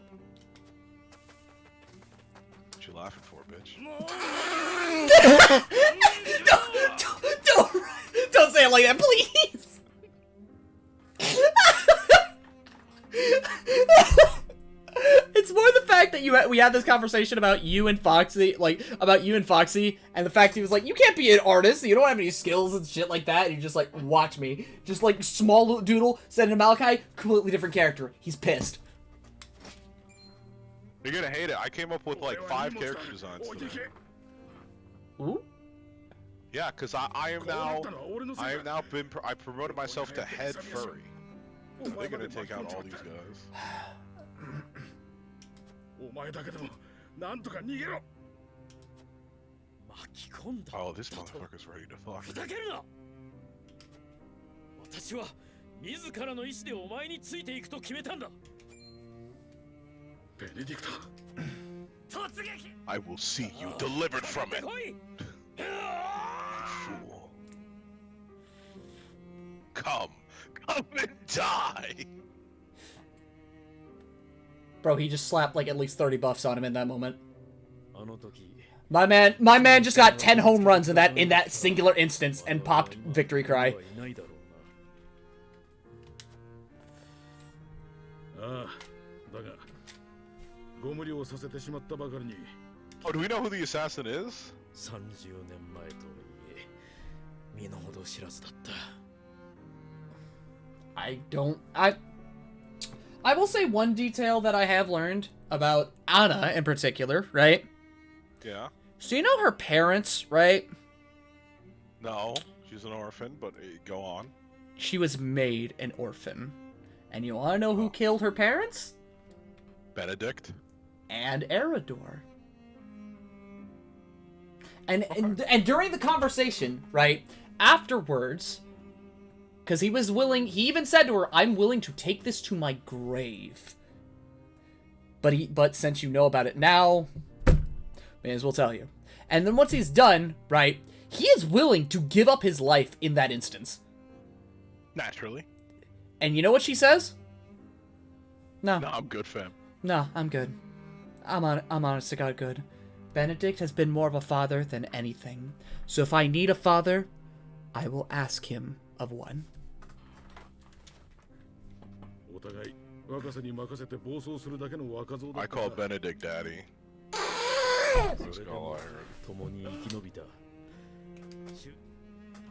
you laughing for, bitch? Don't say it like that, please. It's more the fact that we had this conversation about you and Foxy, and the fact he was like, you can't be an artist, you don't have any skills and shit like that, and you just like, watch me. Just like, small little doodle, send to Malachi, completely different character. He's pissed. You're gonna hate it. I came up with like 5 character designs today. Ooh? Yeah, cause I promoted myself to head furry. So they're gonna take out all these guys. Oh, this motherfucker's ready to fuck. 私は自らの意志でお前についていくと決めたんだ。ベネディクト。突撃。I will see you delivered from it. Fool. Come and die. Bro, he just slapped like at least 30 buffs on him in that moment. My man just got 10 home runs in that singular instance and popped victory cry. Oh, do we know who the assassin is? I will say one detail that I have learned about Anna in particular, right? Yeah. So you know her parents, right? No, she's an orphan, but go on. She was made an orphan. And you want to know who killed her parents? Benedict. And Eridor. And during the conversation, right, afterwards, because he was willing, he even said to her, I'm willing to take this to my grave. But since you know about it now, may as well tell you. And then once he's done, right, he is willing to give up his life in that instance. Naturally. And you know what she says? No. No, I'm good, fam. No, I'm good. I'm honest to God good. Benedict has been more of a father than anything. So if I need a father, I will ask him of one. I call Benedict daddy. That's all I heard.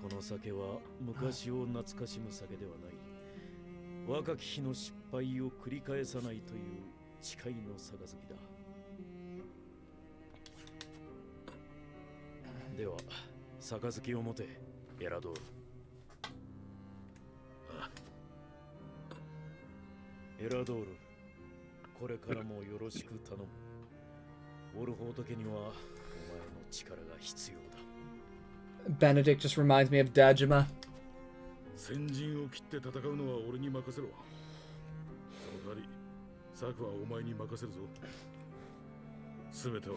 この酒は昔を懐かしむ酒ではない。若き日の失敗を繰り返さないという誓いの杯だ。では、杯を持て、エラドール。エラドール、これからもよろしく頼む。オルホート家にはお前の力が必要だ。Benedict just reminds me of Dajima. 先陣を切って戦うのは俺に任せろ。その代わり、策はお前に任せるぞ。すべては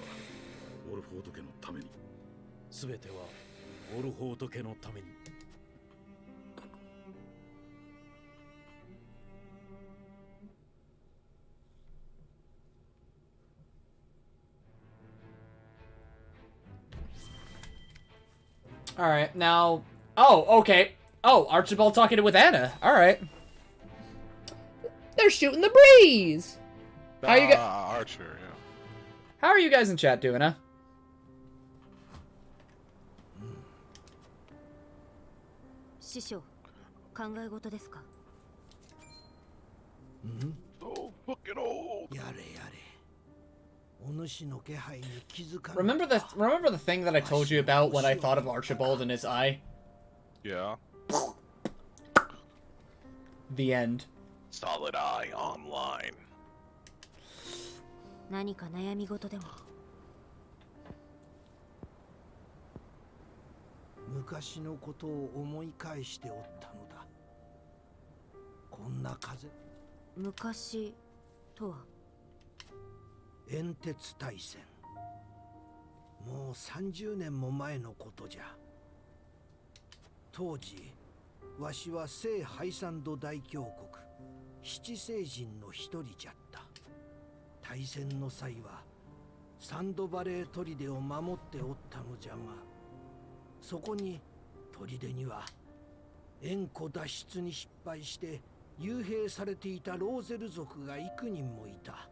オルフォート家のために。すべてはオルホート家のために。Alright, now... Oh, okay. Oh, Archibald talking with Anna. Alright. They're shooting the breeze! How you Archer, yeah. How are you guys in chat doing, huh? So fucking old. Remember the thing that I told you about when I thought of Archibald and his eye? Yeah. The end. Solid Eye Online. 何か悩み事でも。昔のことを思い返しておったのだ。こんな風。昔とは。煙鉄大戦。もう30年も前のことじゃ。当時わしは聖ハイサンド大教国七聖人の一人じゃった。大戦の際はサンドバレー砦を守っておったのじゃが、そこに砦には縁故脱出に失敗して幽閉されていたローゼル族が幾人もいた。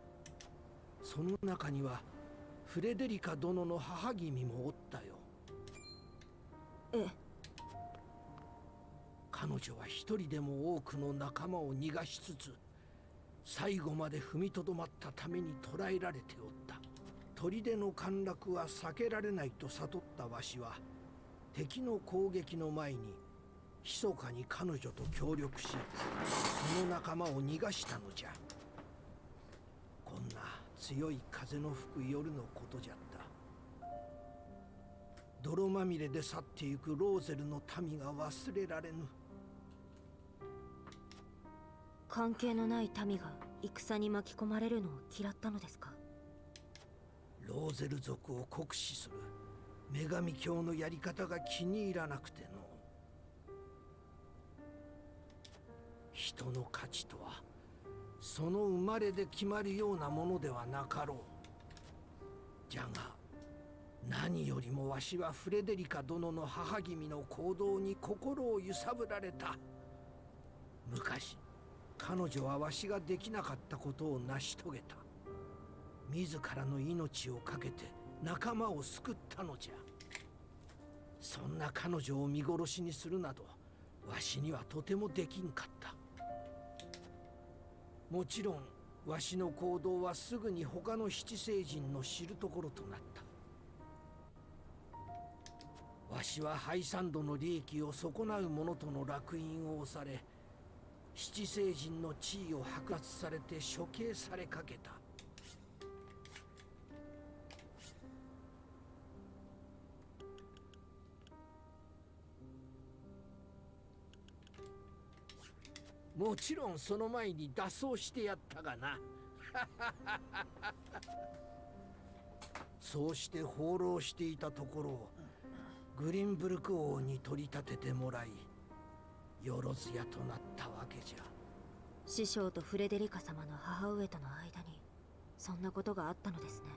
その中にはフレデリカ殿の母君もおったよ。え、彼女は一人でも多くの仲間を逃がしつつ最後まで踏みとどまったために捕らえられておった。砦の陥落は避けられないと悟ったわしは敵の攻撃の前に密かに彼女と協力し、その仲間を逃がしたのじゃ。こんな強い風の吹く夜のことじゃった。泥まみれで去ってゆくローゼルの民が忘れられぬ。関係のない民が戦に巻き込まれるのを嫌ったのですか？ローゼル族を酷使する女神教のやり方が気に入らなくての。人の価値とはその生まれで決まるようなものではなかろう。じゃが何よりもわしはフレデリカ殿の母君の行動に心を揺さぶられた。昔彼女はわしができなかったことを成し遂げた。自らの命を懸けて仲間を救ったのじゃ。そんな彼女を見殺しにするなどわしにはとてもできんかった。もちろんわしの行動はすぐに他の七聖人の知るところとなった。わしはハイサンドの利益を損なう者との烙印を押され、七聖人の地位を剥奪されて処刑されかけた。もちろんその前に脱走してやったがな。そうして放浪していたところをグリンブルク王に取り立ててもらい、よろずやとなったわけじゃ。師匠とフレデリカ様の母上との間にそんなことがあったのですね。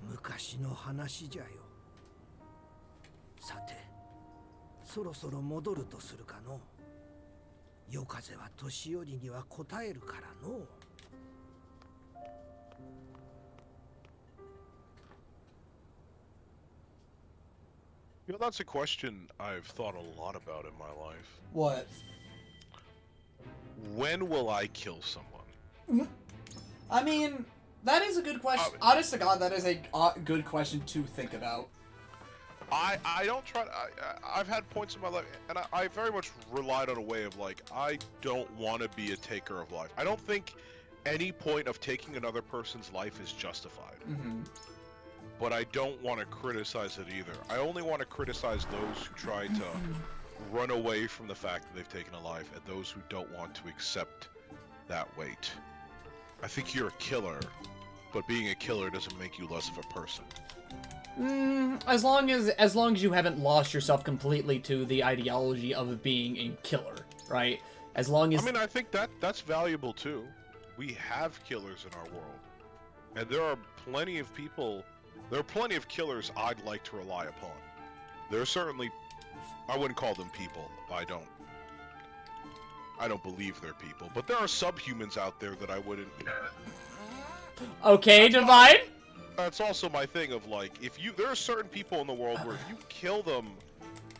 昔の話じゃよ。さて、そろそろ戻るとするかの。夜風は年寄りには応えるからの。You know, that's a question I've thought a lot about in my life. What? When will I kill someone? I mean, that is a good question. Honest to God, that is a good question to think about. I don't try to, I've had points in my life, and I very much relied on a way of like, I don't want to be a taker of life. I don't think any point of taking another person's life is justified. Mm-hmm. But I don't want to criticize it either. I only want to criticize those who try to run away from the fact that they've taken a life, and those who don't want to accept that weight. I think you're a killer, but being a killer doesn't make you less of a person. As long as you haven't lost yourself completely to the ideology of being a killer, right? As long as I mean, I think that's valuable too. We have killers in our world, and there are plenty of people. There are plenty of killers I'd like to rely upon. There are certainly, I wouldn't call them people. I don't believe they're people, but there are subhumans out there that I wouldn't. Okay, Divine. That's also my thing of like, there are certain people in the world where if you kill them,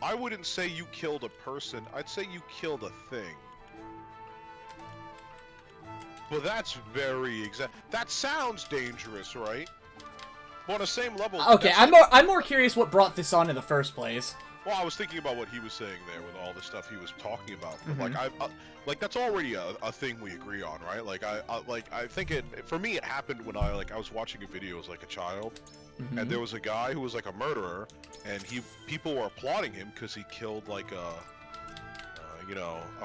I wouldn't say you killed a person, I'd say you killed a thing. But that's very exact. That sounds dangerous, right? But on the same level. Okay, I'm more curious what brought this on in the first place. Well, I was thinking about what he was saying there with all the stuff he was talking about. But like that's already a thing we agree on, right? Like I think for me it happened when I was watching a video as like a child, and there was a guy who was like a murderer, and people were applauding him because he killed like a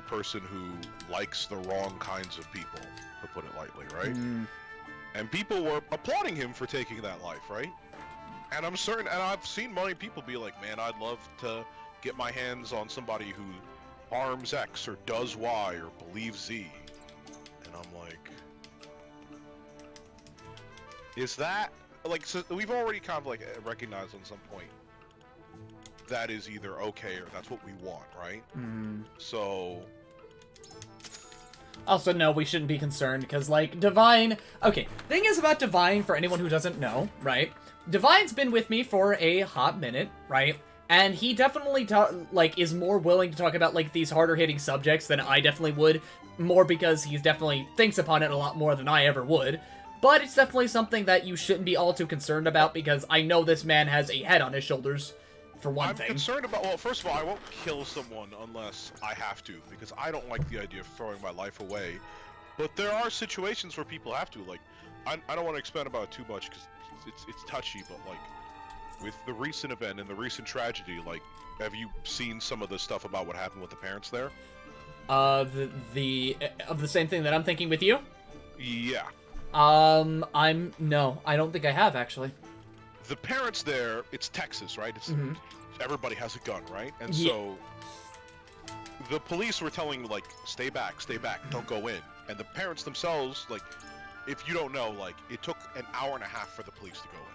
person who likes the wrong kinds of people, to put it lightly, right? And people were applauding him for taking that life, right? And I'm certain, and I've seen many people be like, man, I'd love to get my hands on somebody who harms X or does Y or believes Z. And I'm like, is that, like, so we've already kind of like recognized on some point that is either okay or that's what we want, right? So... Also, no, we shouldn't be concerned, because, like, Divine... Okay, thing is about Divine, for anyone who doesn't know, right? Divine's been with me for a hot minute, right? And he definitely, is more willing to talk about, like, these harder-hitting subjects than I definitely would. More because he definitely thinks upon it a lot more than I ever would. But it's definitely something that you shouldn't be all too concerned about, because I know this man has a head on his shoulders, for one thing. I'm concerned about, well, first of all, I won't kill someone unless I have to, because I don't like the idea of throwing my life away. But there are situations where people have to, like, I don't want to expand about it too much, because it's touchy, but, like, with the recent event and the recent tragedy, like, have you seen some of the stuff about what happened with the parents there? Of the same thing that I'm thinking with you? Yeah. No, I don't think I have, actually. The parents there, it's Texas, right? It's everybody has a gun, right? And Yeah. so the police were telling, like, stay back, don't go in. And the parents themselves, like, if you don't know, like, it took an hour and a half for the police to go in.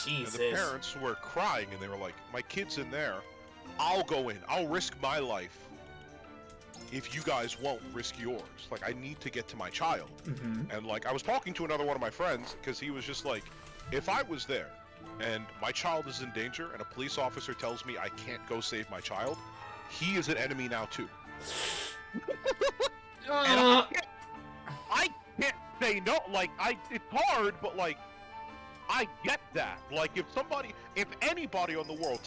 Jesus. And the parents were crying, and they were like, my kid's in there. I'll go in. I'll risk my life if you guys won't risk yours. Like, I need to get to my child. And, like, I was talking to another one of my friends, because he was just like, if I was there, and my child is in danger, and a police officer tells me I can't go save my child, he is an enemy now, too. And I can't say no. Like, it's hard, but, like, I get that. Like, if anybody on the world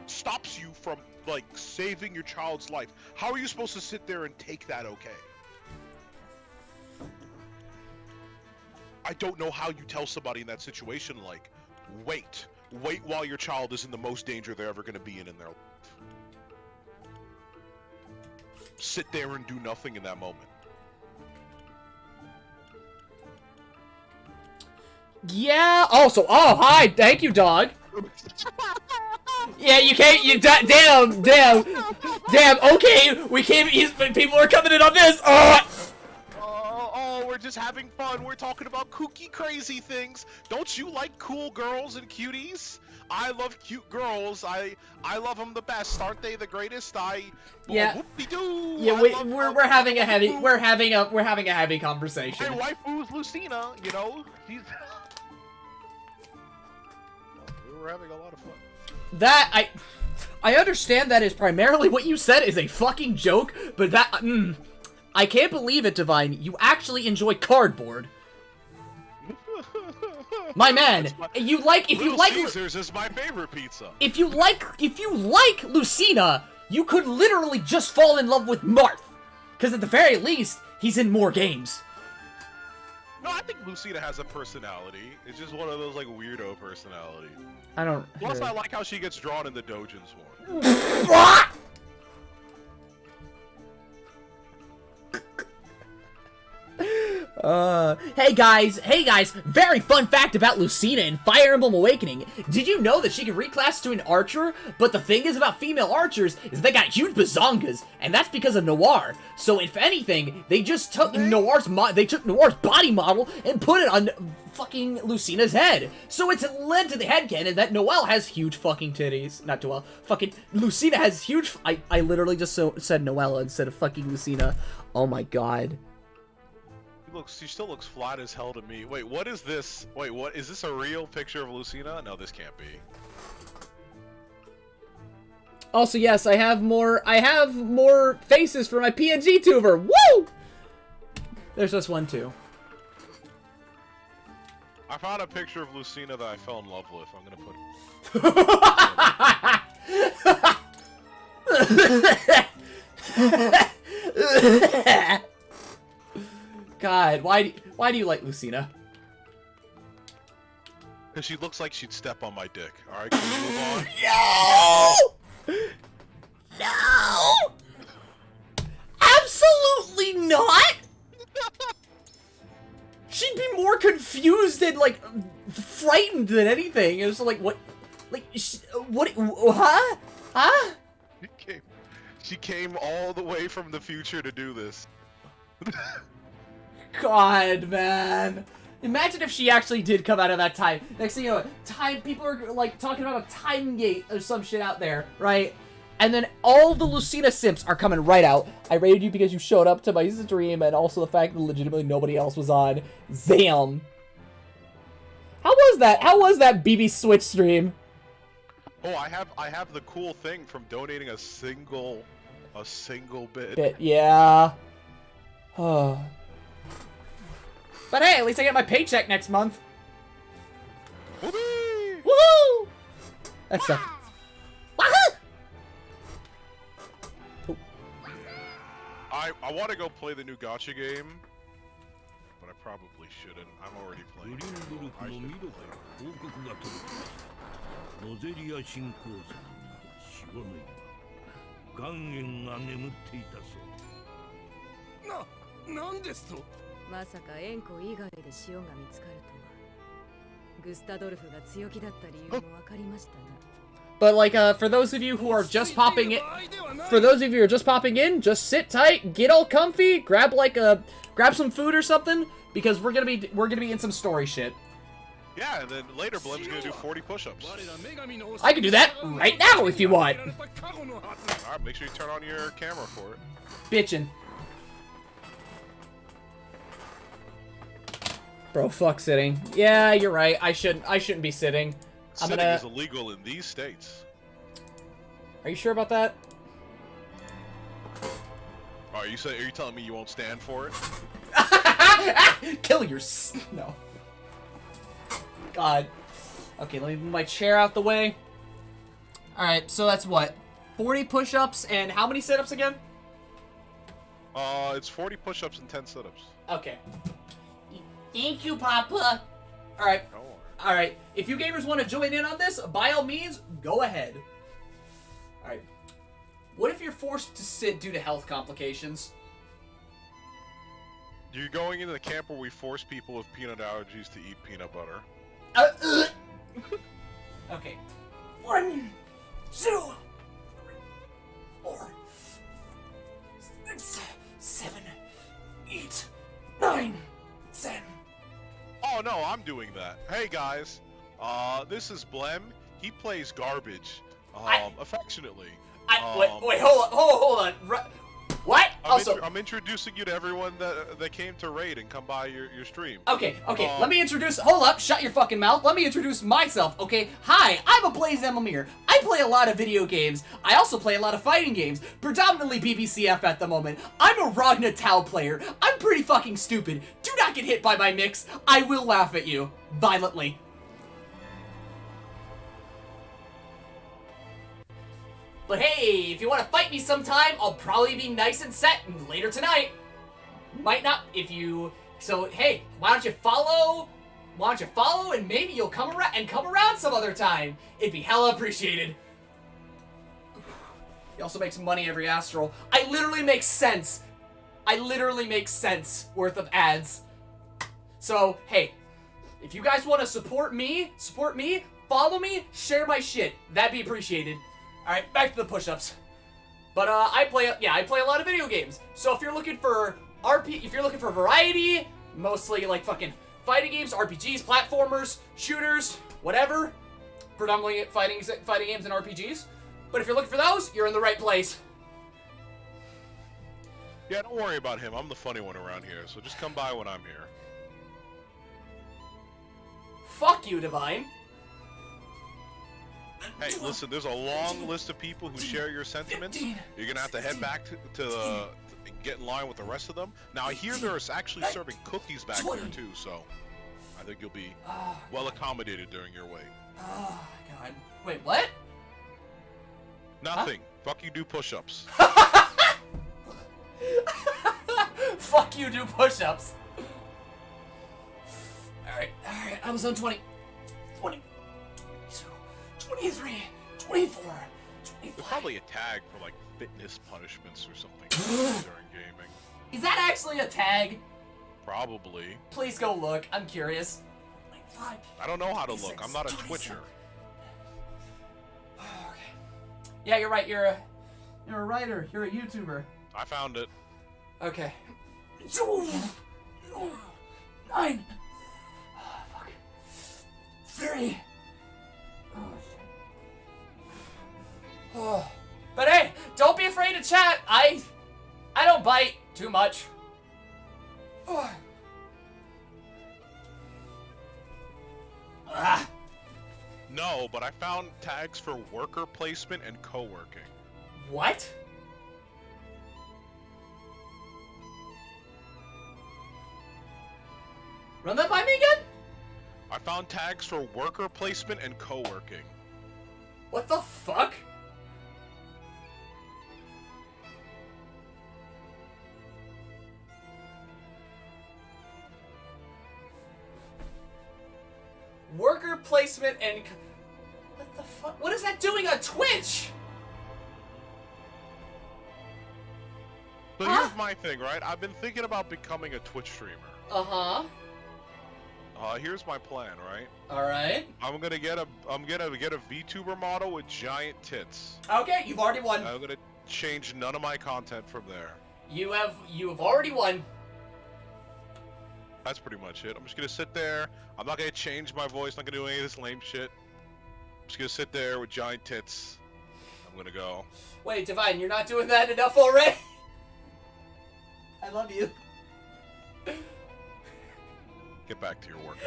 stops you from, like, saving your child's life, how are you supposed to sit there and take that okay? I don't know how you tell somebody in that situation, like, wait while your child is in the most danger they're ever going to be in their life. Sit there and do nothing in that moment. Yeah, also, hi, thank you, dog. Yeah, you can't, damn, okay, we can't, people are coming in on this, we're just having fun. We're talking about kooky, crazy things. Don't you like cool girls and cuties? I love cute girls. I love them the best. Aren't they the greatest? Yeah. Whoop-de-doo. Yeah, we're having a heavy conversation. My waifu's Lucina, you know. She's... We're having a lot of fun. I understand that is primarily what you said is a fucking joke, but that I can't believe it, Divine. You actually enjoy cardboard. My man, if you like Caesars is my favorite pizza. If you like Lucina, you could literally just fall in love with Marth. Because at the very least, he's in more games. No, I think Lucina has a personality. It's just one of those, like, weirdo personalities. I don't... Plus, I like how she gets drawn in the dojins more. Hey guys, very fun fact about Lucina in Fire Emblem Awakening. Did you know that she can reclass to an archer? But the thing is about female archers is they got huge bazongas, and that's because of Noir. So if anything, they just took Noir's body model and put it on fucking Lucina's head. So it's led to the headcanon that Noelle has huge fucking titties. Not Noelle. Fucking Lucina has huge... I literally just said Noelle instead of fucking Lucina. Oh my god. She still looks flat as hell to me. Wait, what is this? Wait, what is this, a real picture of Lucina? No, this can't be. Also, yes, I have more faces for my PNG tuber. Woo! There's this one too. I found a picture of Lucina that I fell in love with. I'm gonna put God, why do you like Lucina? Because she looks like she'd step on my dick. Alright, can we move on? No! No! Absolutely not! She'd be more confused and, like, frightened than anything. It was like, what? Like, what? Huh? Huh? She came all the way from the future to do this. God, man. Imagine if she actually did come out of that time. Next thing you know, people are, like, talking about a time gate or some shit out there, right? And then all the Lucina simps are coming right out. I rated you because you showed up to my stream, and also the fact that legitimately nobody else was on. Zam. How was that? How was that BB Switch stream? Oh, I have the cool thing from donating a single bit. Yeah. Oh. But hey, at least I get my paycheck next month. Whoopee! Woohoo! That's stuff. Wahoo! I want to go play the new gacha game, but I probably shouldn't. I'm already playing. I should. まさか円弧以外で塩が見つかるとは。グスタドルフが強気だった理由も分かりましたね。But like, for those of you who are just popping in, just sit tight, get all comfy, grab some food or something, because we're gonna be in some story shit. Yeah, and then later Blem's gonna do 40 push-ups. I can do that right now if you want. Alright, make sure you turn on your camera for it. Bitchin'. Bro, fuck sitting. Yeah, you're right. I shouldn't be sitting. Sitting is illegal in these states. Are you sure about that? Are you telling me you won't stand for it? Kill your no. God. Okay, let me move my chair out the way. All right, so that's what? 40 push-ups and how many sit-ups again? It's 40 push-ups and 10 sit-ups. Okay. Thank you, Papa. All right. All right. If you gamers want to join in on this, by all means, go ahead. All right. What if you're forced to sit due to health complications? You're going into the camp where we force people with peanut allergies to eat peanut butter. Okay. 1, 2, 3, 4, 6, 7, 8, 9, 10. Oh no, I'm doing that. Hey guys, this is Blem. He plays garbage. Affectionately. Wait, hold on. What? I'm introducing you to everyone that came to raid and come by your stream. Okay, let me introduce. Hold up, shut your fucking mouth. Let me introduce myself, okay? Hi, I'm Blaze Emamir. I play a lot of video games. I also play a lot of fighting games, predominantly BBCF at the moment. I'm a Ragna Tau player. I'm pretty fucking stupid. Do not get hit by my mix. I will laugh at you. Violently. But hey, if you want to fight me sometime, I'll probably be nice and set later tonight. Might not if you... So, hey, why don't you follow? Why don't you follow and maybe you'll come around some other time. It'd be hella appreciated. He also makes money every Astral. I literally make sense. Worth of ads. So, hey, if you guys want to support me, follow me, share my shit. That'd be appreciated. All right, back to the push-ups. But I play a lot of video games. So if you're looking for variety, mostly like fucking fighting games, RPGs, platformers, shooters, whatever. Predominantly fighting games and RPGs. But if you're looking for those, you're in the right place. Yeah, don't worry about him. I'm the funny one around here, so just come by when I'm here. Fuck you, Divine. Hey, listen, there's a long list of people who share your sentiments. You're gonna have to head back to and get in line with the rest of them. Now I hear they're actually serving cookies back there too, so I think you'll be well accommodated during your wait. Oh god. Wait, what? Nothing. Fuck you, do push-ups. Fuck you, do push-ups. Alright, I was on 20, 22, 23, 24, 25. There's probably a tag for like fitness punishments or something during gaming. Is that actually a tag? Probably. Please go look. I'm curious. I don't know how to look. I'm not a Twitcher. Yeah, you're right. You're a writer. You're a YouTuber. I found it. Okay. 9. Fuck. 30. Oh. But hey, don't be afraid to chat. I don't bite too much. No, but I found tags for worker placement and co-working. What? Run that by me again? I found tags for worker placement and co-working. What the fuck? Worker placement and... What the fuck? What is that doing on Twitch? So here's my thing, right? I've been thinking about becoming a Twitch streamer. Uh-huh. Here's my plan, right? Alright. I'm gonna get a VTuber model with giant tits. Okay, you've already won. I'm gonna change none of my content from there. You have already won. That's pretty much it. I'm just gonna sit there. I'm not gonna change my voice. Not gonna do any of this lame shit. I'm just gonna sit there with giant tits. I'm gonna go. Wait, Divine, you're not doing that enough already? I love you. Get back to your work.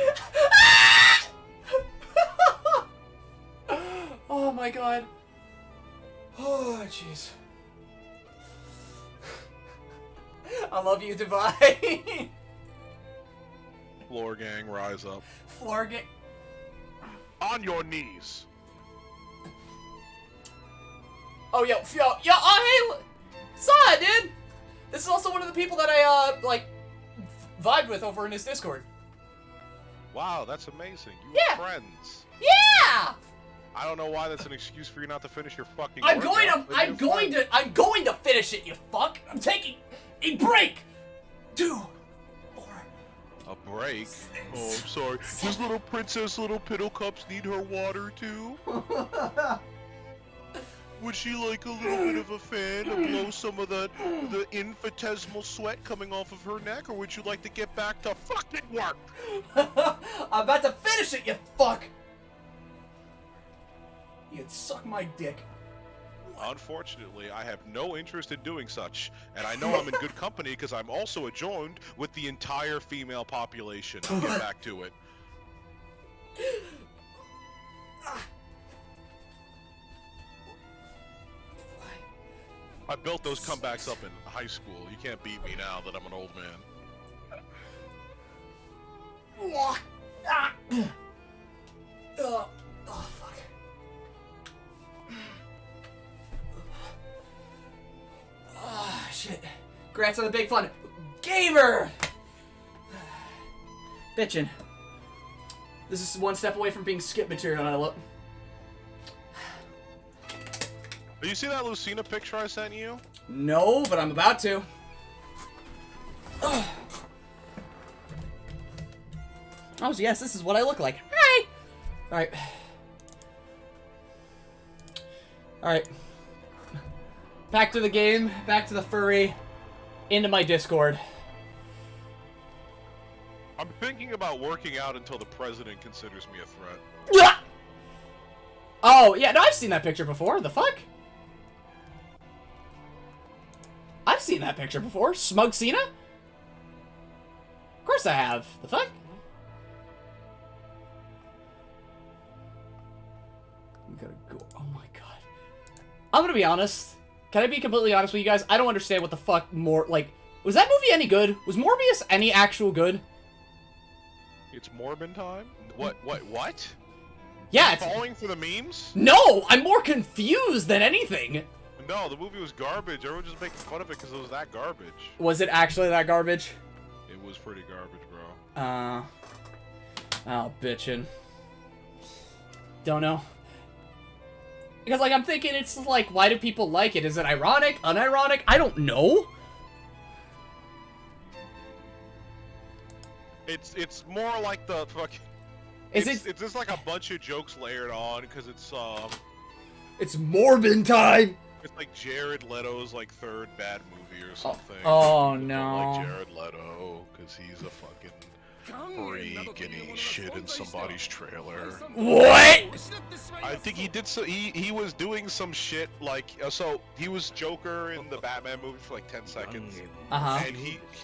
Oh my god. Oh, jeez. I love you, Divine. Floor gang, rise up. Floor gang. On your knees. Oh, yo, oh, hey, Saw, dude. This is also one of the people that I, vibed with over in his Discord. Wow, that's amazing. You Yeah. were friends. Yeah! I don't know why that's an excuse for you not to finish your fucking I'm workout, but going to finish it, you fuck. I'm taking a break. 2. A break? Oh, I'm sorry. Does little princess Little Piddle Cups need her water too? Would she like a little bit of a fan to blow some of the infinitesimal sweat coming off of her neck, or would you like to get back to fucking work? I'm about to finish it, you fuck. You can suck my dick. Unfortunately, I have no interest in doing such, and I know I'm in good company because I'm also adjoined with the entire female population. I'll get back to it. I built those comebacks up in high school. You can't beat me now that I'm an old man. Oh, fuck. Oh, shit. Congrats on the big fun. Gamer! Bitchin'. This is one step away from being skip material, I look. Did you see that Lucina picture I sent you? No, but I'm about to. Oh, yes, this is what I look like. Hi! Alright. Alright. Back to the game, back to the furry, into my Discord. I'm thinking about working out until the president considers me a threat. Oh, yeah, no, I've seen that picture before. The fuck? I've seen that picture before. Smug Cena? Of course I have. The fuck? We gotta go. Oh my god. I'm gonna be honest. Can I be completely honest with you guys? I don't understand what the fuck like, was that movie any good? Was Morbius any actual good? It's Morbin time? What? Yeah, it's falling for the memes? No, I'm more confused than anything. No, the movie was garbage. Everyone just making fun of it because it was that garbage. Was it actually that garbage? It was pretty garbage, bro. Oh, bitchin'. Don't know. Because, like, I'm thinking it's like, why do people like it? Is it ironic? Unironic? I don't know. It's more like the fucking... It's just like a bunch of jokes layered on because it's Morbin time! It's like Jared Leto's like third bad movie or something. Oh no. Like Jared Leto because he's a fucking freak and he shit in somebody's trailer. What? I think he did so. He was doing some shit like so. He was Joker in the Batman movie for like 10 seconds. And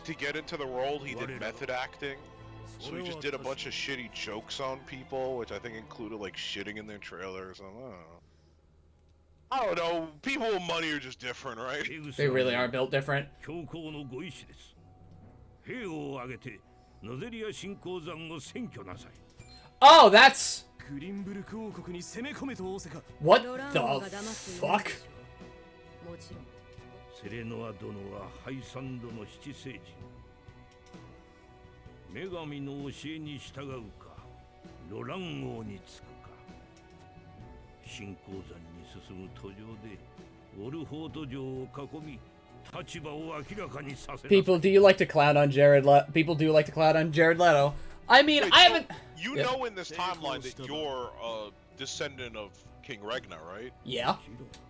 to get into the role, he did method acting. So he just did a bunch of shitty jokes on people, which I think included like shitting in their trailers. I don't know. People with money are just different, right? They really are built different. Oh, that's... What the fuck? セレノア殿はハイサンドの七聖人。女神の教えに従うか、ロラン王につくか。新鉱山に進む途上で、ウォルフォート城を囲み、立場を明らかにさせ。People, do you like to clown on Jared People do like to clown on Jared Leto. I mean, I haven't... You know in this timeline that you're a descendant of King Ragnar, right? Yeah.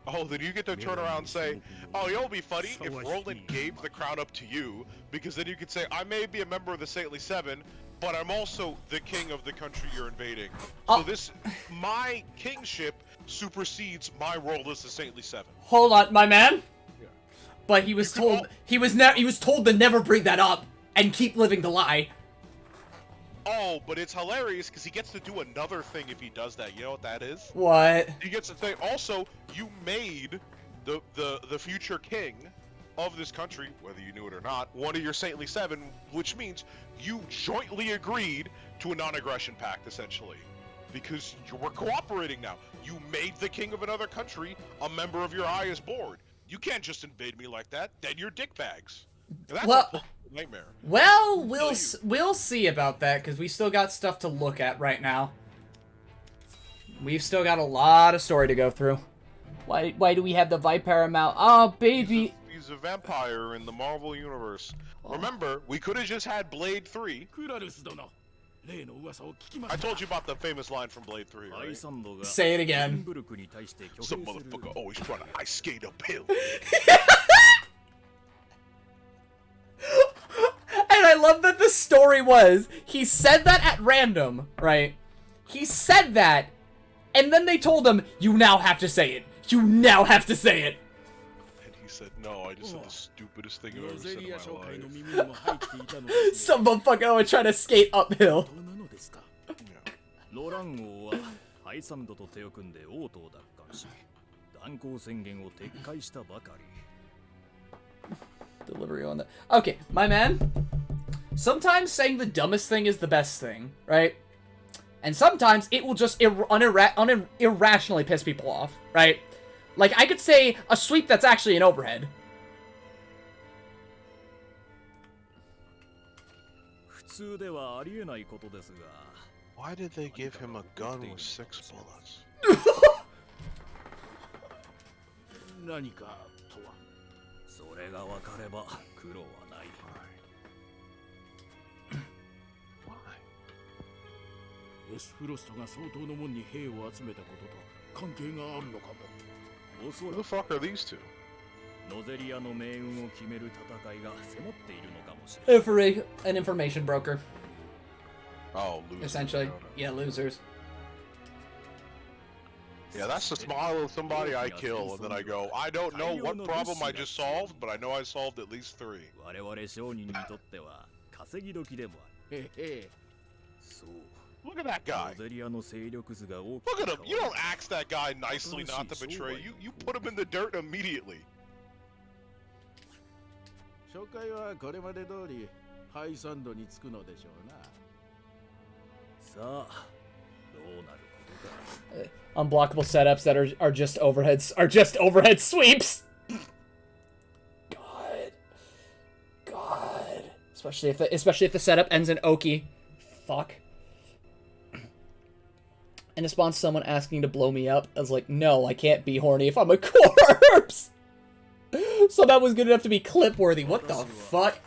Oh, then you get to turn around and say, oh, you know what would be funny if Roland gave the crown up to you, because then you could say, I may be a member of the Saintly Seven, but I'm also the king of the country you're invading. So my kingship supersedes my role as the Saintly Seven. Hold on, my man. Yeah. But he was told he was told to never bring that up and keep living the lie. Oh, but it's hilarious because he gets to do another thing if he does that. You know what that is? What? He gets to think. Also, you made the future king of this country, whether you knew it or not, one of your Saintly Seven, which means you jointly agreed to a non-aggression pact, essentially, because we're cooperating now. You made the king of another country a member of your highest board. You can't just invade me like that. Then you're dickbags. That's a nightmare. Well, we'll see about that because we still got stuff to look at right now. We've still got a lot of story to go through. Why do we have the Vipera mount? Oh, baby. He's a vampire in the Marvel universe. Oh. Remember, we could have just had Blade 3. I told you about the famous line from Blade 3, right? Say it again. Some motherfucker always trying to ice skate uphill. And I love that the story was, he said that at random, right? He said that, and then they told him, you now have to say it. You now have to say it. And he said, no, I just said the stupidest thing I've ever said in my life. Some motherfucker would try to skate uphill. Delivery on that. Okay, my man. Sometimes saying the dumbest thing is the best thing, right? And sometimes it will just irrationally piss people off, right? Like, I could say a sweep that's actually an overhead. Why did they give him a gun with 6 bullets? Who the fuck are these two? An information broker. Oh, losers. Essentially. Yeah, losers. Yeah, that's the smile of somebody I kill, and then I go, I don't know what problem I just solved, but I know I solved at least 3. Look at that guy. Look at him. You don't ask that guy nicely not to betray you. You put him in the dirt immediately. 初回はこれまで通りハイサンドに着くのでしょうな。さあ、どうなることか。Unblockable setups that are just overhead sweeps. God. Especially if the setup ends in Oki. Fuck. In response to someone asking to blow me up, I was like, no, I can't be horny if I'm a corpse. So that was good enough to be clip worthy. What the fuck?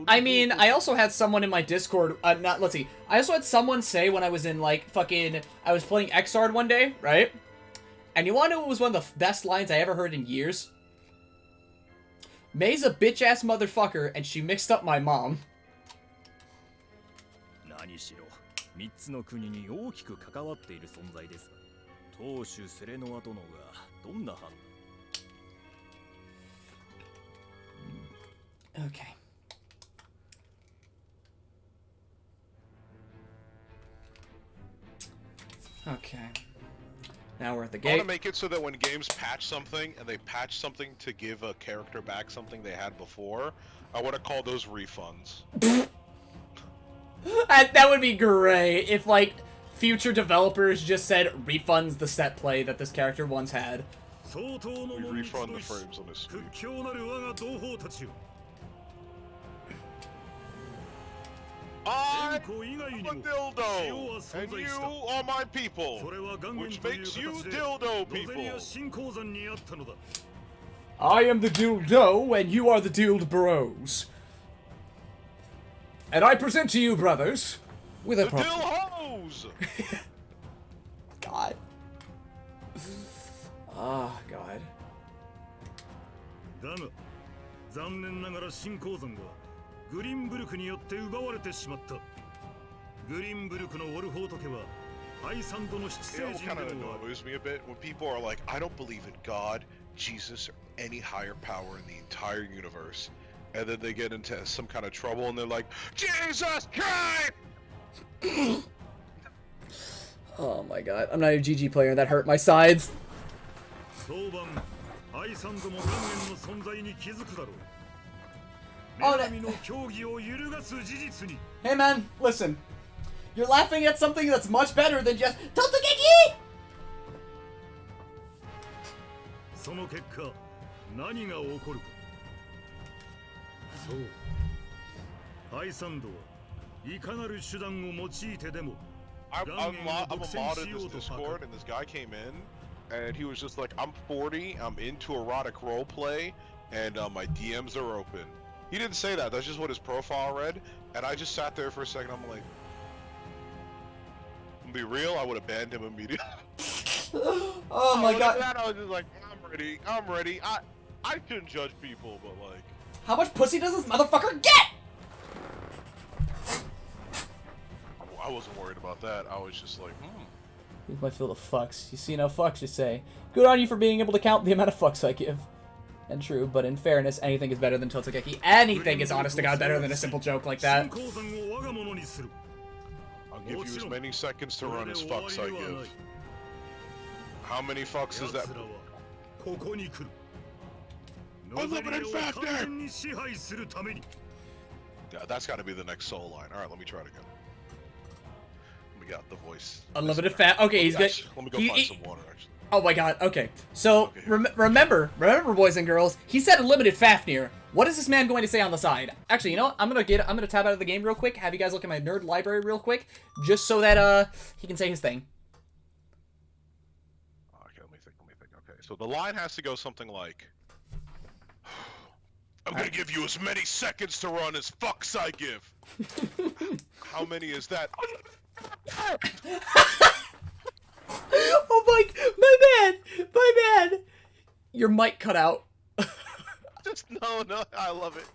I mean, I also had someone in my Discord, let's see. I also had someone say when I was in, like, I was playing Xrd one day, right? And you wanna know what was one of the best lines I ever heard in years? May's a bitch-ass motherfucker, and she mixed up my mom. 何しろ3つの国に大きく関わっている存在です。当主セレノア殿がどんな判断 Okay. Okay. Now we're at the I gate. want to make it so that when games patch something, and they patch something to give a character back something they had before, I want to call those refunds. That would be great if, like, future developers just said refunds the set play that this character once had. We refund the frames on this sweep. I'm a dildo, and you are my people, which makes you dildo people. I am the dildo, and you are the dild bros. And I present to you, brothers, with a the dill hose. God. Ah, God. だが、残念ながら新鉱山がグリンブルクによって奪われてしまった。グリンブルクのウォルホート家はハイサンドの七聖人で kind of もある。 annoys me a bit when people are like, I don't believe in God, Jesus, or any higher power in the entire universe. And then they get into some kind of trouble and they're like, Jesus Christ! Oh my God. I'm not a GG player, and that hurt my sides. 当晩、ハイサンドも岩塩の存在に気づくだろう。 Oh, 女神の競技を揺るがす事実に。 Hey man, listen. You're laughing at something that's much better than just Totogeki! その結果、何が起こるか。そう。ハイサンドはいかなる手段を用いてでも I'm a mod in this Discord, and this guy came in, and he was just like, I'm 40, I'm into erotic roleplay, and my DMs are open. He didn't say that, that's just what his profile read, and I just sat there for a second, I'm like, to be real, I would have banned him immediately. Oh my God. That, I was just like, I'm ready. I shouldn't judge people, but like... How much pussy does this motherfucker get? I wasn't worried about that. I was just like, Here's my fill of fucks. You see enough fucks, you say. Good on you for being able to count the amount of fucks I give. And true, but in fairness, anything is better than Totogeki. Anything is honest to God better than a simple joke like that. I'll give you as many seconds to run as fucks I give. How many fucks is that? Unlimited Fafnir! Yeah, that's gotta be the next soul line. Alright, let me try it again. Let me get out the voice. Unlimited fat. Okay, he's good. Let me go find some water, actually. Oh my God. Okay. So remember, boys and girls. He said unlimited Fafnir. What is this man going to say on the side? Actually, you know what? I'm gonna tab out of the game real quick. Have you guys look at my nerd library real quick, just so that he can say his thing. Okay, let me think. Okay, so the line has to go something like, I'm gonna give you as many seconds to run as fucks I give. How many is that? Oh my bad. Your mic cut out. Just no, I love it.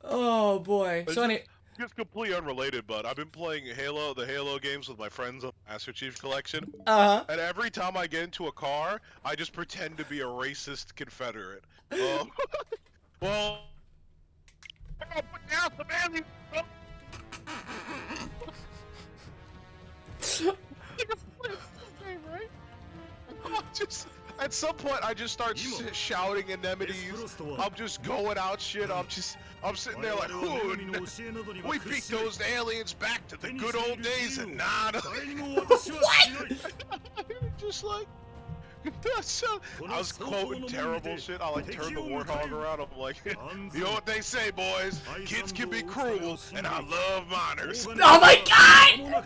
Oh boy. So Just completely unrelated, but I've been playing the Halo games with my friends on Master Chief Collection. Uh-huh. And every time I get into a car, I just pretend to be a racist Confederate. Well, put down some aliens. At some point, I just start shouting indemnities. I'm just going out shit. I'm sitting there like, "Ooh, we beat those aliens back to the good old days and nada." What? Just like, I was quoting terrible shit. I like turned the warthog around. I'm like, you know what they say, boys? Kids can be cruel, and I love minors. Oh my god!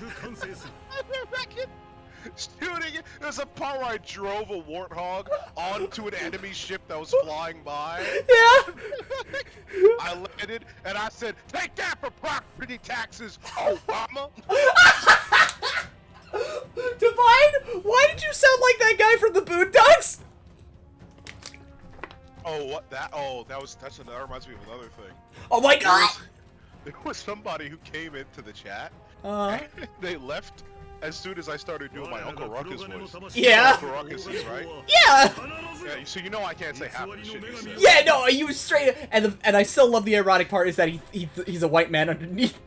Shooting it. There's a part where I drove a warthog onto an enemy ship that was flying by. Yeah. I landed and I said, "Take that for property taxes, Obama." Divine, why did you sound like that guy from the Boondocks? Oh, what that? Oh, that reminds me of another thing. Oh my god! There was somebody who came into the chat. They left as soon as I started doing my Uncle Ruckus voice. Yeah. Uncle Ruckus is right. Yeah. Yeah. So you know I can't say half of the shit you said. Yeah, no, you straight, and I still love the ironic part is that he's a white man underneath.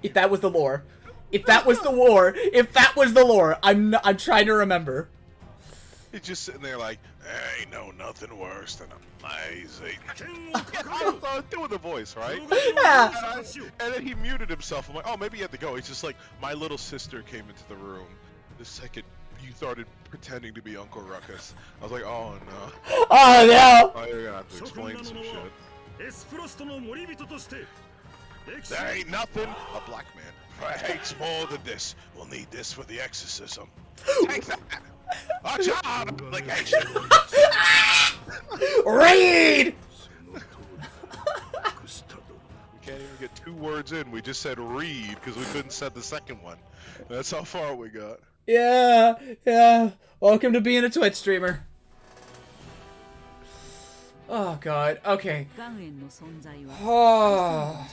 If that was the lore, if that was the lore, I'm trying to remember. He's just sitting there like, "Ain't no nothing worse than amazing." I was doing the voice, right? Yeah. And then he muted himself. I'm like, oh, maybe he had to go. He's just like, my little sister came into the room the second you started pretending to be Uncle Ruckus. I was like, oh no. Oh no. Oh, you're gonna have to explain some shit. There ain't nothing a black man hates more than this. We'll need this for the exorcism. Take that. A job application. Read. We can't even get 2 words in. We just said read because we couldn't say the second one. That's how far we got. Yeah, yeah. Welcome to being a Twitch streamer. Oh god. Okay. Oh.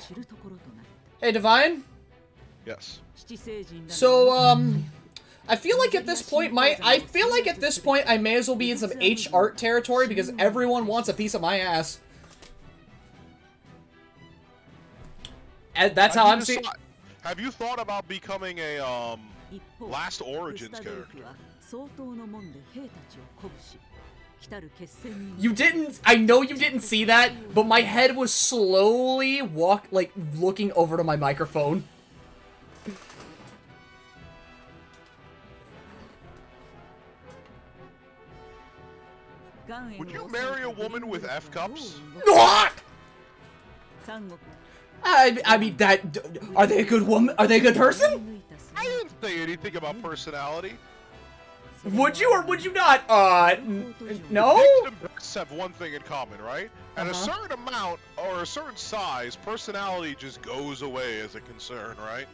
Hey, Divine. Yes. So, I feel like at this point, I may as well be in some H-art territory because everyone wants a piece of my ass. And that's how I'm seeing. Have you thought about becoming a Last Origins character? You didn't. I know you didn't see that, but my head was slowly looking over to my microphone. Would you marry a woman with F cups? I mean, are they a good woman? Are they a good person? I didn't say anything about personality. Would you or would you not? No? Dicks and breasts have one thing in common, right? At a certain amount or a certain size, personality just goes away as a concern, right?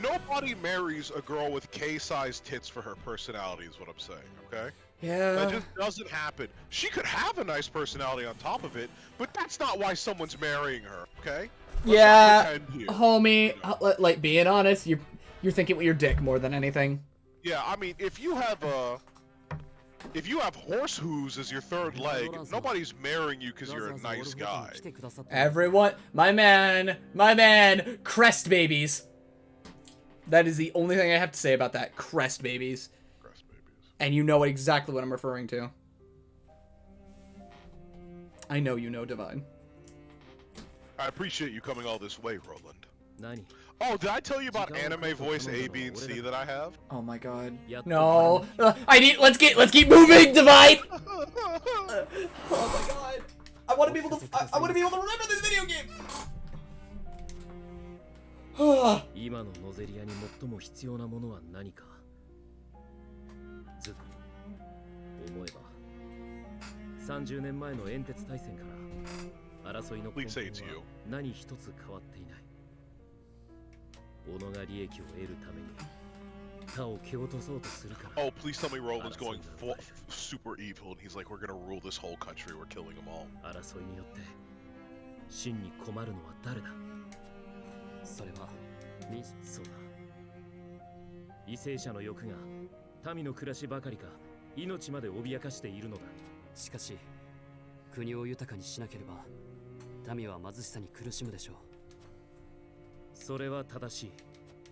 Nobody marries a girl with K-sized tits for her personality is what I'm saying, okay? Yeah. That just doesn't happen. She could have a nice personality on top of it, but that's not why someone's marrying her, okay? Yeah, homie, like being honest, you're thinking with your dick more than anything. Yeah, I mean, if you have horse hooves as your third leg, nobody's marrying you because you're a nice guy. Everyone, my man, crest babies. That is the only thing I have to say about that. Crest babies. And you know exactly what I'm referring to. I know you know, Divine. I appreciate you coming all this way, Roland. Oh, did I tell you about anime voice A, B, and C that I have? Oh my god. No. Let's keep moving, Divine! Oh my god. I want to be able to remember this video game! 今のノゼリアに最も必要なものは何か。ずっと思えば30年前の煙鉄大戦から争いの根本は何一つ変わっていない。己が利益を得るために他を蹴落とそうとするから。Oh, please tell me Roland's going super evil and he's like, we're gonna rule this whole country, we're killing them all. 争いによって真に困るのは誰だ。それはそうだ。為政者の欲が民の暮らしばかりか命まで脅かしているのだ。しかし国を豊かにしなければ民は貧しさに苦しむでしょう。それは正しい。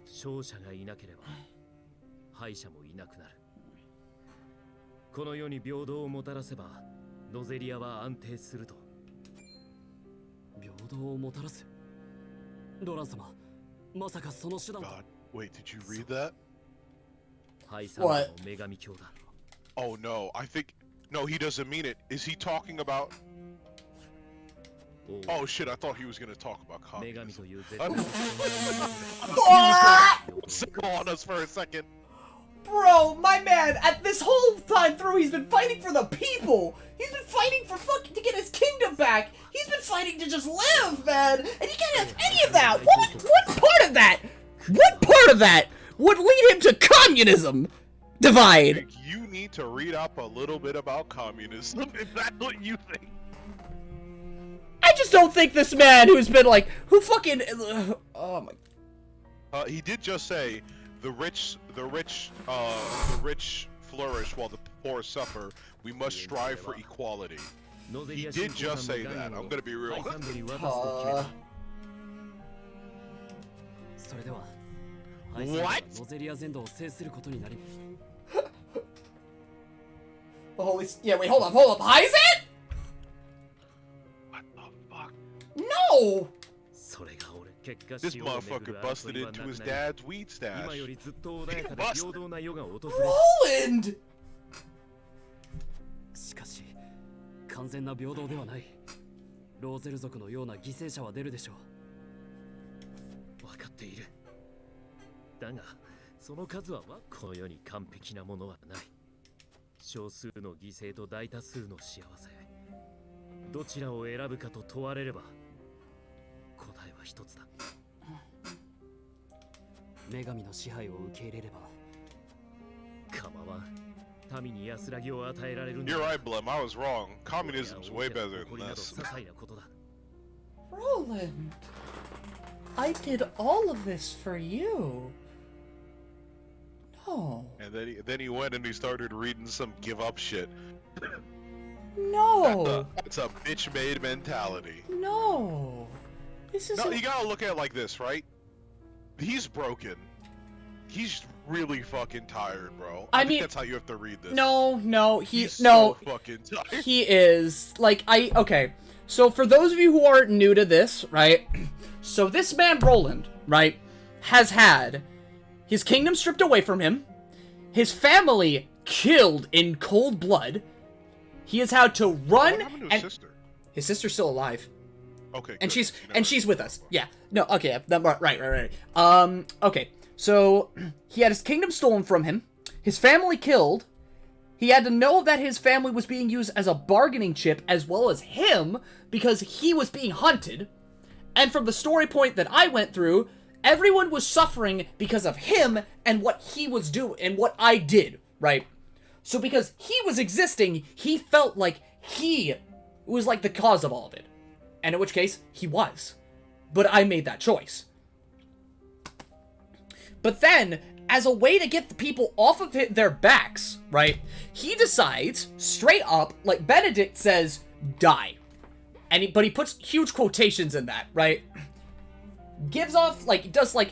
勝者がいなければ敗者もいなくなる。この世に平等をもたらせばノゼリアは安定すると。平等をもたらす。ロラン様、まさかその手段。 God, wait, did you read that? ハイサンドの女神教だ。 Oh no, I think no, he doesn't mean it. Is he talking about? Oh shit, I thought he was gonna talk about communism. Sickle on us for a second. Bro, my man, at this whole time through, he's been fighting for the people. He's been fighting for fucking to get his kingdom back. He's been fighting to just live, man. And he can't have any of that. What part of that? What part of that would lead him to communism? Divide. You need to read up a little bit about communism if that's what you think. I just don't think this man who's been like, who fucking, oh my. He did just say, the rich flourish while the poor suffer. We must strive for equality. He did just say that. I'm gonna be real. それでは、ハイサンドはノゼリア全土を制することになり。Holy, yeah, wait, hold up, Hyzen? What the fuck? No! This motherfucker busted into his dad's weed stash. Roland! しかし、完全な平等ではない。ローゼル族のような犠牲者は出るでしょう。分かっている。だが、その数はこの世に完璧なものはない。少数の犠牲と大多数の幸せ。どちらを選ぶかと問われれば、答えは一つだ。女神の支配を受け入れれば。構わん。民に安らぎを与えられるんだ。 You're right, Blem. I was wrong. Communism's way better than this. Roland, I did all of this for you. No. And then he went and he started reading some give up shit. No. That's a bitch-made mentality. No. This is. No, you gotta look at it like this, right? He's broken. He's really fucking tired, bro. I mean, think that's how you have to read this. No, He's so fucking tired. He is like okay. So for those of you who are new to this, right? So this man Roland, right, has had his kingdom stripped away from him, his family killed in cold blood. He has had to run. What happened to his sister? His sister's still alive. Okay. And good. she's with us. Yeah. No. Okay. Right. Okay. So he had his kingdom stolen from him, his family killed. He had to know that his family was being used as a bargaining chip as well as him because he was being hunted. And from the story point that I went through, everyone was suffering because of him and what he was doing and what I did, right? So because he was existing, he felt like he was like the cause of all of it. And in which case, he was. But I made that choice. But then, as a way to get the people off of their backs, right, he decides, straight up, like Benedict says, die. But he puts huge quotations in that, right? Gives off, like, does, like,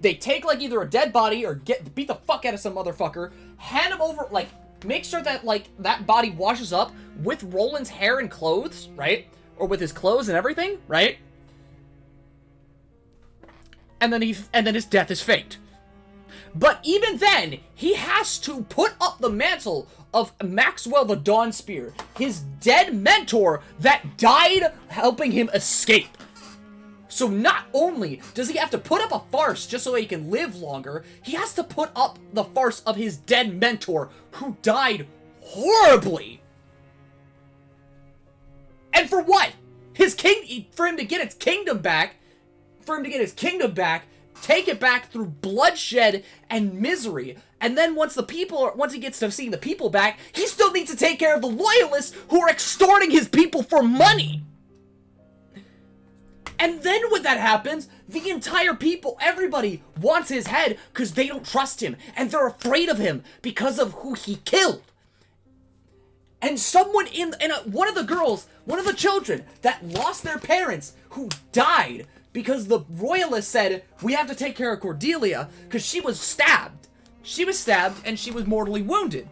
they take, like, either a dead body or beat the fuck out of some motherfucker, hand him over, like, make sure that, like, that body washes up with Roland's hair and clothes, right? Or with his clothes and everything, right? And then his death is faked. But even then, he has to put up the mantle of Maxwell the Dawnspear, his dead mentor that died helping him escape. So not only does he have to put up a farce just so he can live longer, he has to put up the farce of his dead mentor who died horribly. And for what? For him to get his kingdom back, take it back through bloodshed and misery. And then once he gets to seeing the people back, he still needs to take care of the loyalists who are extorting his people for money. And then when that happens, the entire people, everybody wants his head because they don't trust him and they're afraid of him because of who he killed. And someone one of the children that lost their parents who died because the royalists said, we have to take care of Cordelia because she was stabbed. She was stabbed and she was mortally wounded.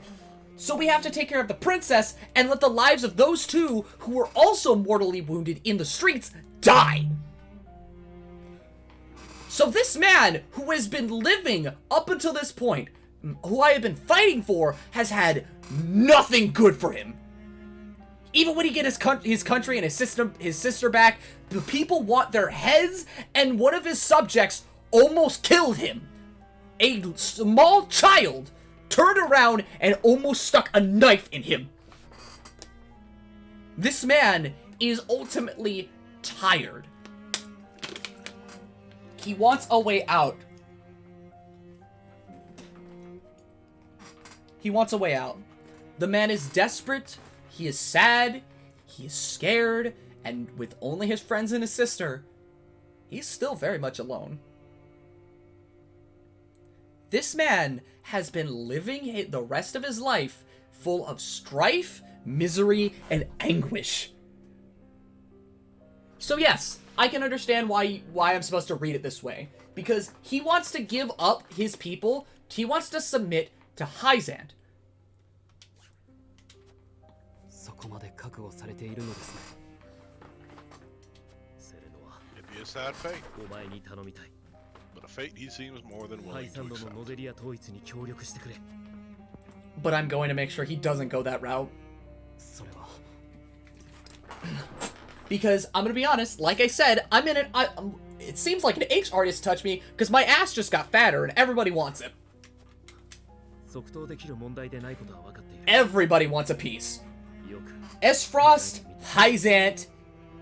So we have to take care of the princess and let the lives of those two who were also mortally wounded in the streets die. So this man, who has been living up until this point, who I have been fighting for, has had nothing good for him. Even when he get his country and his sister back, the people want their heads, and one of his subjects almost killed him. A small child turned around and almost stuck a knife in him. This man is ultimately tired. He wants a way out. He wants a way out. The man is desperate, he is sad, he is scared, and with only his friends and his sister, he's still very much alone. This man has been living the rest of his life full of strife, misery, and anguish. So yes, I can understand why I'm supposed to read it this way. Because he wants to give up his people, he wants to submit to Hyzand. It'd be a sad fate. But a fate he seems more than willing to accept. But I'm going to make sure he doesn't go that route. Because I'm gonna be honest, like I said, I'm in an. It seems like an H artist touched me because my ass just got fatter and everybody wants it. Everybody wants a piece. Esfrost, Hyzant,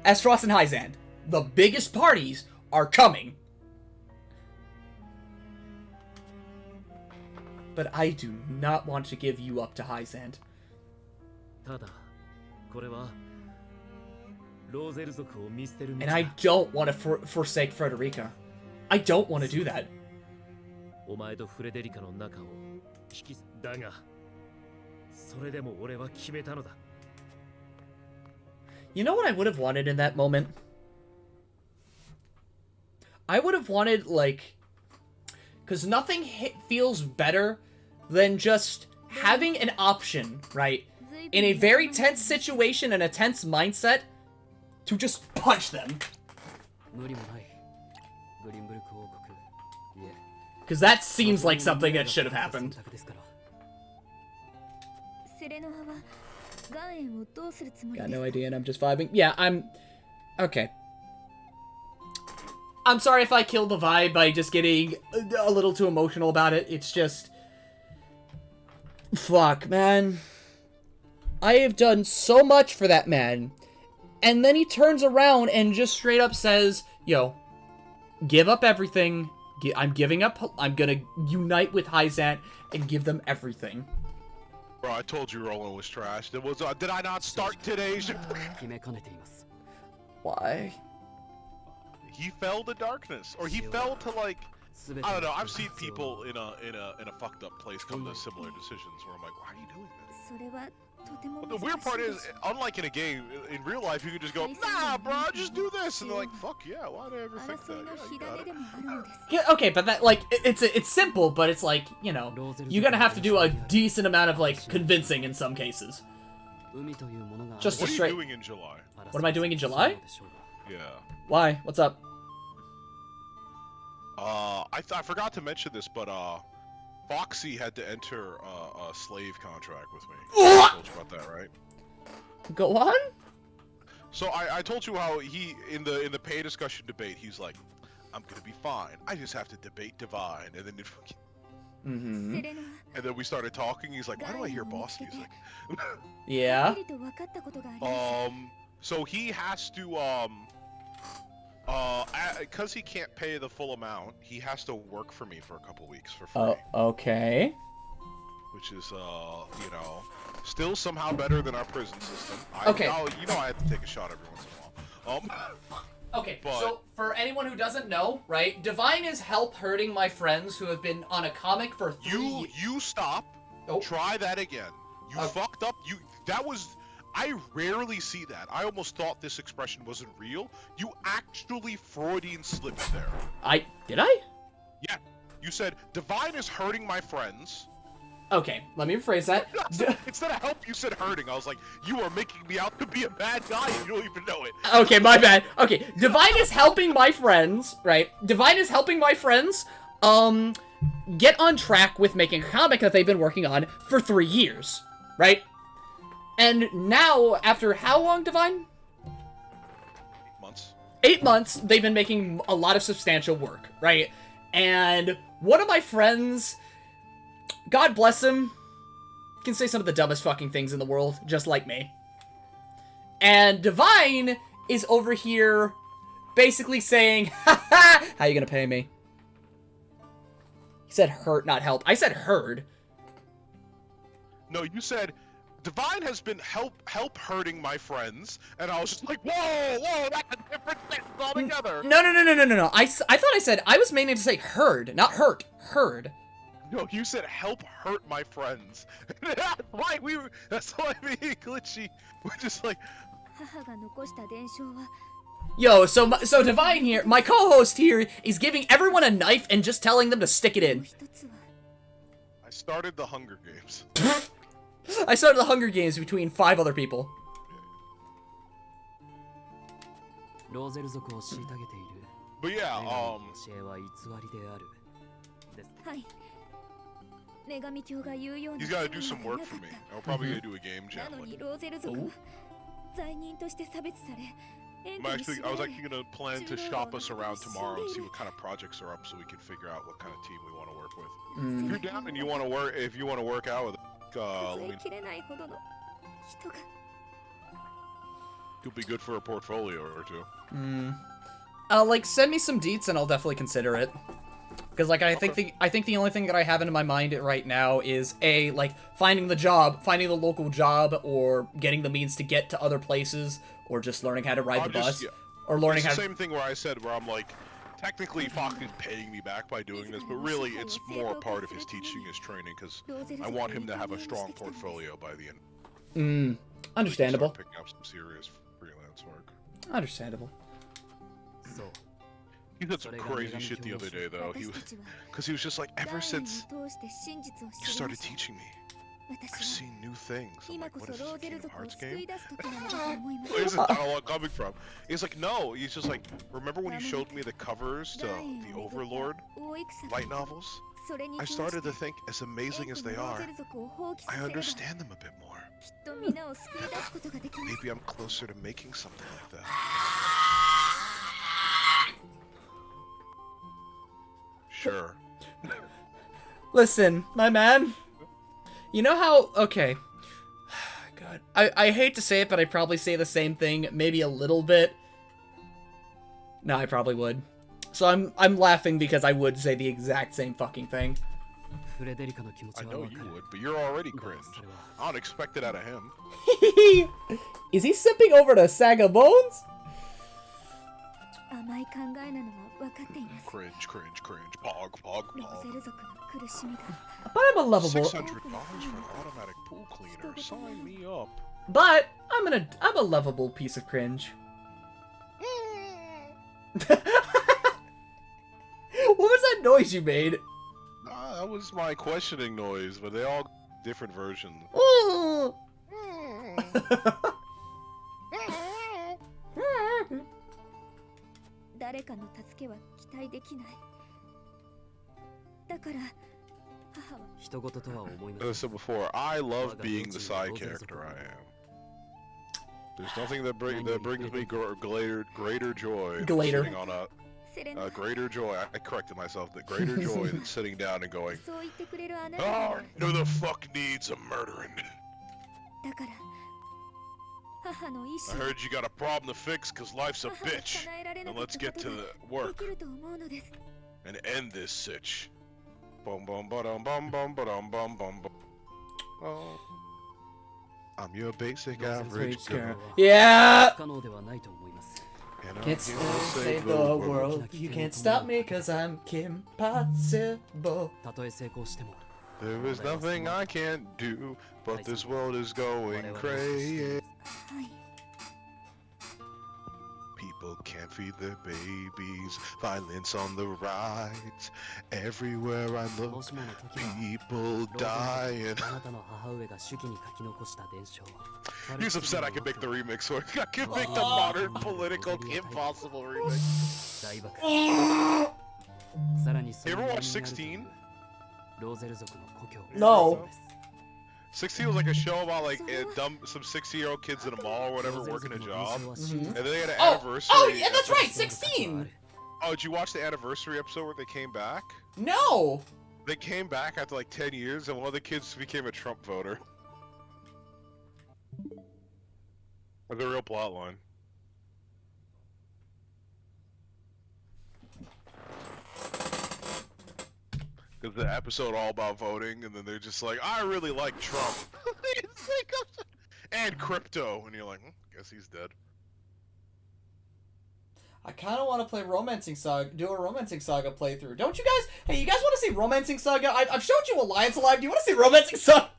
Esfrost and Hyzant. The biggest parties are coming. But I do not want to give you up to Hyzant. And I don't want to forsake Frederica. I don't want to do that. You know what I would have wanted in that moment? I would have wanted, like... Because nothing feels better than just having an option, right? In a very tense situation and a tense mindset, to just punch them. Because that seems like something that should have happened. Got no idea and I'm just vibing. Yeah, I'm... Okay. I'm sorry if I killed the vibe by just getting a little too emotional about it. It's just... Fuck, man. I have done so much for that man. And then he turns around and just straight up says, yo, give up everything. I'm giving up. I'm gonna unite with Hyzant and give them everything. Bro, I told you Roland was trash. It was, did I not start today's... Why? He fell to darkness. Or he fell to, like... I don't know, I've seen people in a fucked up place come to similar decisions where I'm like, why are you doing this? But the weird part is, unlike in a game, in real life you can just go, nah, bro, just do this, and they're like, fuck yeah, why did I ever think that? Yeah, you got it. Yeah, okay, but that, like, it's simple, but it's like, you know, you're gonna have to do a decent amount of, like, convincing in some cases. Just what a straight... are you doing in July? What am I doing in July? Yeah. Why? What's up? I forgot to mention this, but, Foxy had to enter a slave contract with me. I told you about that, right? Go on? So I told you how he, in the pay discussion debate, he's like, I'm gonna be fine. I just have to debate Divine, and then it fucking... And then we started talking, he's like, why do I hear boss music? Yeah? So he has to, because he can't pay the full amount, he has to work for me for a couple weeks for free. Okay. Which is, you know, still somehow better than our prison system. Okay. You know I have to take a shot every once in a while. Okay, so for anyone who doesn't know, right, Divine is help hurting my friends who have been on a comic for 3 years. You stop. Oh. Try that again. You fucked up. That was... I rarely see that. I almost thought this expression wasn't real. You actually Freudian slipped there. Did I? Yeah. You said, Divine is hurting my friends, Okay, let me rephrase that. Instead of help, you said hurting. I was like, you are making me out to be a bad guy and you don't even know it. Okay, my bad. Okay, Divine is helping my friends, right? Divine is helping my friends, get on track with making a comic that they've been working on for 3 years, right? And now, after how long, Divine? 8 months. 8 months, they've been making a lot of substantial work, right? And one of my friends, God bless him, can say some of the dumbest fucking things in the world, just like me. And Divine is over here basically saying, haha, how you gonna pay me? He said hurt, not help. I said heard. No, you said, Divine has been help hurting my friends, and I was just like, whoa, that's a different thing altogether. No. I thought I said, I was meaning to say heard, not hurt. Heard. No, you said help hurt my friends. That's why I'm being glitchy. We're just like, 母が残した伝承は Yo, so Divine here, my co-host here, is giving everyone a knife and just telling them to stick it in. I started the Hunger Games. I started the Hunger Games between 5 other people. ローゼル族を虐げている But yeah, 教えは偽りであるです。はい。女神教が言うような he's got to do some work for me. I'm probably gonna do a game なの channel. にローゼル族は罪人として差別され I was actually gonna plan to shop us around tomorrow and see what kind of projects are up, so we can figure out what kind of team we want to work with. If you're down and you want to work, if you want to work out with, let me. 切れないほどの人が Could be good for a portfolio or two. Like, send me some deets and I'll definitely consider it. Because, like, I think the only thing that I have in my mind right now is, A, like, finding the local job, or getting the means to get to other places, or just learning how to ride the bus, or learning how to... It's the same thing where I said, where I'm like, technically Fox is paying me back by doing this, but really it's more part of his teaching, his training, because I want him to have a strong portfolio by the end. Understandable. Start picking up some serious freelance work. Understandable. So. He said some crazy shit the other day, though. Because he was just like, ever since you started teaching me, I've seen new things. I'm like, what is this, a Kingdom Hearts game? Where's this dialogue coming from? He's like, no. He's just like, remember when you showed me the covers to the Overlord light novels? I started to think, as amazing as they are, I understand them a bit more. Maybe I'm closer to making something like that. Sure. Listen, my man. You know how... Okay. God. I hate to say it, but I'd probably say the same thing, maybe a little bit. No, I probably would. So I'm laughing because I would say the exact same fucking thing. I know you would, but you're already cringe. I don't expect it out of him. Is he sipping over to Saga Bones? Cringe. Pog. But I'm a lovable... $600 for an automatic pool cleaner. Sign me up. But I'm a lovable piece of cringe. What was that noise you made? That was my questioning noise, but they all different versions. Ooh. 誰かの助けは期待できない。だから母は人事とは思いま As I said before, I love being the side character I am. There's nothing that brings me greater joy than sitting on a greater joy. I corrected myself. The greater joy than sitting down and going, oh, who the fuck needs a murdering? だから I heard you got a problem to fix because life's a bitch. Now let's get to the work and end this sitch. Bum bum bum bum bum bum bum bum. Oh, I'm your basic average girl. Yeah. 不可能ではないと思います。 Can't save the world. You can't stop me cause I'm Kim Possible. たとえ成功しても There is nothing I can't do, but this world is going crazy. People can't can't feed their babies. Violence on the rise. Everywhere I look, people dying. He's upset I can make the remix, so I can make the modern political impossible remix. You ever watch 16? No. 16 was like a show about like some 60-year-old kids in a mall or whatever working a job, and then they had an anniversary. Oh, yeah, that's right, 16. Oh, did you watch the anniversary episode where they came back? No. They came back after like 10 years, and one of the kids became a Trump voter. That's a real plot line. Because the episode all about voting, and then they're just like, I really like Trump. It's like, and crypto, and you're like, guess he's dead. I kind of want to play Romancing Saga, do a Romancing Saga playthrough. Don't you guys? Hey, you guys want to see Romancing Saga? I've showed you Alliance Alive. Do you want to see Romancing Saga?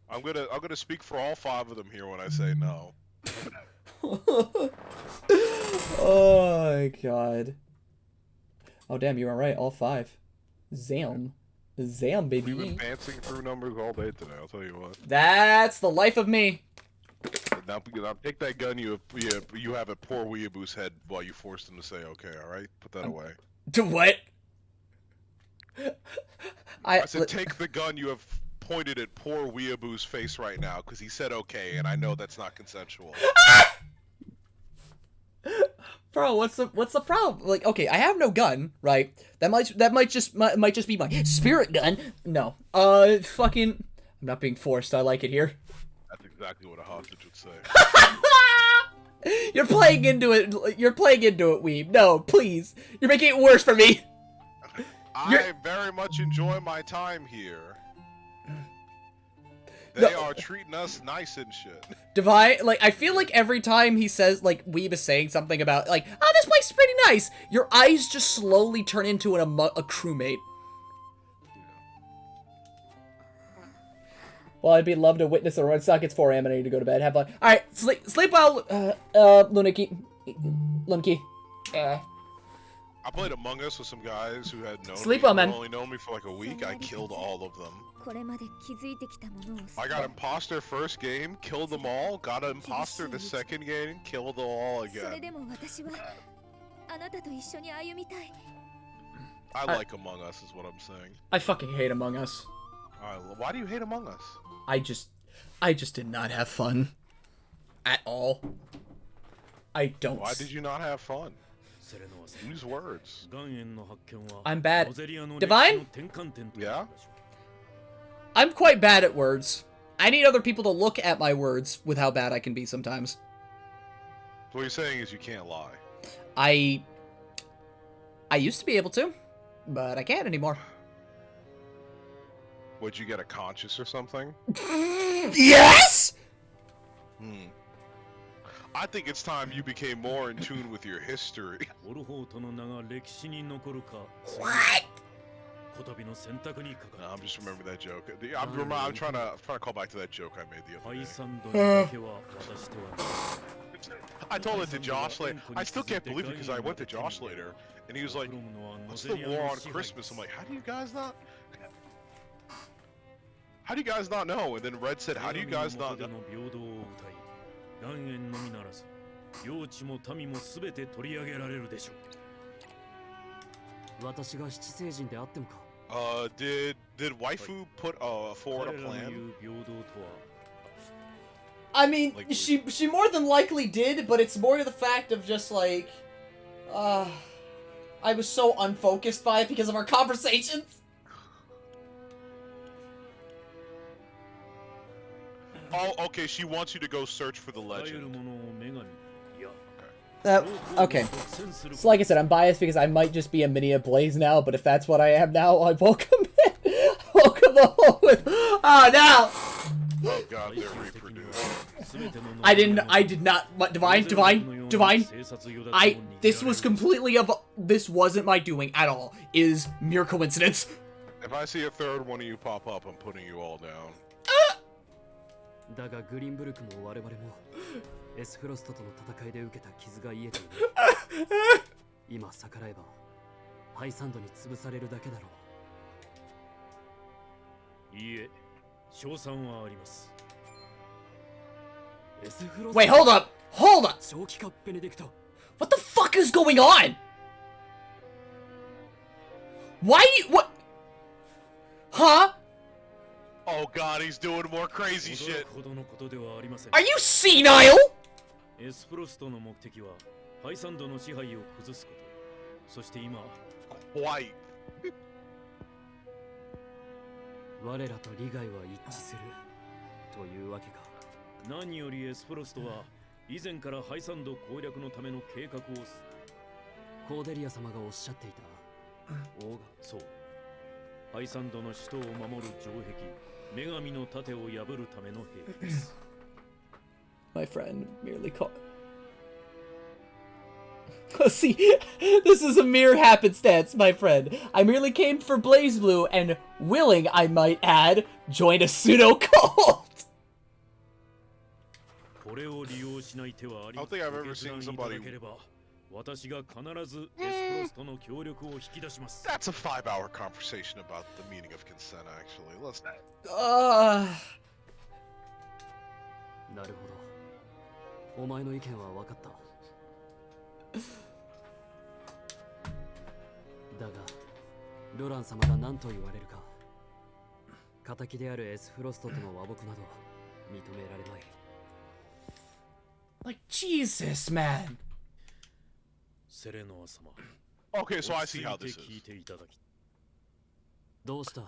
I'm gonna speak for all 5 of them here when I say no. Oh my god. Oh damn, you were right. All 5. Zam, baby. We've been dancing through numbers all day today. I'll tell you what. That's the life of me. Now take that gun you have at poor Weeaboo's head while you forced him to say okay. All right, put that away. To what? I said take the gun you have pointed at poor Weeaboo's face right now because he said okay, and I know that's not consensual. Bro, what's the problem? Like, okay, I have no gun, right? That might just be my spirit gun. No, fucking, I'm not being forced. I like it here. That's exactly what a hostage would say. You're playing into it. You're playing into it, Weeb. No, please. You're making it worse for me. I very much enjoy my time here. They are treating us nice and shit. Divine, like, I feel like every time he says, like, Weeb is saying something about, like, oh, this place is pretty nice, your eyes just slowly turn into a crewmate. Well, I'd be love to witness the road stock. It's 4 a.m. and I need to go to bed. Have fun. Alright, sleep well, Lunaki. I played Among Us with some guys who had known Sleep me, well, man. who only known me for like a week. I killed all of them. I got imposter first game, killed them all. Got an imposter the second game, killed them all again. I like Among Us is what I'm saying. I fucking hate Among Us. Why do you hate Among Us? I just did not have fun. At all. I don't. Why did you not have fun? Use words. I'm bad. Divine? Yeah? I'm quite bad at words. I need other people to look at my words with how bad I can be sometimes. What you're saying is you can't lie. I used to be able to, but I can't anymore. Would you get a conscience or something? Yes! I think it's time you became more in tune with your history. What? I'm just remembering that joke. I'm trying to call back to that joke I made the other day. I told it to Josh later. I still can't believe it because I went to Josh later and he was like, "What's the war on Christmas?" I'm like, "How do you guys not? How do you guys not know?" And then Red said, "How do you guys not know?" Did waifu put forward a plan? I mean, like, she more than likely did, but it's more to the fact of just like, I was so unfocused by it because of our conversations. Oh, okay, she wants you to go search for the legend. Okay. So like I said, I'm biased because I might just be a mini Blaze now, but if that's what I am now, I welcome it. Welcome the whole with... Oh, no! Oh god, they're reproducing. I did not... What, Divine? This was completely this wasn't my doing at all. Is mere coincidence. If I see a third one of you pop up, I'm putting you all down. エスフロストとの戦いで受けた傷が癒えている。今逆らえばハイサンドに潰されるだけだろう。いいえ、賞賛はあります。エスフロス Wait, hold up! Hold up! 正気かベネディクト。 What the fuck is going on? Why what? Huh? Oh god, he's doing more crazy shit. Are you senile? エスフロストの目的はハイサンドの支配を崩すこと。そして今、怖い。我らと利害は一致するというわけか。何よりエスフロストは以前からハイサンド攻略のための計画をコーデリア様がおっしゃっていた王が。そう。ハイサンドの首都を守る城壁、女神の盾を破るための兵器です。My friend merely caught. See, this is a mere happenstance, my friend. I merely came for Blaze Blue and willing, I might add, join a pseudo cult. I don't think I've ever seen somebody. That's a 5-hour conversation about the meaning of consent, actually. Let's. なるほど。お前の意見は分かった。だが、ロラン様が何と言われるか。仇であるエスフロストとの和睦など認められない。Like Jesus, man. Okay, so I see how this is.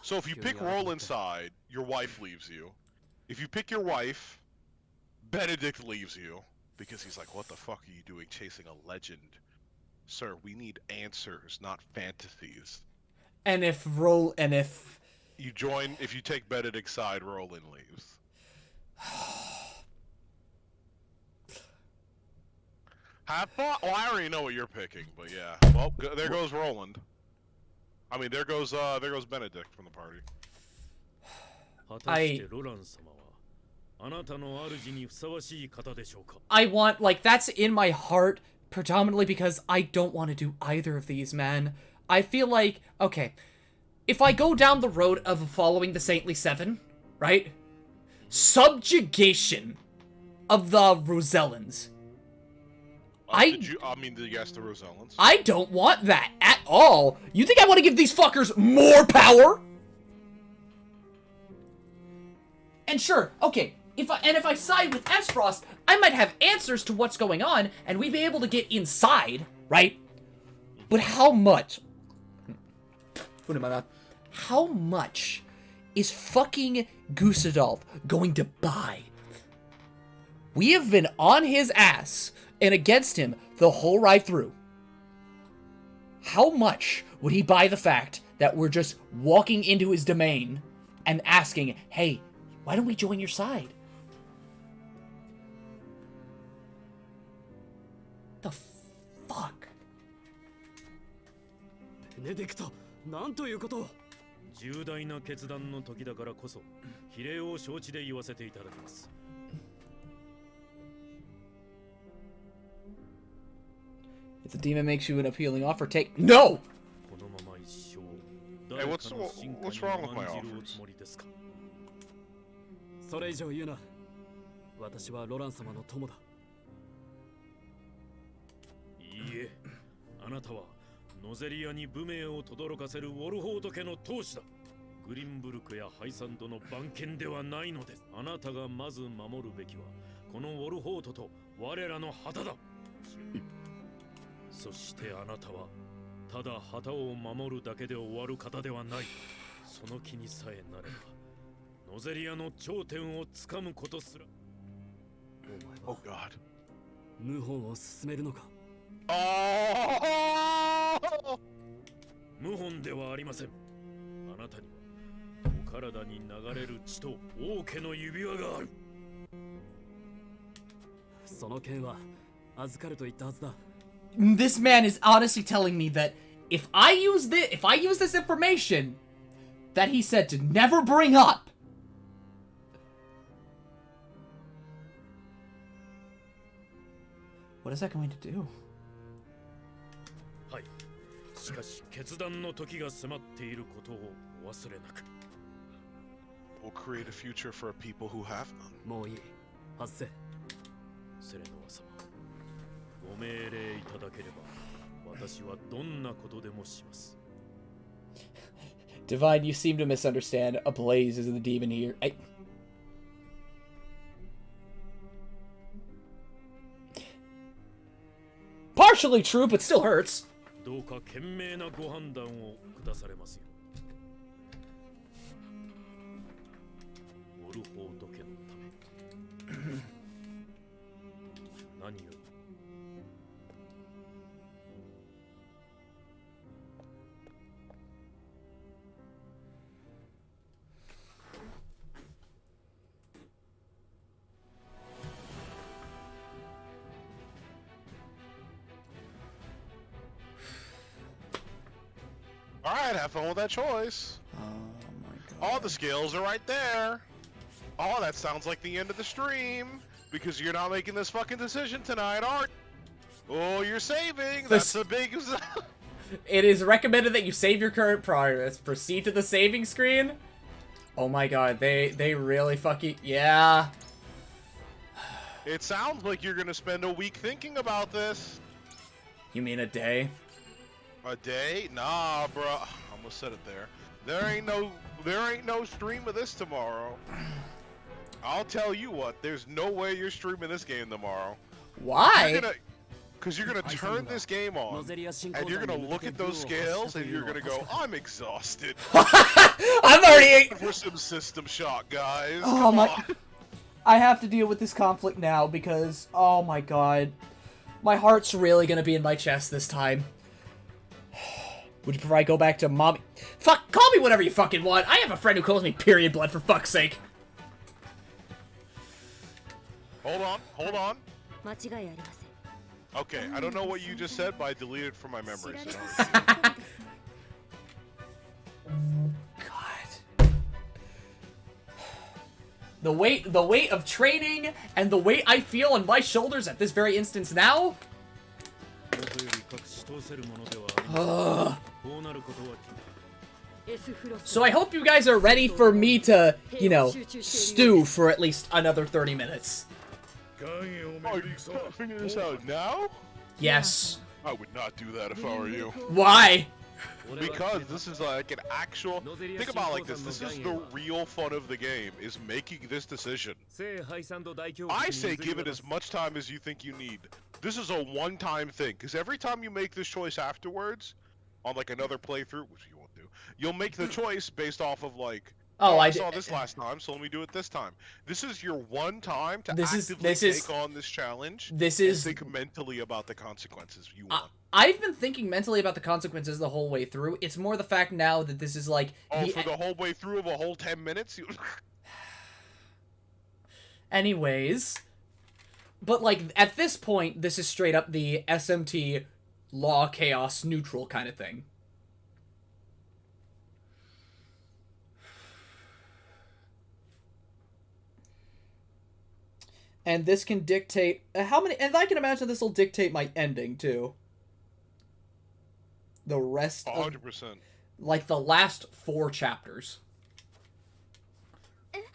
So if you pick Roland side, your wife leaves you. If you pick your wife, Benedict leaves you. Because he's like, what the fuck are you doing chasing a legend? Sir, we need answers, not fantasies. And if you join, if you take Benedict's side, Roland leaves. Have fun. Oh, I already know what you're picking, but yeah. Well, there goes Roland. I mean, there goes Benedict from the party. I want, like, that's in my heart predominantly because I don't want to do either of these, man. I feel like, okay, if I go down the road of following the Saintly Seven, right? Subjugation of the Rosellans. Did you guess the Rosellans? I don't want that at all. You think I want to give these fuckers more power? And sure, okay, if I side with Esfrost, I might have answers to what's going on, and we'd be able to get inside, right? But how much? Food in my mouth. How much is fucking Goosadolf going to buy? We have been on his ass and against him the whole ride through. How much would he buy the fact that we're just walking into his domain and asking, hey, why don't we join your side? The fuck? Benedict, なんということを。重大な決断の時だからこそ、比例を承知で言わせていただきます。If the demon makes you an appealing offer, take no. Hey, what's wrong with my offers? それ以上言うな。私はロラン様の友だ。いいえ、あなたはノゼリアに武名を轟かせるウォルホート家の当主だ。グリンブルクやハイサンドの番犬ではないのです。あなたがまず守るべきはこのウォルホートと我らの旗だ。そしてあなたはただ旗を守るだけで終わる方ではない。その気にさえなればノゼリアの頂点をつかむことすら。Oh God. 謀反を進めるのか。謀反ではありません。あなたにはお体に流れる血と王家の指輪がある。その剣は預かると言ったはずだ。This man is honestly telling me that if I use this information that he said to never bring up, What is that going to do? はい。しかし決断の時が迫っていることをお忘れなく。We'll create a future for people who have none. もういい。発せ。セレノア様、ご命令いただければ私はどんなことでもします。 Divine, you seem to misunderstand. A blaze is the demon here. Partially true, but still hurts. どうか賢明なご判断をくだされますよ。オルフォード家のため何より Alright, have fun with that choice. Oh my god. All the skills are right there. Oh, that sounds like the end of the stream. Because you're not making this fucking decision tonight, Art. Oh, you're saving. That's a big... It is recommended that you save your current progress. Proceed to the saving screen. Oh my god, they really fucking... Yeah. It sounds like you're gonna spend a week thinking about this. You mean a day? A day? Nah, bro. I almost said it there. There ain't no stream of this tomorrow. I'll tell you what. There's no way you're streaming this game tomorrow. Why? Because you're gonna turn this game on, and you're gonna look at those scales, and you're gonna go, "I'm exhausted." I'm already for some system shock, guys. Oh Come my! on. I have to deal with this conflict now because, oh my god, my heart's really gonna be in my chest this time. Would you prefer I go back to mommy? Fuck, call me whatever you fucking want. I have a friend who calls me period blood, for fuck's sake. Hold on. Okay, I don't know what you just said, but I deleted it from my memory. So God. The weight of training and the weight I feel on my shoulders at this very instance now. Ugh. So I hope you guys are ready for me to, you know, stew for at least another 30 minutes. Oh, you gotta figure this out now? Yes. I would not do that if I were you. Why? Because this is like an actual... Think about it like this. This is the real fun of the game, is making this decision. I say give it as much time as you think you need. This is a one-time thing, because every time you make this choice afterwards, on like another playthrough, which you won't do, you'll make the choice based off of like, oh, I saw this last time, so let me do it this time. This is your one time to actively take on this challenge. This is think mentally about the consequences you want. I've been thinking mentally about the consequences the whole way through. It's more the fact now that this is like... for the whole way through of a whole 10 minutes? Anyways. But, like, at this point, this is straight up the SMT law, chaos, neutral kind of thing. And this can dictate... how many... And I can imagine this will dictate my ending, too. The rest 100%. of... Like, the last 4 chapters. Let's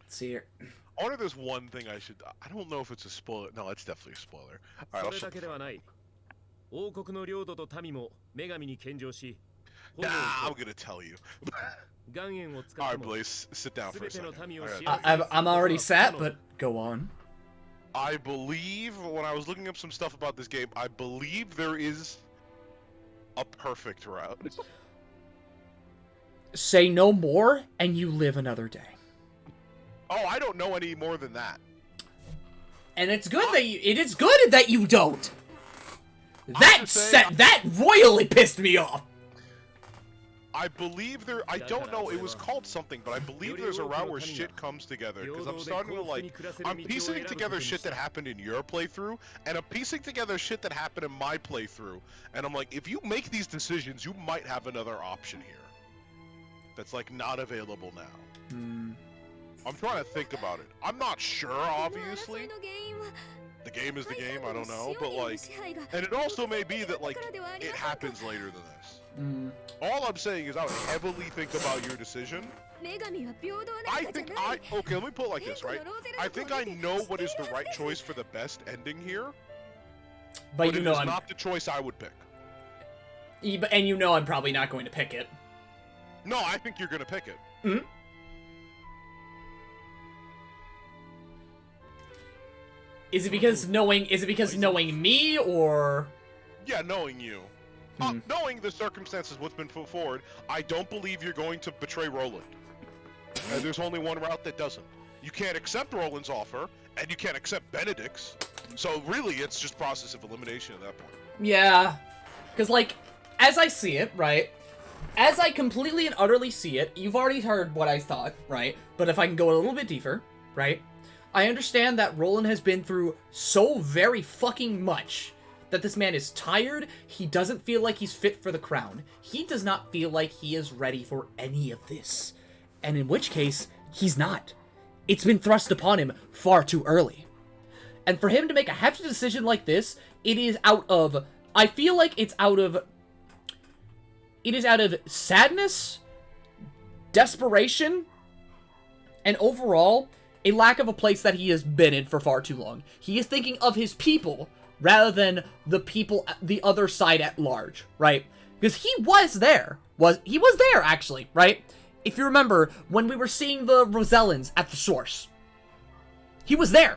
see here. I wonder if there's one thing I should... I don't know if it's a spoiler. No, it's definitely a spoiler. Alright, I'm gonna tell you. Alright, Blaze, sit down for a second. I'm already sat, but go on. I believe, when I was looking up some stuff about this game, I believe there is a perfect route. Say no more, and you live another day. Oh, I don't know any more than that. And it's good that you... It is good that you don't! That royally pissed me off! I believe there... I don't know, it was called something, but I believe there's a route where shit comes together, because I'm starting to, like... I'm piecing together shit that happened in your playthrough, and I'm piecing together shit that happened in my playthrough, and I'm like, if you make these decisions, you might have another option here. That's, like, not available now. I'm trying to think about it. I'm not sure, obviously. The game is the game, I don't know, but like, and it also may be that like, it happens later than this. All I'm saying is I would heavily think about your decision. Okay, let me put it like this, right? I think I know what is the right choice for the best ending here, but you know it's not the choice I would pick. And you know I'm probably not going to pick it. No, I think you're gonna pick it. Mm-hmm. Is it because knowing me, or? Yeah, knowing you. Knowing the circumstances, what's been put forward, I don't believe you're going to betray Roland. And there's only one route that doesn't. You can't accept Roland's offer, and you can't accept Benedict's. So really, it's just process of elimination at that point. Yeah. Because, like, as I see it, right? As I completely and utterly see it, you've already heard what I thought, right? But if I can go a little bit deeper, right? I understand that Roland has been through so very fucking much that this man is tired, he doesn't feel like he's fit for the crown. He does not feel like he is ready for any of this. And in which case, he's not. It's been thrust upon him far too early. And for him to make a hefty decision like this, it is out of... I feel like it's out of... It is out of sadness, desperation, and overall, a lack of a place that he has been in for far too long. He is thinking of his people rather than the other side at large, right? Because he was there. He was there, actually, right? If you remember, when we were seeing the Rosellans at the source, he was there.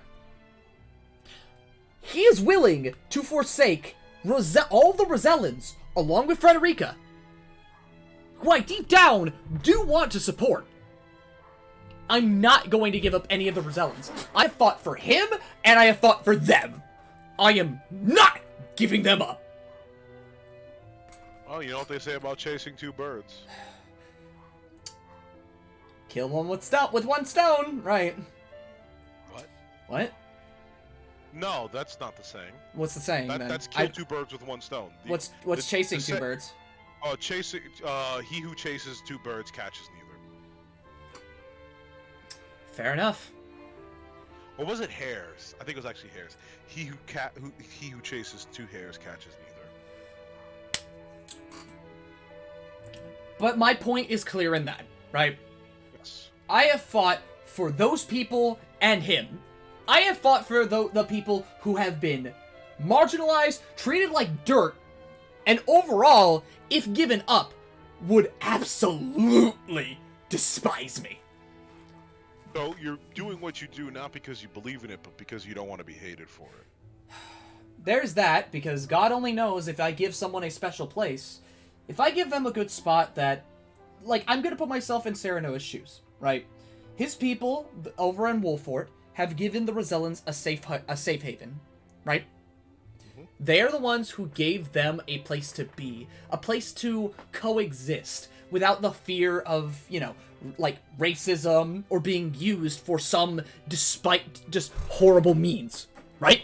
He is willing to forsake all the Rosellans, along with Frederica, who I deep down do want to support. I'm not going to give up any of the Rosellans. I have fought for him, and I have fought for them. I am not giving them up. Oh, you know what they say about chasing two birds? Kill one with one stone, right? What? What? No, that's not the saying. What's the saying, then? That's kill two birds with one stone. What's chasing two birds? Oh, he who chases two birds catches neither. Fair enough. Or was it hares? I think it was actually hares. He who chases two hares catches neither. But my point is clear in that, right? Yes. I have fought for those people and him. I have fought for the people who have been marginalized, treated like dirt, and overall, if given up, would absolutely despise me. So you're doing what you do not because you believe in it, but because you don't want to be hated for it. There's that, because God only knows if I give someone a special place, if I give them a good spot that, like, I'm gonna put myself in Serenoa's shoes, right? His people over in Wolfort have given the Rosellans a safe haven, right? They are the ones who gave them a place to be, a place to coexist without the fear of, you know, like racism or being used for some despite just horrible means, right?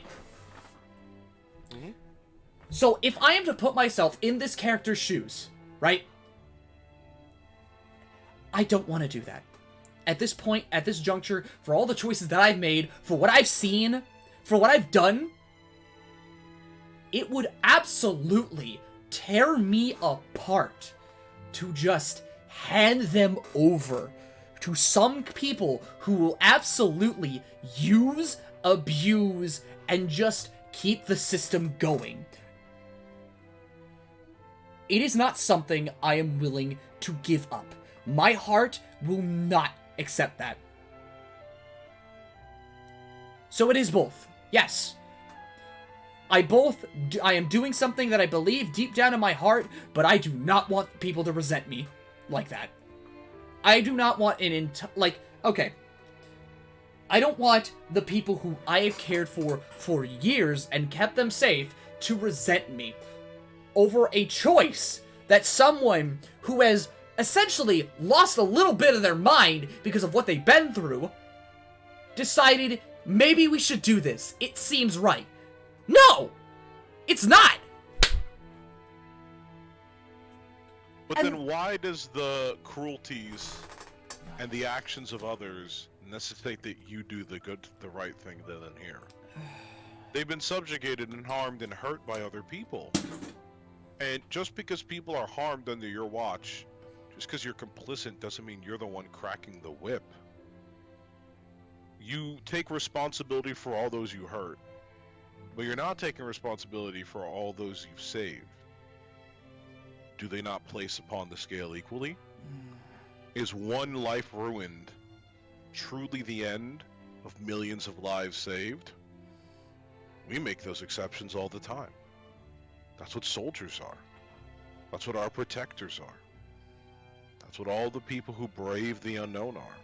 So if I am to put myself in this character's shoes, right? I don't want to do that. At this point, at this juncture, for all the choices that I've made, for what I've seen, for what I've done, it would absolutely tear me apart to just hand them over to some people who will absolutely use, abuse, and just keep the system going. It is not something I am willing to give up. My heart will not accept that. So it is both. Yes. I am doing something that I believe deep down in my heart, but I do not want people to resent me like that. I do not want okay. I don't want the people who I have cared for years and kept them safe to resent me over a choice that someone who has essentially lost a little bit of their mind because of what they've been through decided maybe we should do this. It seems right. No! It's not! But then why does the cruelties and the actions of others necessitate that you do the right thing then and here? They've been subjugated and harmed and hurt by other people. And just because people are harmed under your watch, just because you're complicit doesn't mean you're the one cracking the whip. You take responsibility for all those you hurt, but you're not taking responsibility for all those you've saved. Do they not place upon the scale equally? Is one life ruined truly the end of millions of lives saved? We make those exceptions all the time. That's what soldiers are. That's what our protectors are. That's what all the people who brave the unknown are.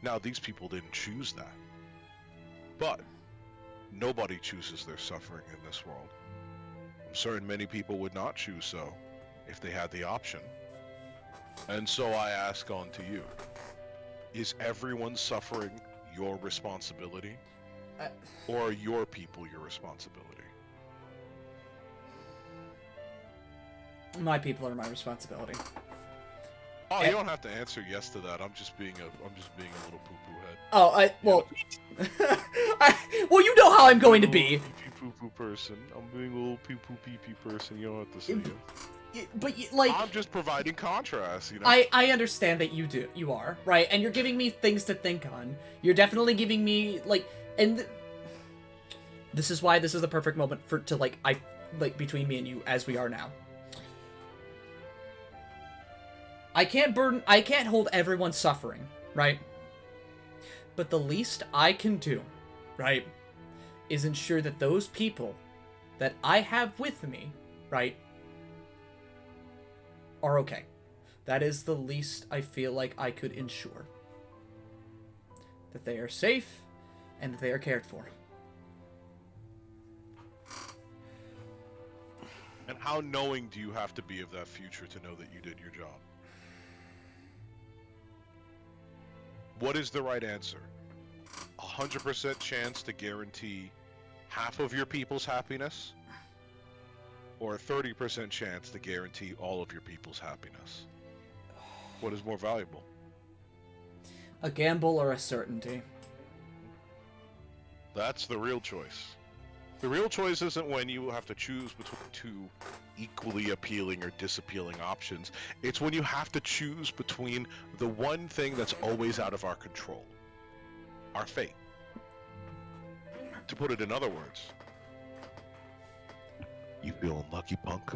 Now, these people didn't choose that. But nobody chooses their suffering in this world. I'm certain many people would not choose so if they had the option. And so I ask on to you, is everyone's suffering your responsibility? Or are your people your responsibility? My people are my responsibility. Oh, you don't have to answer yes to that. I'm just being a little poo-poo head. Oh, well, you know how I'm going to be. Poo-poo person. I'm being a little poo-poo pee-pee person. You don't have to say yes. But like, I'm just providing contrast, you know. I understand that you are right, and you're giving me things to think on. You're definitely giving me and this is why this is the perfect moment between me and you as we are now. I can't hold everyone's suffering, right? But the least I can do, right, is ensure that those people that I have with me, right, are okay. That is the least I feel like I could ensure. That they are safe and that they are cared for. And how knowing do you have to be of that future to know that you did your job? What is the right answer? 100% chance to guarantee half of your people's happiness? Or a 30% chance to guarantee all of your people's happiness? What is more valuable? A gamble or a certainty? That's the real choice. The real choice isn't when you have to choose between two equally appealing or disappealing options. It's when you have to choose between the one thing that's always out of our control. Our fate. To put it in other words, you feeling lucky, punk?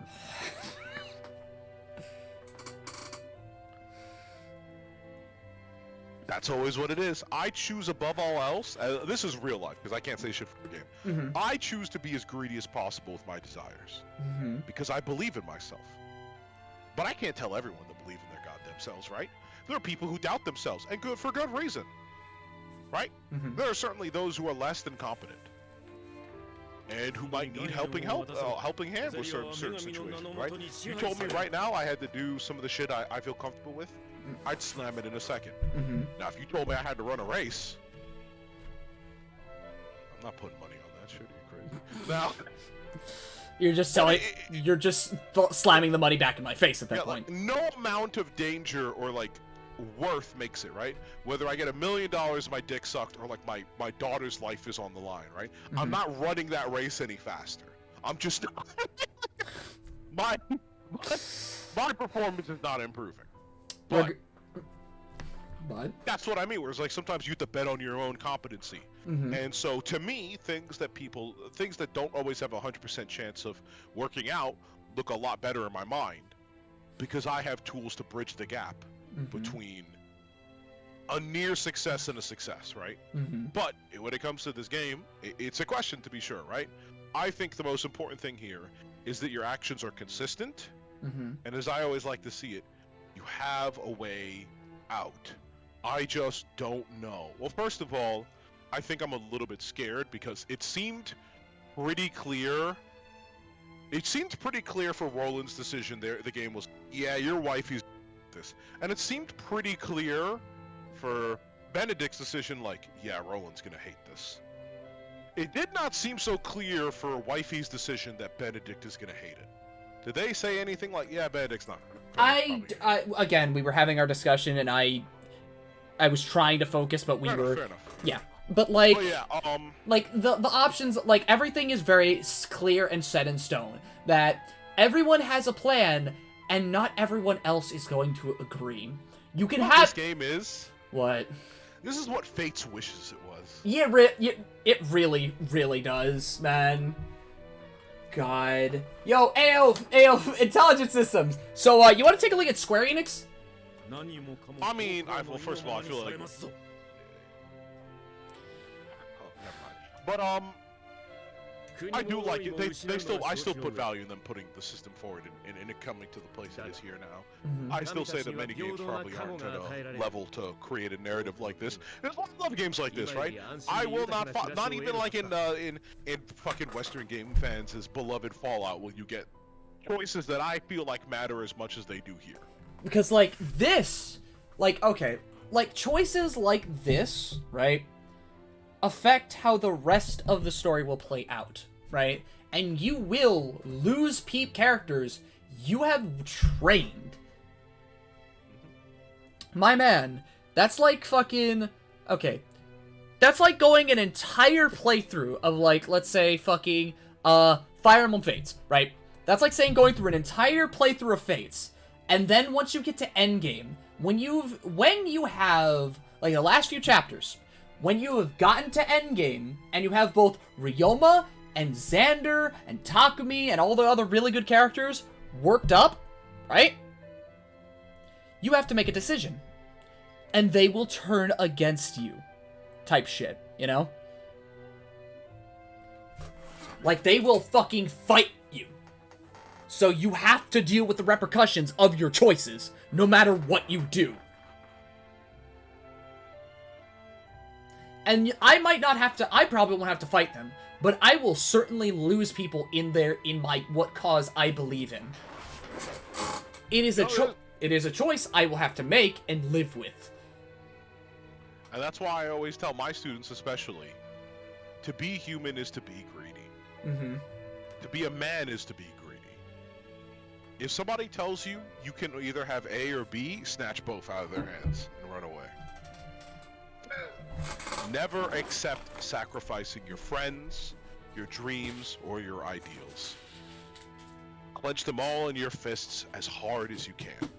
That's always what it is. I choose above all else. This is real life, because I can't say shit for the game. Mm-hmm. I choose to be as greedy as possible with my desires. Mm-hmm. Because I believe in myself. But I can't tell everyone to believe in their goddamn selves, right? There are people who doubt themselves, and for good reason. Right? Mm-hmm. There are certainly those who are less than competent. And who might need helping hand with certain situations, right? You told me right now I had to do some of the shit I feel comfortable with. I'd slam it in a second. Mm-hmm. Now, if you told me I had to run a race, I'm not putting money on that shit. Are you crazy? Now, you're just selling. You're just slamming the money back in my face at that point. Like, no amount of danger or worth makes it, right? Whether I get $1 million, my dick sucked, or my daughter's life is on the line, right? Mm-hmm. I'm not running that race any faster. I'm just my performance is not improving. But that's what I mean. Whereas sometimes you have to bet on your own competency. Mm-hmm. And so to me, things that don't always have 100% chance of working out look a lot better in my mind because I have tools to bridge the gap between a near success and a success, right? Mm-hmm. But when it comes to this game, it's a question to be sure, right? I think the most important thing here is that your actions are consistent. Mm-hmm. And as I always like to see it, you have a way out. I just don't know. Well, first of all, I think I'm a little bit scared because it seemed pretty clear. It seemed pretty clear for Roland's decision there. The game was, yeah, your wifey's this. And it seemed pretty clear for Benedict's decision, yeah, Roland's gonna hate this. It did not seem so clear for Wifey's decision that Benedict is gonna hate it. Did they say anything yeah, Benedict's not? I again, we were having our discussion, and I was trying to focus, but fair enough. yeah. But like, like the options, like everything is very clear and set in stone. That everyone has a plan, and not everyone else is going to agree. You can have. This game is. What? This is what Fates wishes it was. Yeah, it really, really does, man. God. Yo, AO, Intelligence Systems. So, you want to take a look at Square Enix? I mean, well, first of all, I feel like... But, I do like it. I still put value in them putting the system forward and it coming to the place it is here now. I still say that many games probably aren't at a level to create a narrative like this. There's a lot of games like this, right? I will not even like in fucking Western game fans' beloved Fallout will you get choices that I feel like matter as much as they do here. Because like this, like okay, like choices like this, right, affect how the rest of the story will play out. Right? And you will lose characters you have trained. My man, that's like fucking... Okay. That's like going an entire playthrough of like, let's say fucking, Fire Emblem Fates, right? That's like saying going through an entire playthrough of Fates, and then once you get to endgame, when you have, like the last few chapters, when you have gotten to endgame, and you have both Ryoma and Xander and Takumi and all the other really good characters worked up, right? You have to make a decision. And they will turn against you. Type shit, you know? Like, they will fucking fight you. So you have to deal with the repercussions of your choices, no matter what you do. And I might not have to, I probably won't have to fight them, but I will certainly lose people in what cause I believe in. It is a choice I will have to make and live with. And that's why I always tell my students especially, to be human is to be greedy. Mm-hmm. To be a man is to be greedy. If somebody tells you you can either have A or B, snatch both out of their hands and run away. Never accept sacrificing your friends, your dreams, or your ideals. Clench them all in your fists as hard as you can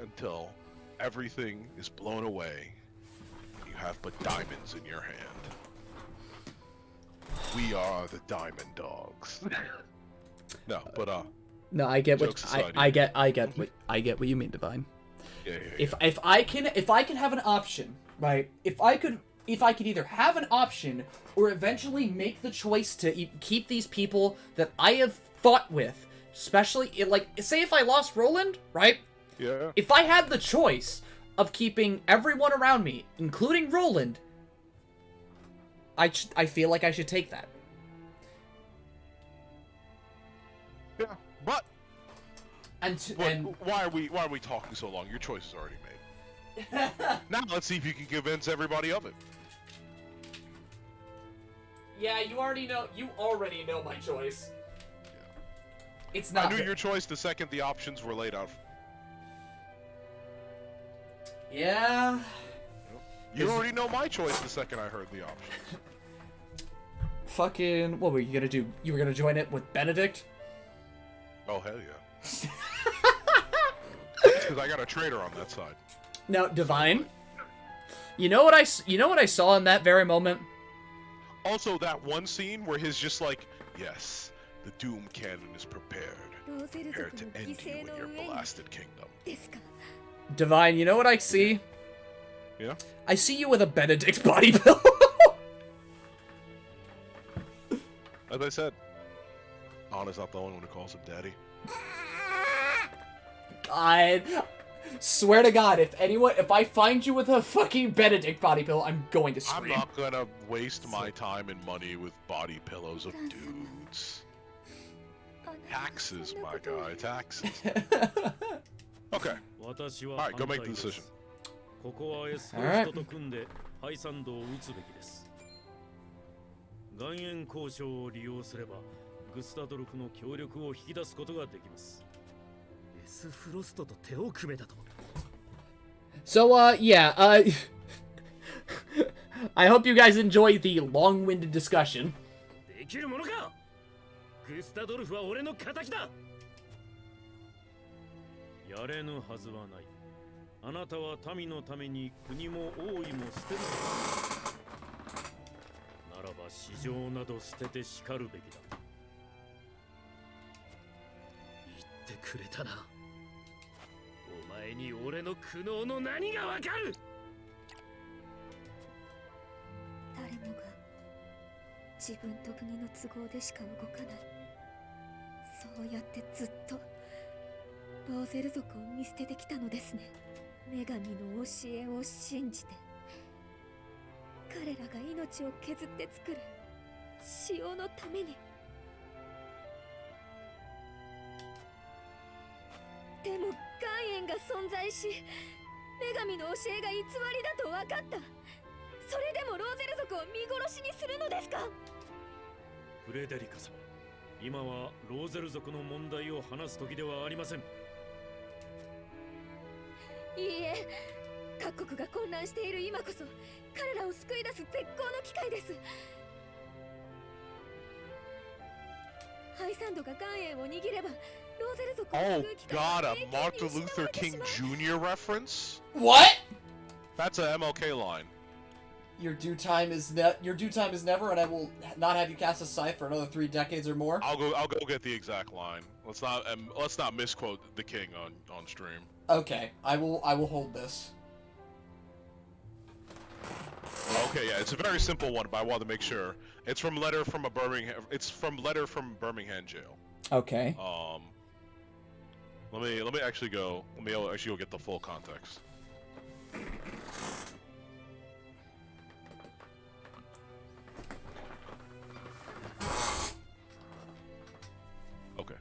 until everything is blown away and you have but diamonds in your hand. We are the Diamond Dogs. No, but no, I get what I get what you mean, Divine. Yeah. If I can have an option, right? If I could either have an option or eventually make the choice to keep these people that I have fought with, especially like say if I lost Roland, right? Yeah. If I had the choice of keeping everyone around me, including Roland, I feel like I should take that. Yeah, but and why are we talking so long? Your choice is already made. Now let's see if you can convince everybody of it. Yeah, you already know my choice. Yeah. It's not. I knew your choice the second the options were laid out. Yeah. You already know my choice the second I heard the options. Fucking, what were you gonna do? You were gonna join it with Benedict? Oh hell yeah. Because I got a traitor on that side. Now, Divine, you know what I saw in that very moment? Also, that one scene where he's just like, yes, the Doom Cannon is prepared. Prepare to end you in your blasted kingdom. Divine, you know what I see? Yeah? I see you with a Benedict body pillow. As I said, Anna's not the only one who calls him daddy. God. Swear to God, if I find you with a fucking Benedict body pillow, I'm going to scream. I'm not gonna waste my time and money with body pillows of dudes. Taxes, my guy, taxes. Okay. Alright, go make the decision. Alright. 岩塩交渉を利用すればグスタドルフの協力を引き出すことができます。エスフロストと手を組めたと。So, yeah, I hope you guys enjoy the long-winded discussion. できるものか。グスタドルフは俺の敵だ。やれぬはずはない。あなたは民のために国も王位も捨てる。ならば市場など捨ててしかるべきだ。言ってくれたな。お前に俺の苦悩の何がわかる。誰もが自分と国の都合でしか動かない。そうやってずっとローゼル族を見捨ててきたのですね。女神の教えを信じて、彼らが命を削って作る潮のために。でも岩塩が存在し、女神の教えが偽りだと分かった。それでもローゼル族を見殺しにするのですか。フレデリカ様、今はローゼル族の問題を話す時ではありません。いいえ、各国が混乱している今こそ彼らを救い出す絶好の機会です。ハイサンドが岩塩を握れば、ローゼル族を Oh 救う機会は God, a 永久に Martin 失わ Luther れてし King まう。 Jr. reference? What? That's a MLK line. Your due time is never, and I will not have you cast a scythe for another 3 decades or more. I'll go get the exact line. Let's not misquote the king on stream. Okay, I will hold this. Okay, yeah, it's a very simple one, but I want to make sure. It's from letter from Birmingham jail. Okay. Let me actually go get the full context. Okay.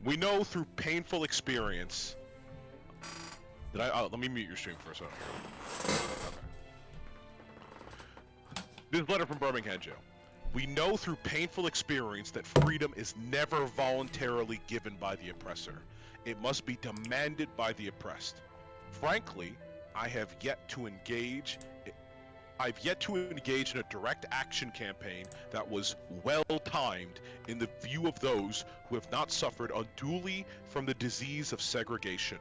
We know through painful experience. Let me mute your stream for a second. Okay. This letter from Birmingham jail. We know through painful experience that freedom is never voluntarily given by the oppressor. It must be demanded by the oppressed. Frankly, I've yet to engage in a direct action campaign that was well-timed in the view of those who have not suffered unduly from the disease of segregation.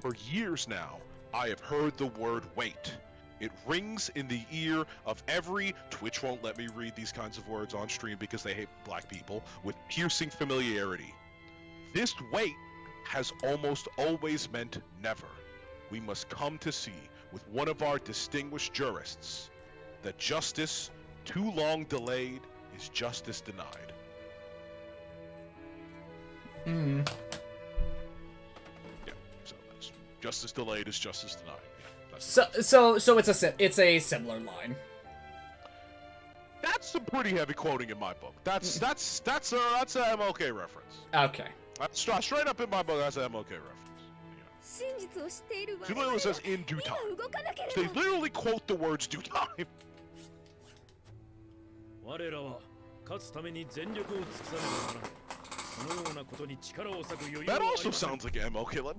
For years now, I have heard the word wait. It rings in the ear of every Twitch won't let me read these kinds of words on stream because they hate black people with piercing familiarity. This wait has almost always meant never. We must come to see with one of our distinguished jurists that justice too long delayed is justice denied. Yeah, so that's justice delayed is justice denied. So it's a similar line. That's some pretty heavy quoting in my book. That's a MLK reference. Okay. Straight up in my book, that's a MLK reference. She literally says in due time. They literally quote the words due time. That also sounds like MLK.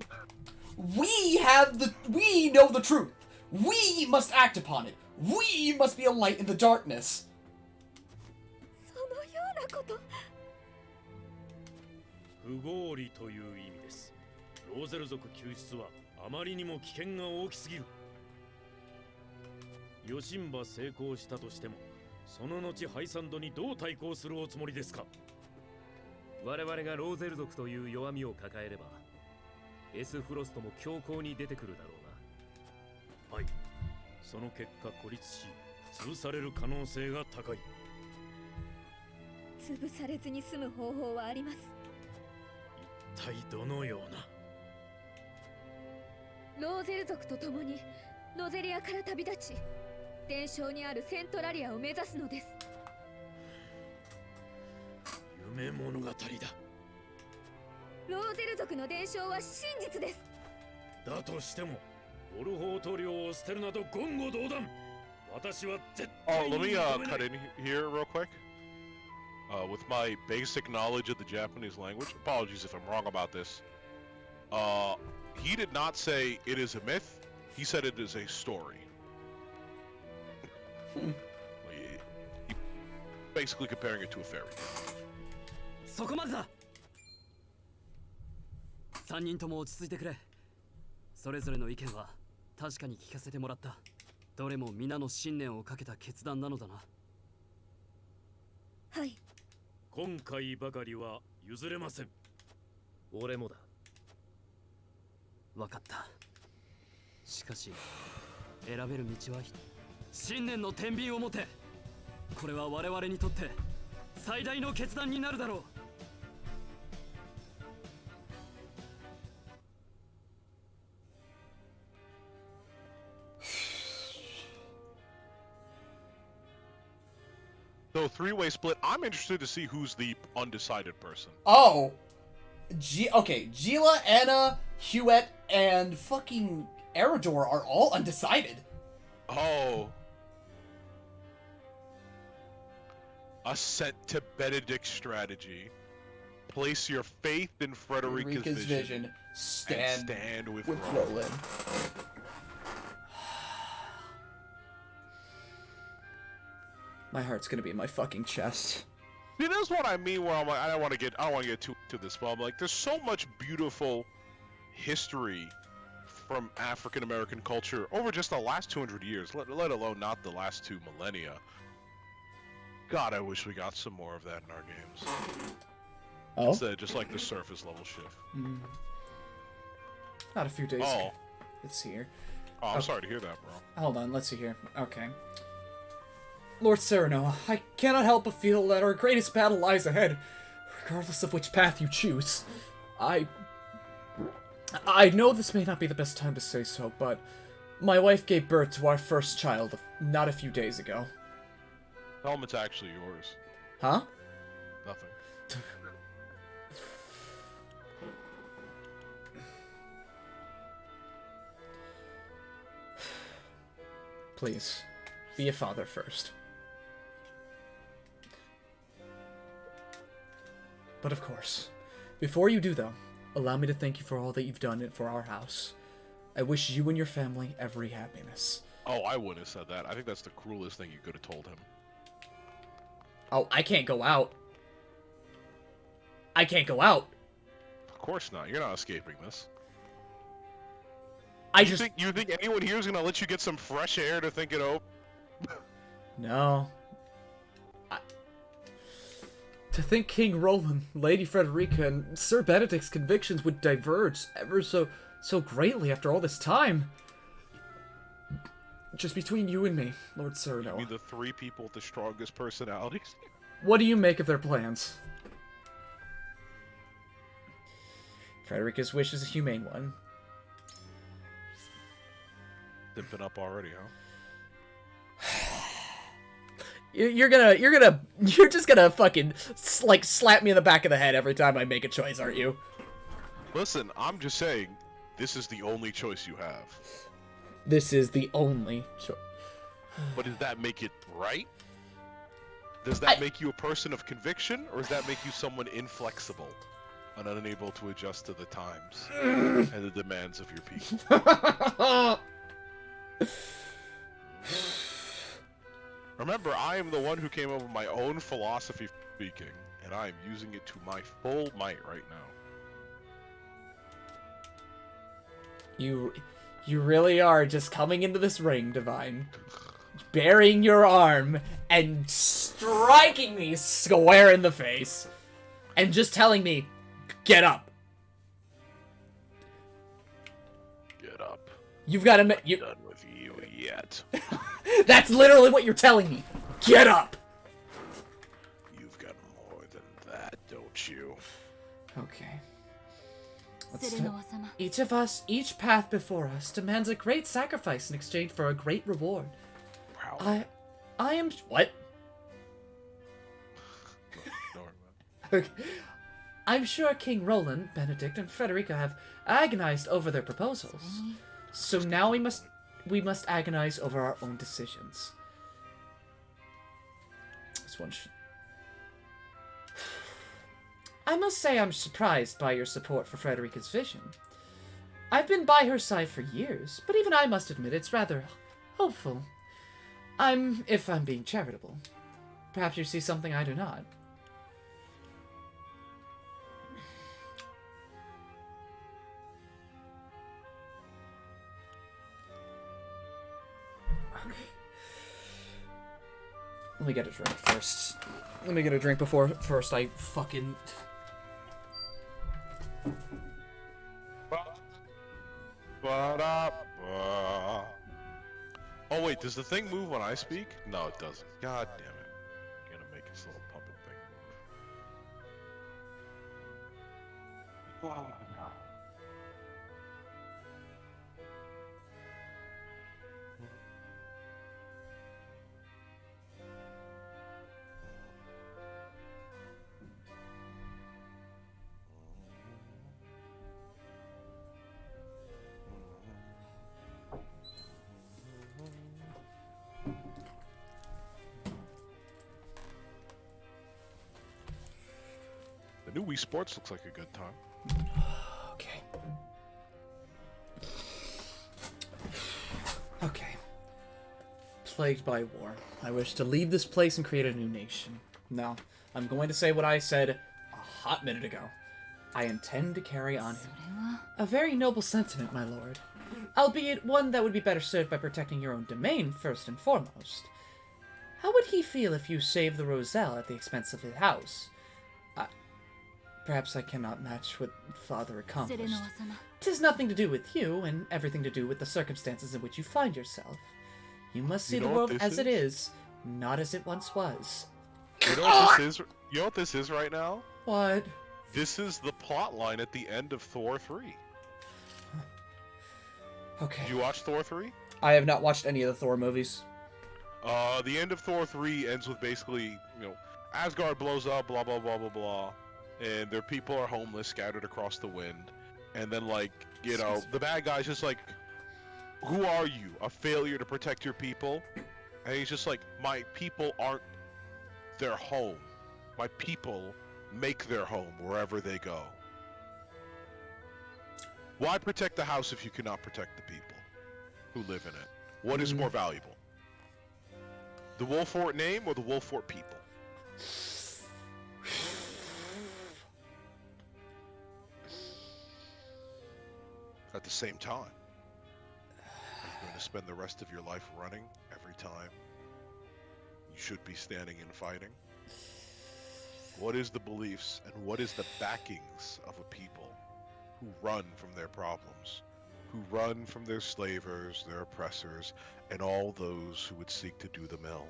We know the truth. We must act upon it. We must be a light in the darkness. そのようなこと。不合理という意味です。ローゼル族救出はあまりにも危険が大きすぎる。ヨシンバ成功したとしても、その後ハイサンドにどう対抗するおつもりですか。我々がローゼル族という弱みを抱えれば、エスフロストも強硬に出てくるだろうな。はい。その結果孤立し、潰される可能性が高い。潰されずに済む方法はあります。一体どのような。ローゼル族と共にノゼリアから旅立ち、伝承にあるセントラリアを目指すのです。夢物語だ。ローゼル族の伝承は真実です。だとしても、オルホート領を捨てるなど言語道断。私は絶対に let me cut in here real quick. With my basic knowledge of the Japanese language, apologies if I'm wrong about this. He did not say it is a myth. He said it is a story. Basically comparing it to a fairy tale. そこまでだ。3人とも落ち着いてくれ。それぞれの意見は確かに聞かせてもらった。どれも皆の信念をかけた決断なのだな。はい。今回ばかりは譲れません。俺もだ。わかった。しかし選べる道は信念の天秤を持て。これは我々にとって最大の決断になるだろう。So three-way split. I'm interested to see who's the undecided person. Oh, okay. Gila, Anna, Huet, and fucking Eridor are all undecided. Oh. Ascent to Benedict strategy. Place your faith in Frederica's vision. Stand with Roland. My heart's gonna be in my fucking chest. See, that's what I mean. Where I'm like, I don't want to get too to this, but I'm like, there's so much beautiful history from African American culture over just the last 200 years, let alone not the last 2 millennia. God, I wish we got some more of that in our games. Oh? Instead of just like the surface level shift. Mm. Not a few days ago. Let's see here. Oh, I'm sorry to hear that, bro. Hold on, let's see here. Okay. Lord Cyrano, I cannot help but feel that our greatest battle lies ahead, regardless of which path you choose. I know this may not be the best time to say so, but my wife gave birth to our first child not a few days ago. Helmet's actually yours. Huh? Nothing. Please, be a father first. But of course, before you do though, allow me to thank you for all that you've done for our house. I wish you and your family every happiness. Oh, I wouldn't have said that. I think that's the cruelest thing you could have told him. Oh, I can't go out. I can't go out. Of course not. You're not escaping this. You think anyone here is gonna let you get some fresh air to think it over? No. To think King Roland, Lady Frederica, and Sir Benedict's convictions would diverge ever so greatly after all this time. Just between you and me, Lord Cyrano. You mean the 3 people with the strongest personalities? What do you make of their plans? Frederica's wish is a humane one. Dipping up already, huh? You're just gonna fucking like slap me in the back of the head every time I make a choice, aren't you? Listen, I'm just saying, this is the only choice you have. This is the only choice. But does that make it right? Does that make you a person of conviction, or does that make you someone inflexible and unable to adjust to the times and the demands of your people? Remember, I am the one who came up with my own philosophy for speaking, and I am using it to my full might right now. You really are just coming into this ring, Divine, burying your arm and striking me square in the face, and just telling me, get up. Get up. You've got to I'm done with you yet. That's literally what you're telling me. Get up. You've got more than that, don't you? Okay. Each of us, each path before us demands a great sacrifice in exchange for a great reward. Proud. I am what? Okay. I'm sure King Roland, Benedict, and Frederica have agonized over their proposals. So now we must agonize over our own decisions. This one should... I must say I'm surprised by your support for Frederica's vision. I've been by her side for years, but even I must admit it's rather hopeful. If I'm being charitable. Perhaps you see something I do not. Okay. Let me get a drink first. Let me get a drink before first I fucking... Oh wait, does the thing move when I speak? No, it doesn't. God damn it. I'm gonna make this little puppet thing move. Wow. The new Wii Sports looks like a good time. Okay. Okay. Plagued by war. I wish to leave this place and create a new nation. No, I'm going to say what I said a hot minute ago. I intend to carry on him. A very noble sentiment, my lord. Albeit one that would be better served by protecting your own domain first and foremost. How would he feel if you saved the Roselle at the expense of his house? Perhaps I cannot match what father accomplished. 'Tis nothing to do with you, and everything to do with the circumstances in which you find yourself. You must see the world as it is, not as it once was. You know what this is? You know what this is right now? What? This is the plot line at the end of Thor 3. Okay. Did you watch Thor 3? I have not watched any of the Thor movies. The end of Thor 3 ends with basically, Asgard blows up, blah blah blah blah blah, and their people are homeless, scattered across the wind, and then the bad guy's just like, who are you? A failure to protect your people? And he's just like, my people aren't their home. My people make their home wherever they go. Why protect the house if you cannot protect the people who live in it? What is more valuable? The Wolfort name or the Wolfort people? At the same time, are you going to spend the rest of your life running every time you should be standing and fighting? What is the beliefs and what is the backings of a people who run from their problems, who run from their slavers, their oppressors, and all those who would seek to do them ill?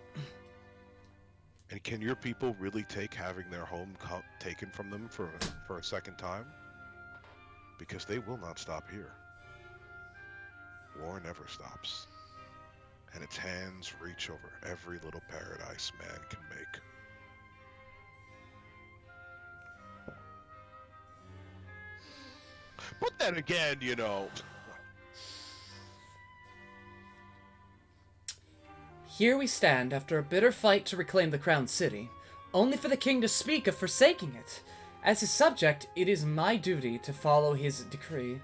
And can your people really take having their home taken from them for a second time? Because they will not stop here. War never stops. And its hands reach over every little paradise man can make. But then again, Here we stand after a bitter fight to reclaim the crown city, only for the king to speak of forsaking it. As his subject, it is my duty to follow his decree.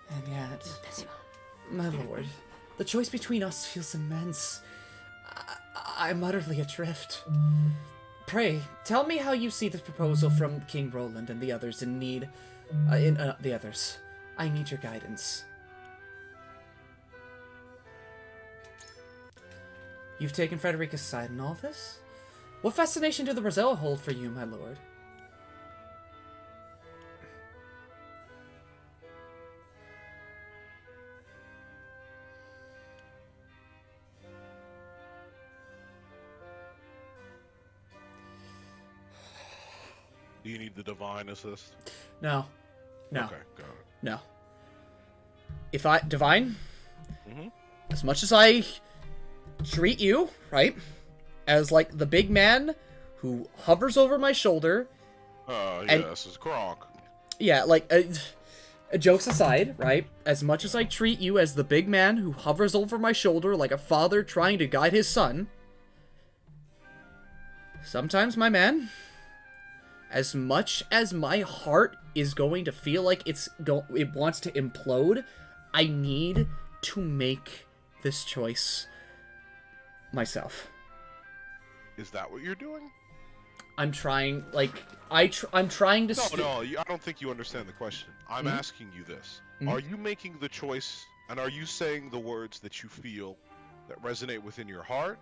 And yet, my lord, the choice between us feels immense. I'm utterly adrift. Pray, tell me how you see this proposal from King Roland and the others in need. The others. I need your guidance. You've taken Frederica's side in all this? What fascination do the Roselle hold for you, my lord? Do you need the divine assist? No. No. Okay, got it. No. If I... Divine? Mm-hmm. As much as I treat you, right, as, like, the big man who hovers over my shoulder... yes, it's Kronk. Yeah, like, jokes aside, right, as much as I treat you as the big man who hovers over my shoulder like a father trying to guide his son, sometimes, my man... As much as my heart is going to feel like it wants to implode, I need to make this choice. myself. Is that what you're doing? I'm trying, like, I'm trying to... I don't think you understand the question. I'm asking you this. Are you making the choice, and are you saying the words that you feel that resonate within your heart,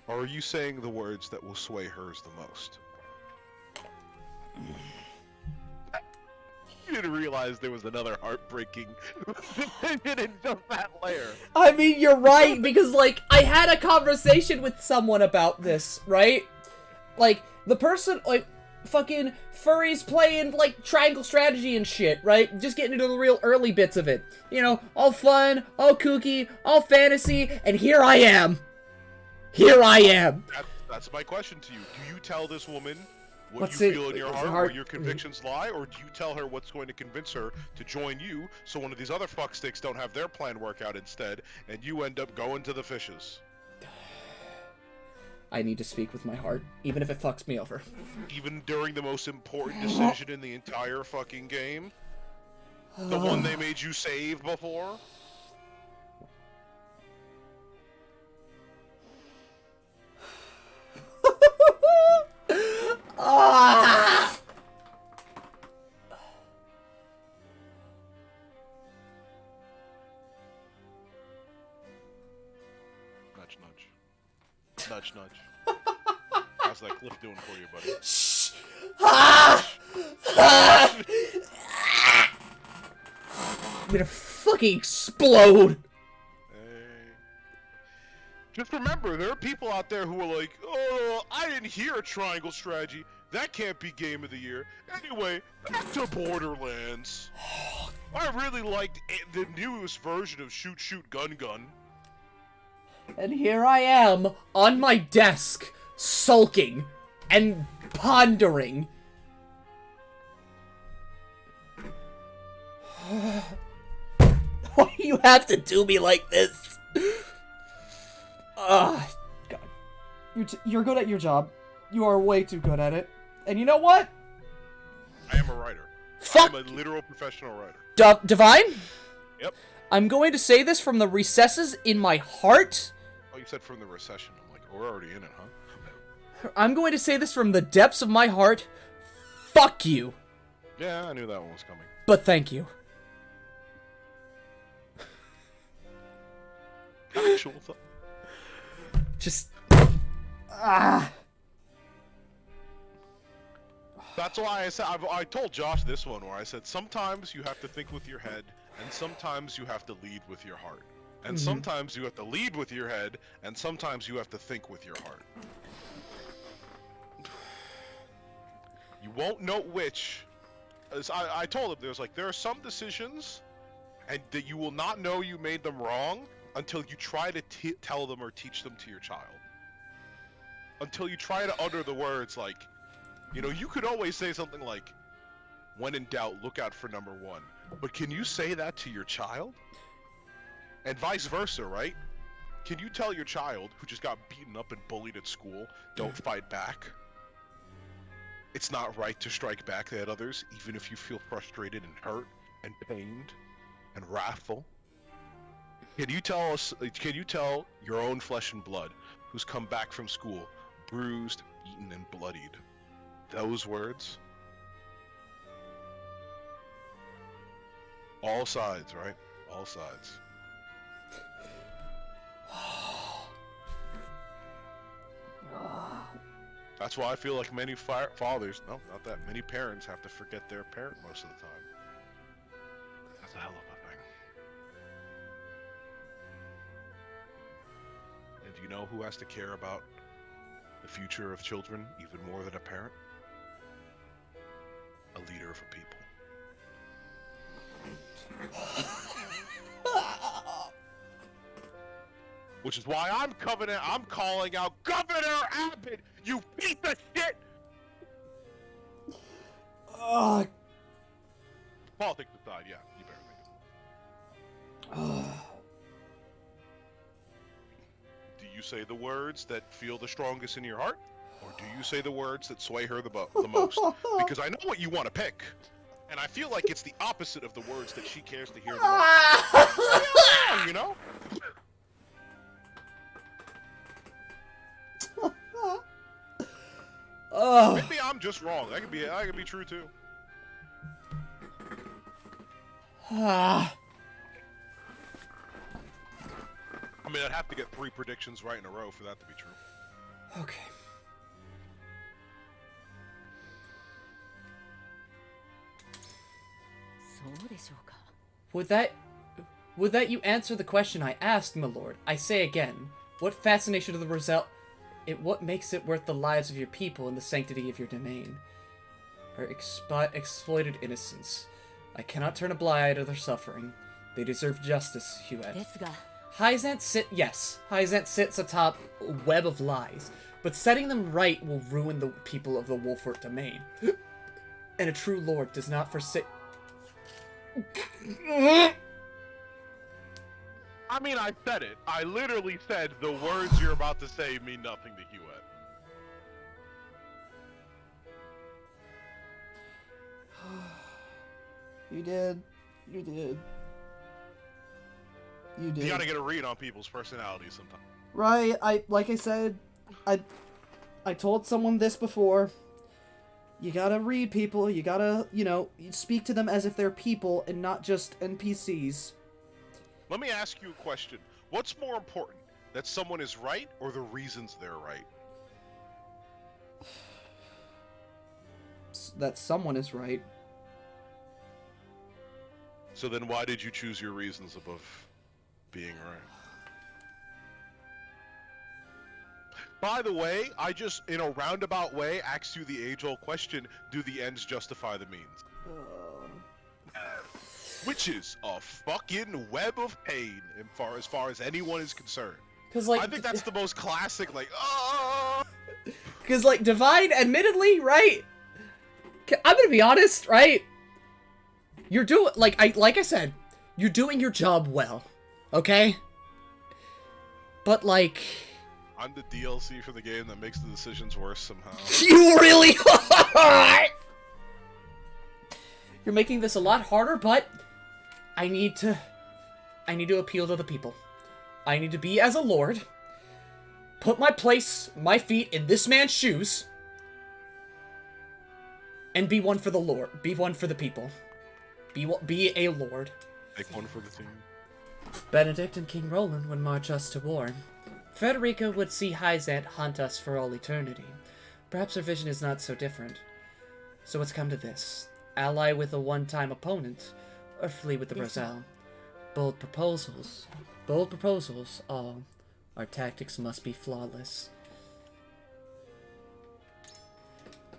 or are you saying the words that will sway hers the most? You didn't realize there was another heartbreaking opinion in just that layer. I mean, you're right, because, like, I had a conversation with someone about this, right? Like, the person, like, fucking furries playing, like, triangle strategy and shit, right? Just getting into the real early bits of it. You know, all fun, all kooky, all fantasy, and here I am. Here I am. That's my question to you. Do you tell this woman what What's you it- feel in your it's heart, hard- where your convictions lie, or do you tell her what's going to convince her to join you, so one of these other fucksticks don't have their plan work out instead, and you end up going to the fishes? I need to speak with my heart, even if it fucks me over. Even during the most important decision in the entire fucking game? The one they made you save before? Ah! Nudge, nudge. Nudge, nudge. How's that cliff doing for you, buddy? Shh! Ah! Ah! I'm gonna fucking explode! Just remember, there are people out there who are like, oh, I didn't hear a triangle strategy. That can't be game of the year. Anyway, back to Borderlands. I really liked the newest version of Shoot Shoot Gun Gun. And here I am, on my desk, sulking and pondering. Why do you have to do me like this? God. You're good at your job. You are way too good at it. And you know what? I am a writer. Fuck! I'm a literal professional writer. Divine? Yep. I'm going to say this from the recesses in my heart. Oh, you said from the recession. I'm like, we're already in it, huh? I'm going to say this from the depths of my heart. Fuck you. Yeah, I knew that one was coming. But thank you. Actual thought. Just... Ah. That's why I said, I told Josh this one, where I said, sometimes you have to think with your head, and sometimes you have to lead with your heart. And sometimes you have to lead with your head, and sometimes you have to think with your heart. You won't know which. As I told him, there are some decisions, and that you will not know you made them wrong until you try to tell them or teach them to your child. Until you try to utter the words like, you know, you could always say something like, when in doubt, look out for number one. But can you say that to your child? And vice versa, right? Can you tell your child, who just got beaten up and bullied at school, don't fight back? It's not right to strike back at others, even if you feel frustrated and hurt and pained and wrathful. Can you tell your own flesh and blood, who's come back from school, bruised, beaten, and bloodied, those words? All sides, right? All sides. That's why I feel like many fathers, no, not that, many parents have to forget their parent most of the time. That's a hell of a thing. And do you know who has to care about the future of children even more than a parent? A leader of a people. Which is why I'm calling out Governor Abbott, you piece of shit! Politics aside, yeah, you better think it. Do you say the words that feel the strongest in your heart? Or do you say the words that sway her the most? Because I know what you want to pick. And I feel like it's the opposite of the words that she cares to hear the most. You know? Oh. Maybe I'm just wrong. That could be true too. Ah. I mean, I'd have to get 3 predictions right in a row for that to be true. Okay. Would that you answer the question I asked, my lord? I say again, what fascination of the Roselle... what makes it worth the lives of your people and the sanctity of your domain? Our exploited innocence. I cannot turn a blind eye to their suffering. They deserve justice, Huet. Hyzant sits atop a web of lies, but setting them right will ruin the people of the Wolfort domain. And a true lord does not forsake... I mean, I said it. I literally said the words you're about to say mean nothing to Hewitt. You did. You did. You did. You gotta get a read on people's personalities sometimes. Right, like I said, I told someone this before. You gotta read people, you gotta, you speak to them as if they're people and not just NPCs. Let me ask you a question. What's more important, that someone is right or the reasons they're right? That someone is right. So then why did you choose your reasons above being right? By the way, I just, in a roundabout way, asked you the age-old question, do the ends justify the means? Which is a fucking web of pain as far as anyone is concerned. I think that's the most classic, Because, Divine, admittedly, right? I'm gonna be honest, right? You're doing, like I said, you're doing your job well, okay? But, I'm the DLC for the game that makes the decisions worse somehow. You really are! You're making this a lot harder, but I need to appeal to the people. I need to be as a lord, put my feet in this man's shoes, and be one for the lord, be one for the people. Be a lord. Make one for the team. Benedict and King Roland would march us to war. Frederica would see Hyzant hunt us for all eternity. Perhaps her vision is not so different. So it's come to this. Ally with a one-time opponent, or flee with the Roselle. Bold proposals, all. Our tactics must be flawless.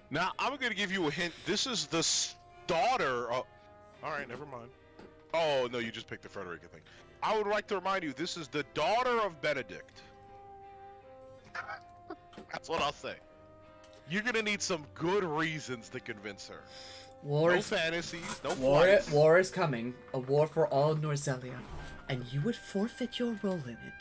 Now, I'm gonna give you a hint. This is the daughter of... Alright, never mind. Oh, no, you just picked the Frederica thing. I would like to remind you, this is the daughter of Benedict. That's what I'll say. You're gonna need some good reasons to convince her. No fantasies, no flights. War is coming. A war for all Norzelia. And you would forfeit your role in it.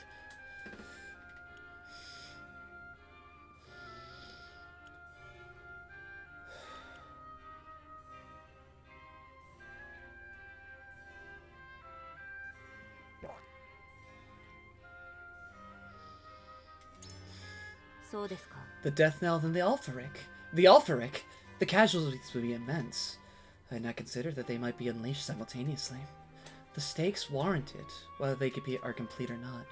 The death knell in the Alpharic. The casualties would be immense. I had not considered that they might be unleashed simultaneously. The stakes warrant it, whether they are complete or not.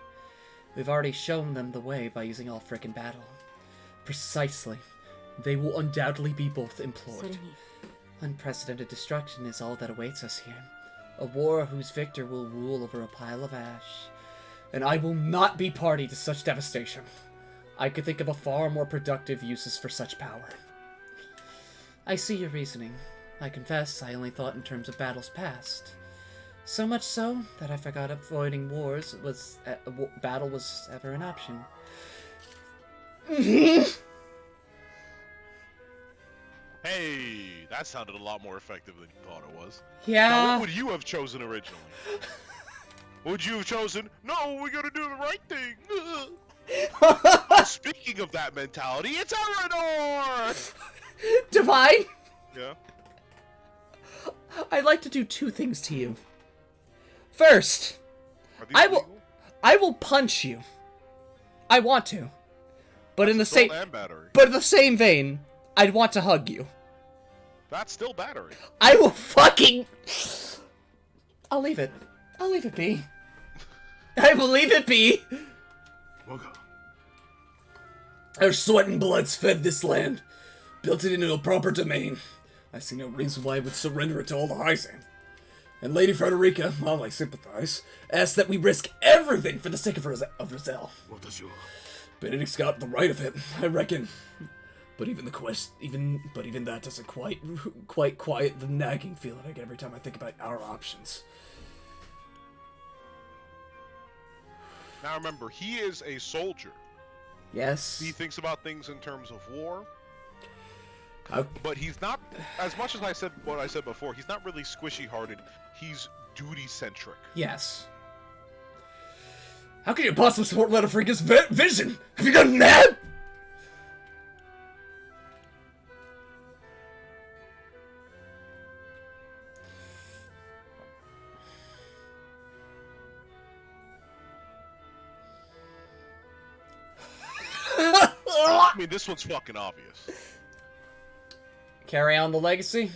We've already shown them the way by using Alpharic in battle. Precisely. They will undoubtedly be both employed. Unprecedented destruction is all that awaits us here. A war whose victor will rule over a pile of ash. And I will not be party to such devastation. I could think of a far more productive uses for such power. I see your reasoning. I confess I only thought in terms of battles past. So much so that I forgot avoiding wars battle was ever an option. Hey, that sounded a lot more effective than you thought it was. Yeah. Now, what would you have chosen originally? Would you have chosen, no, we gotta do the right thing? Speaking of that mentality, it's Eleanor! Divine? Yeah? I'd like to do two things to you. First, I will punch you. I want to. But in the same vein, I'd want to hug you. That's still battery. I will fucking... I'll leave it. I'll leave it be. I will leave it be. Our sweat and blood's fed this land. Built it into a proper domain. I see no reason why I would surrender it to all the Hyzan. And Lady Frederica, while I sympathize, asks that we risk everything for the sake of Rizal. Benedict's got the right of it, I reckon. But even that doesn't quite quiet the nagging feeling I get every time I think about our options. Now remember, he is a soldier. Yes. He thinks about things in terms of war. But he's not, as much as I said what I said before, he's not really squishy-hearted. He's duty-centric. Yes. How can you possibly support Letafrika's vision? Have you gone mad? I mean, this one's fucking obvious. Carry on the legacy?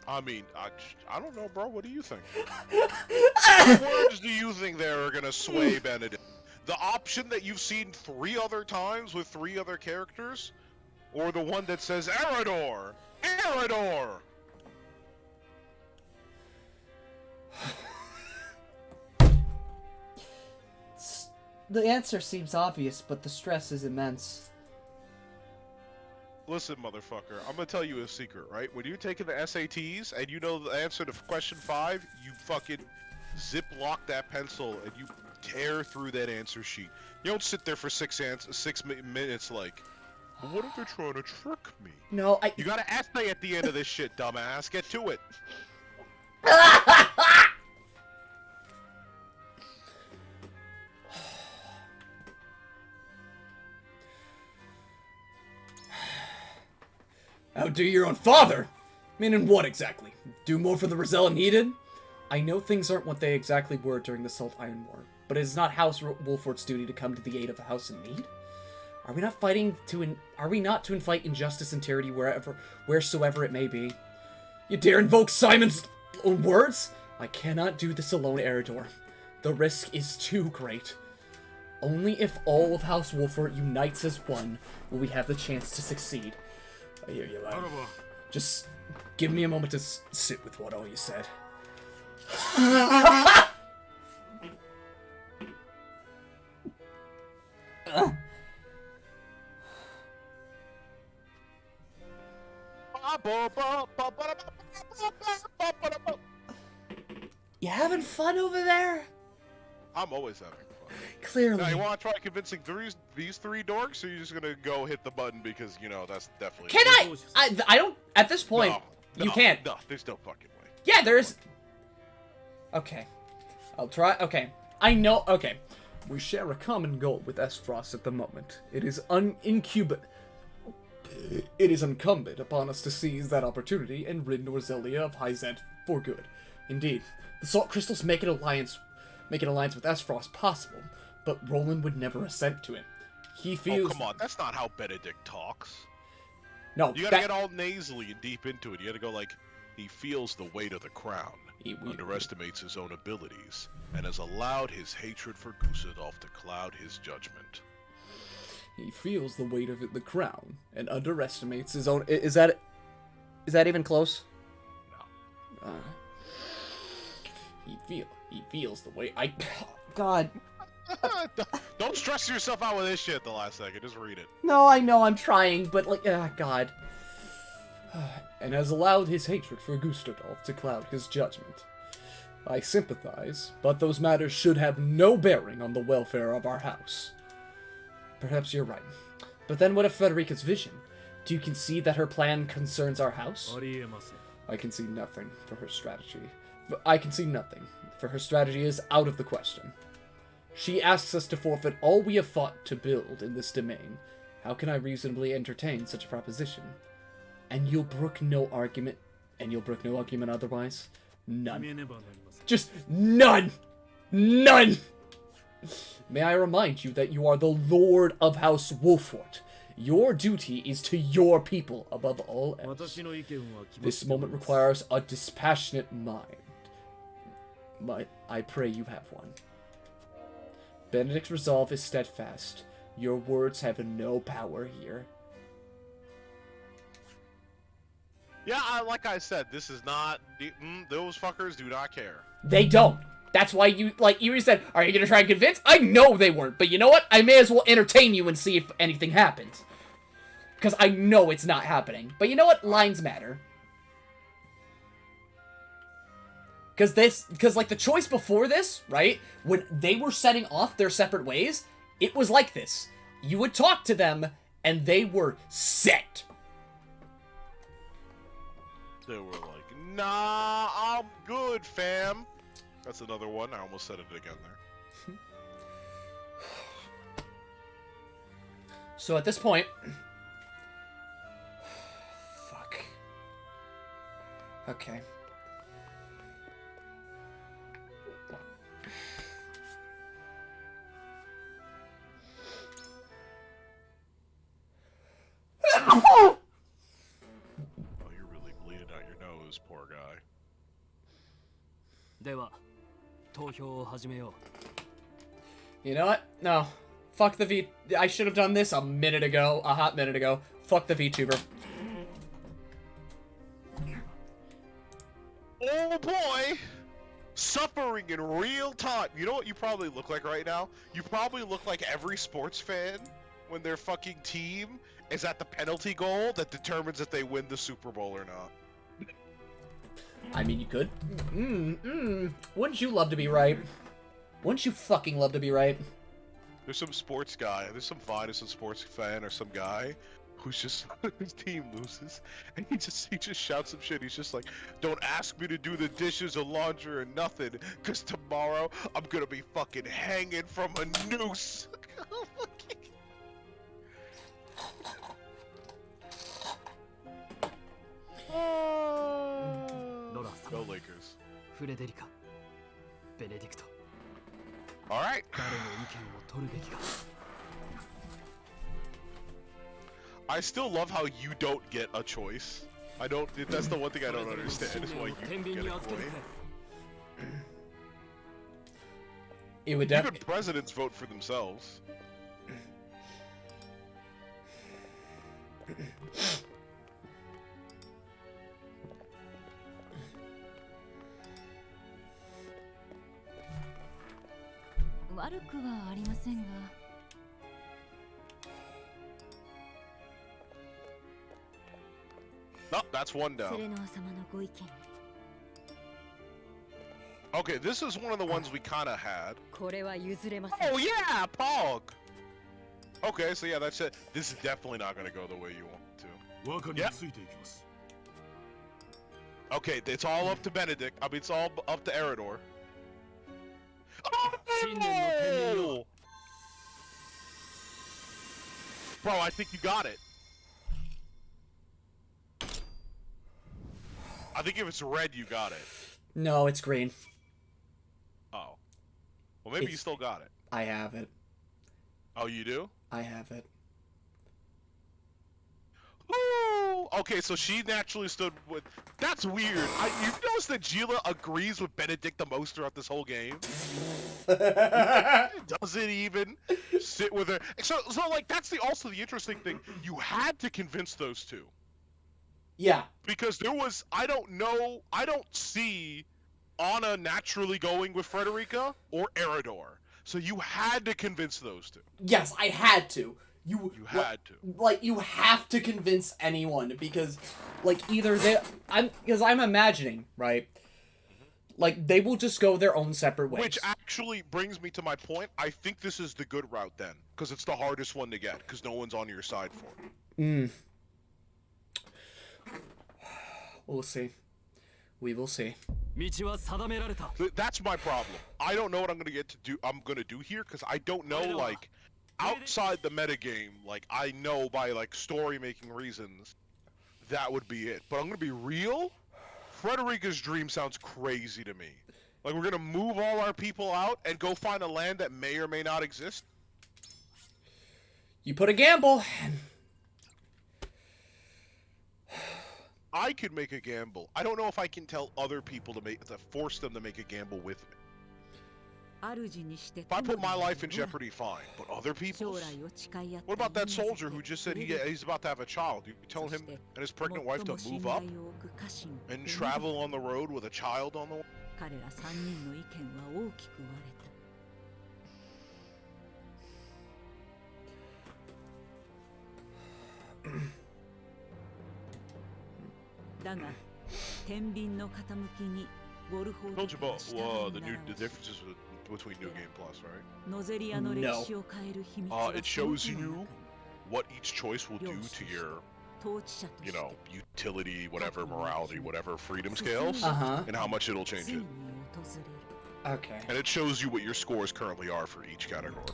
I mean, I don't know, bro. What do you think? What words do you think there are gonna sway Benedict? The option that you've seen 3 other times with 3 other characters? Or the one that says, Eridor! Eridor! The answer seems obvious, but the stress is immense. Listen, motherfucker, I'm gonna tell you a secret, right? When you're taking the SATs and you know the answer to question 5, you fucking ziplock that pencil and you tear through that answer sheet. You don't sit there for 6 minutes like, what if they're trying to trick me? No, You got an essay at the end of this shit, dumbass. Get to it. Outdo your own father? Meaning what exactly? Do more for the Rizal needed? I know things aren't what they exactly were during the Salt Iron War, but it is not House Wolfort's duty to come to the aid of a house in need? Are we not to invite injustice and tyranny wheresoever it may be? You dare invoke Simon's own words? I cannot do this alone, Eridor. The risk is too great. Only if all of House Wolfort unites as one will we have the chance to succeed. I hear you, lad. Just give me a moment to sit with what all you said. You having fun over there? I'm always having fun. Clearly. Now, you want to try convincing these 3 dorks, or are you just gonna go hit the button because, you know, that's definitely... Can I don't... At this point, you can't. No, there's no fucking way. Yeah, there's... Okay. I'll try... Okay. I know... Okay. We share a common goal with Esfrost at the moment. It is incumbent upon us to seize that opportunity and rid Norzelia of Hyzant for good. Indeed, the Salt Crystals make an alliance with Esfrost possible, but Roland would never assent to it. He feels... Oh, come on, that's not how Benedict talks. No, you gotta get all nasally and deep into it. You gotta go like, he feels the weight of the crown, underestimates his own abilities, and has allowed his hatred for Gusadolf to cloud his judgment. He feels the weight of the crown and underestimates his own... Is that even close? No. He feels the weight... God. Don't stress yourself out with this shit the last second. Just read it. No, I know I'm trying, but like, God. And has allowed his hatred for Gustadolf to cloud his judgment. I sympathize, but those matters should have no bearing on the welfare of our house. Perhaps you're right. But then what of Frederica's vision? Do you concede that her plan concerns our house? I can see nothing for her strategy. I can see nothing, for her strategy is out of the question. She asks us to forfeit all we have fought to build in this domain. How can I reasonably entertain such a proposition? And you'll brook no argument otherwise? None. Just none! None! May I remind you that you are the Lord of House Wolfort. Your duty is to your people above all else. This moment requires a dispassionate mind. I pray you have one. Benedict's resolve is steadfast. Your words have no power here. Yeah, like I said, this is not... those fuckers do not care. They don't. That's why you said, are you going to try and convince? I know they weren't, but you know what? I may as well entertain you and see if anything happens. Because I know it's not happening. But you know what? Lines matter. Because like the choice before this, right? When they were setting off their separate ways, it was like this. You would talk to them, and they were set. They were like, nah, I'm good, fam. That's another one. I almost said it again there. So at this point... Fuck. Okay. Oh, you're really bleeding out your nose, poor guy. では投票を始めよう。 You know what? No. Fuck the V... I should have done this a minute ago. A hot minute ago. Fuck the VTuber. Oh boy! Suffering in real time. You know what you probably look like right now? You probably look like every sports fan when their fucking team is at the penalty goal that determines if they win the Super Bowl or not. I mean, you could. Wouldn't you love to be right? Wouldn't you fucking love to be right? There's some sports guy, there's some Vine, some sports fan or some guy who's just, his team loses, and he just shouts some shit. He's just like, don't ask me to do the dishes or laundry or nothing, cause tomorrow I'm gonna be fucking hanging from a noose. Go Lakers. フレデリカ、ベネディクト。 Alright. 誰の意見を取るべきか。 I still love how you don't get a choice. I don't. That's the one thing I don't understand. Is why you get a coin. It would Even presidents vote for themselves. No, that's one down. Okay, this is one of the ones we kind of had. Oh yeah, Pog! Okay, so yeah, that's it. This is definitely not going to go the way you want it to. Yep. Okay, it's all up to Benedict. I mean, it's all up to Eridor. Oh! Bro, I think you got it. I think if it's red, you got it. No, it's green. Oh. Well, maybe you still got it. I have it. Oh, you do? I have it. Ooh! Okay, so she naturally stood with... That's weird. You notice that Gila agrees with Benedict the most throughout this whole game? Doesn't even sit with her. So like, that's also the interesting thing. You had to convince those two. Yeah. Because there was... I don't see Anna naturally going with Frederica or Eridor. So you had to convince those two. Yes, I had to. You had to. Like, you have to convince anyone because, like, either they... Because I'm imagining, right? Like, they will just go their own separate ways. Which actually brings me to my point. I think this is the good route then. Because it's the hardest one to get. Because no one's on your side for it. We'll see. We will see. That's my problem. I don't know what I'm gonna do here because I don't know, like, outside the metagame, like, I know by, like, story-making reasons, that would be it. But I'm gonna be real, Frederica's dream sounds crazy to me. Like, we're gonna move all our people out and go find a land that may or may not exist? You put a gamble, I could make a gamble. I don't know if I can tell other people to force them to make a gamble with me. If I put my life in jeopardy, fine. But other people's? What about that soldier who just said he's about to have a child? You telling him and his pregnant wife to move up and travel on the road with a child on the way? 彼ら3人の意見は大きく割れた。だが、天秤の傾きにウォルホー Told you about the differences between New Game Plus, right? ノゼリアの歴史を変える秘密は It shows you what each choice will do to your, you know, utility, whatever, morality, whatever, freedom scales, and how much it'll change it. Okay. And it shows you what your scores currently are for each category.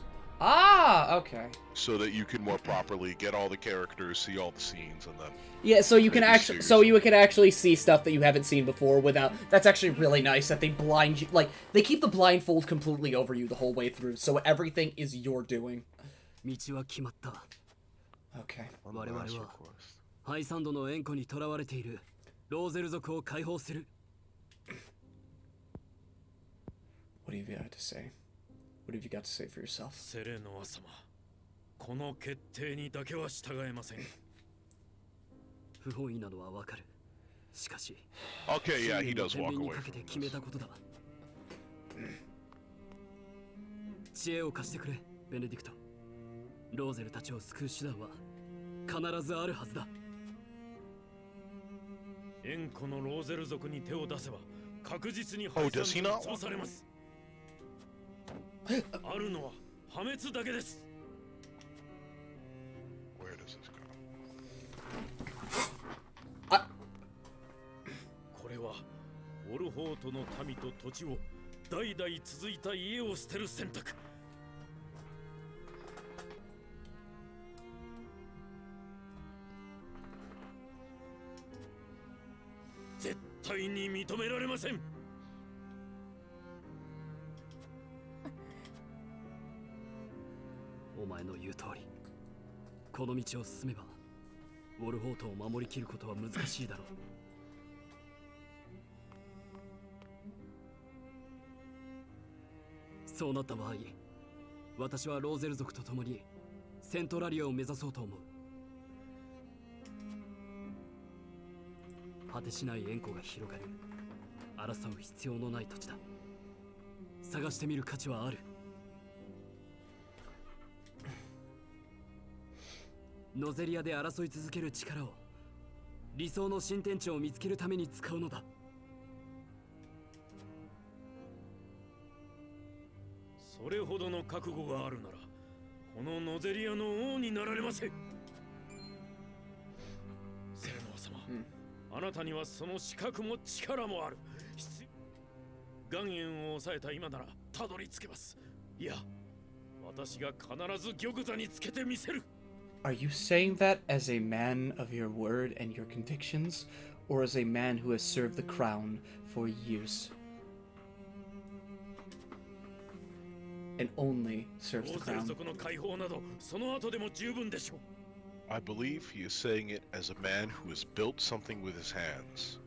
Ah, okay. So that you can more properly get all the characters, see all the scenes, and then yeah, so you can actually see stuff that you haven't seen before without. That's actually really nice that they blind you, like they keep the blindfold completely over you the whole way through, so everything is your doing. 道は決まった。Okay. 我々はハイサンドの円弧に囚われているローゼル族を解放する。What have you got to say? What have you got to say for yourself? セレノア様、この決定にだけは従えません。不本意なのはわかる。しかし、Okay, yeah, he does walk 天秤に away かけて from 決め this. たことだ。知恵を貸してくれ、ベネディクト。ローゼルたちを救う手段は必ずあるはずだ。円弧のローゼル族に手を出せば確実にハイサンドに潰されます。あるのは破滅だけです。Where does this go? これはウォルホートの民と土地を代々続いた家を捨てる選択。絶対に認められません。お前の言う通り、この道を進めばウォルホートを守りきることは難しいだろう。そうなった場合、私はローゼル族と共にセントラリアを目指そうと思う。果てしない円弧が広がる争う必要のない土地だ。探してみる価値はある。ノゼリアで争い続ける力を理想の新天地を見つけるために使うのだ。それほどの覚悟があるならこのノゼリアの王になられませ。セレノア様、あなたにはその資格も力もある。岩塩を抑えた今ならたどり着けます。いや、私が必ず玉座につけてみせる。Are you saying that as a man of your word and your convictions, or as a man who has served the crown for years? And only serves the crown. I believe he is saying it as a man who has built something with his hands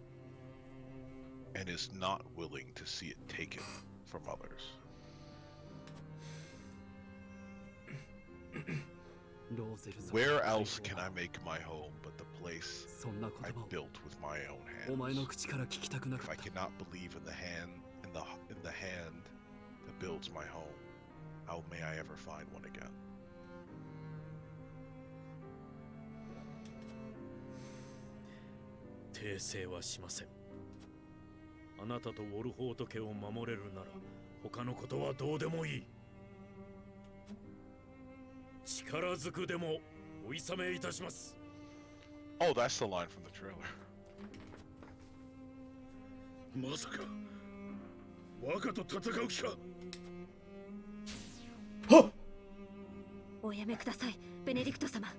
and is not willing to see it taken from others. Where else can I make my home but the place I built with my own hands? If I cannot believe in the hand that builds my home, how may I ever find one again? 訂正はしません。あなたとウォルホート家を守れるなら他のことはどうでもいい。力ずくでもお諌めいたします。Oh, that's the line from the trailer. まさか若と戦う気か。おやめください、ベネディクト様。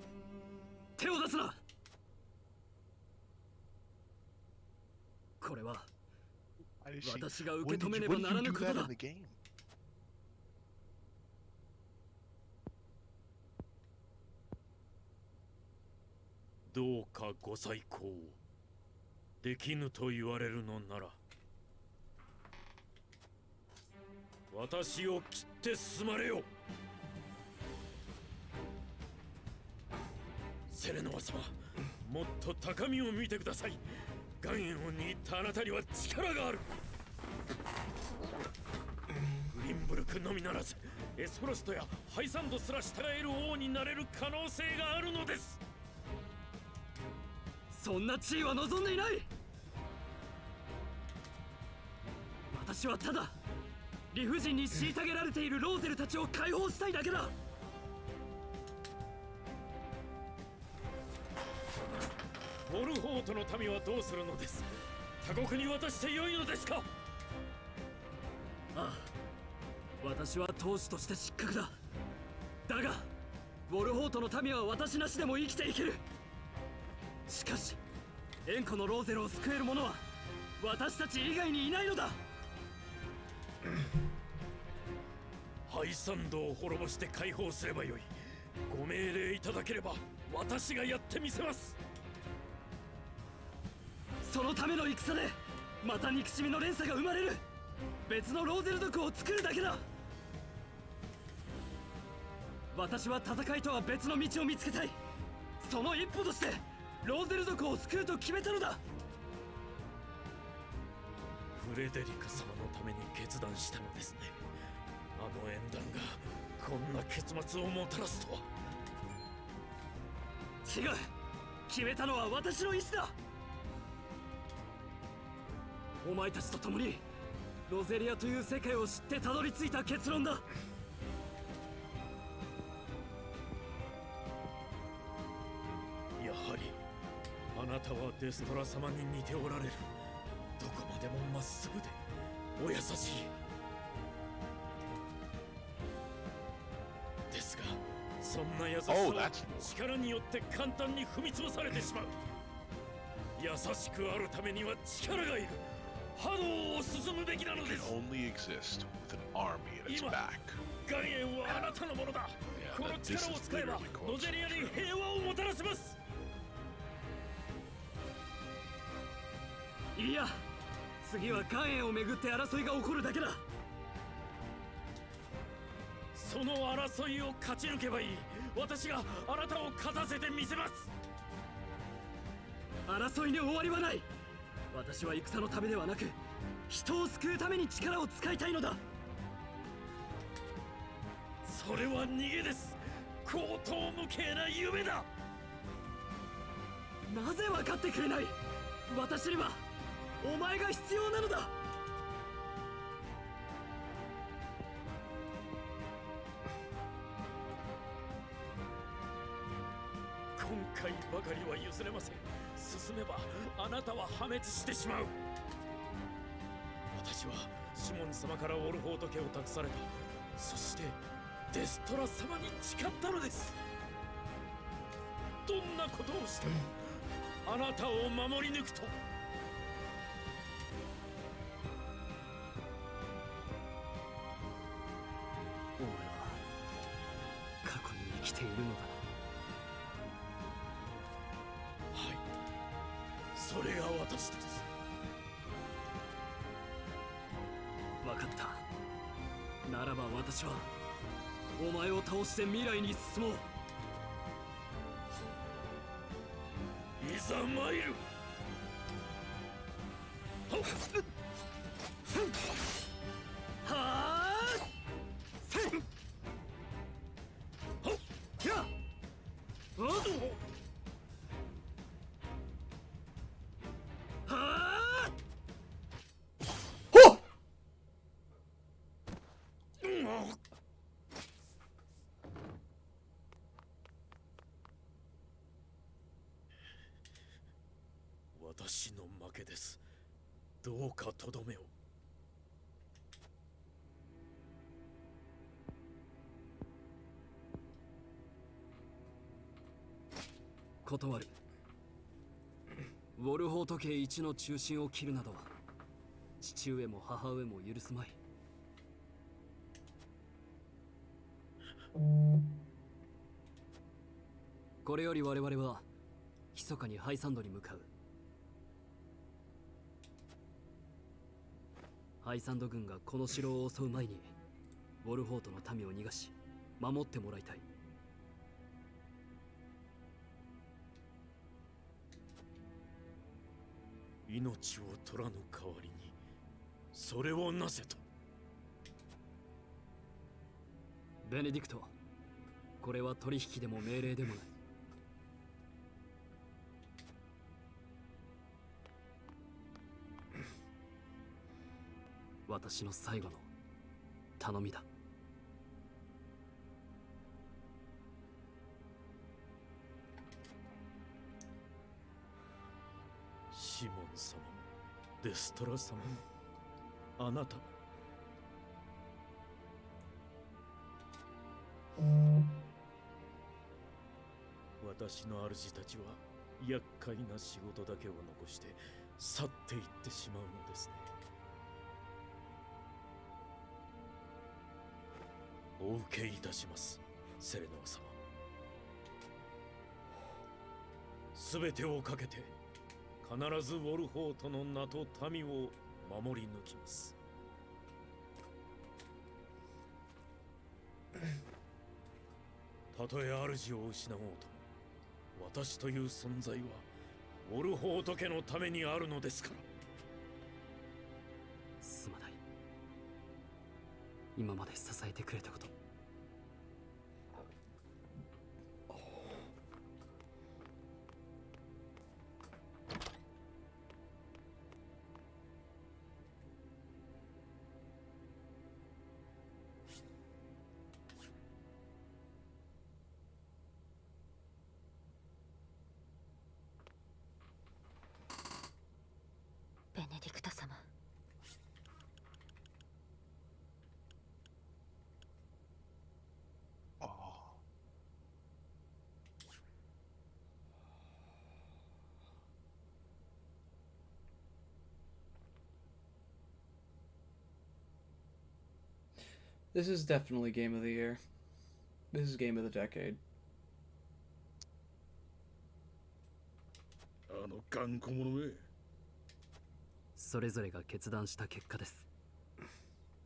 手を出すな。これは私が受け止めねばならぬことだ。どうかご再考を。できぬと言われるのなら私を切って進まれよ。セレノア様、もっと高みを見てください。岩塩を握ったあなたには力がある。グリンブルクのみならずエスフロストやハイサンドすら従える王になれる可能性があるのです。そんな地位は望んでいない。私はただ理不尽に虐げられているローゼルたちを解放したいだけだ。ウォルホートの民はどうするのです。他国に渡してよいのですか。ああ、私は当主として失格だ。だがウォルホートの民は私なしでも生きていける。しかしエンコのローゼルを救える者は私たち以外にいないのだ。ハイサンドを滅ぼして解放すればよい。ご命令いただければ私がやってみせます。そのための戦でまた憎しみの連鎖が生まれる。別のローゼル族を作るだけだ。私は戦いとは別の道を見つけたい。その一歩としてローゼル族を救うと決めたのだ。フレデリカ様のために決断したのですね。あの縁談がこんな結末をもたらすとは。違う、決めたのは私の意志だ。お前たちと共にロゼリアという世界を知ってたどり着いた結論だ。やはりあなたはデストラ様に似ておられる。どこまでもまっすぐでお優しい。ですがそんな優しさは力によって簡単に踏み潰されてしまう。優しくあるためには力がいる。波動を進むべきなのです。今岩塩はあなたのものだ。この力を使えばノゼリアに平和をもたらせます。いや、次は岩塩をめぐって争いが起こるだけだ。その争いを勝ち抜けばいい。私があなたを勝たせてみせます。争いに終わりはない。私は戦のためではなく人を救うために力を使いたいのだ。それは逃げです。荒唐無稽な夢だ。なぜ分かってくれない。私にはお前が必要なのだ。今回ばかりは譲れません。進めばあなたは破滅してしまう。私はシモン様からウォルフォート家を託された。そしてデストラ様に誓ったのです。どんなことをしてもあなたを守り抜くと。お前は過去に生きているのだな。はい、それが私です。分かった。ならば私はお前を倒して未来に進もう。いざ参る。はあせんほっやっはあほっ私の負けです。どうかとどめを。断る。ウォルホート家一の中心を切るなど父上も母上も許すまい。これより我々は密かにハイサンドに向かう。ハイサンド軍がこの城を襲う前にウォルホートの民を逃がし守ってもらいたい。命を取らぬ代わりにそれをなせと。ベネディクト、これは取引でも命令でもない。私の最後の頼みだ。シモン様もデストラ様もあなたも私の主たちは厄介な仕事だけを残して去っていってしまうのですね。お受けいたします、セレノア様。すべてをかけて必ずウォルホートの名と民を守り抜きます。たとえ主を失おうとも、私という存在はウォルホート家のためにあるのですから。すまない。今まで支えてくれたこと。ベネディクト様。This is definitely game of the year. This is game of the decade. あの頑固者め。それぞれが決断した結果です。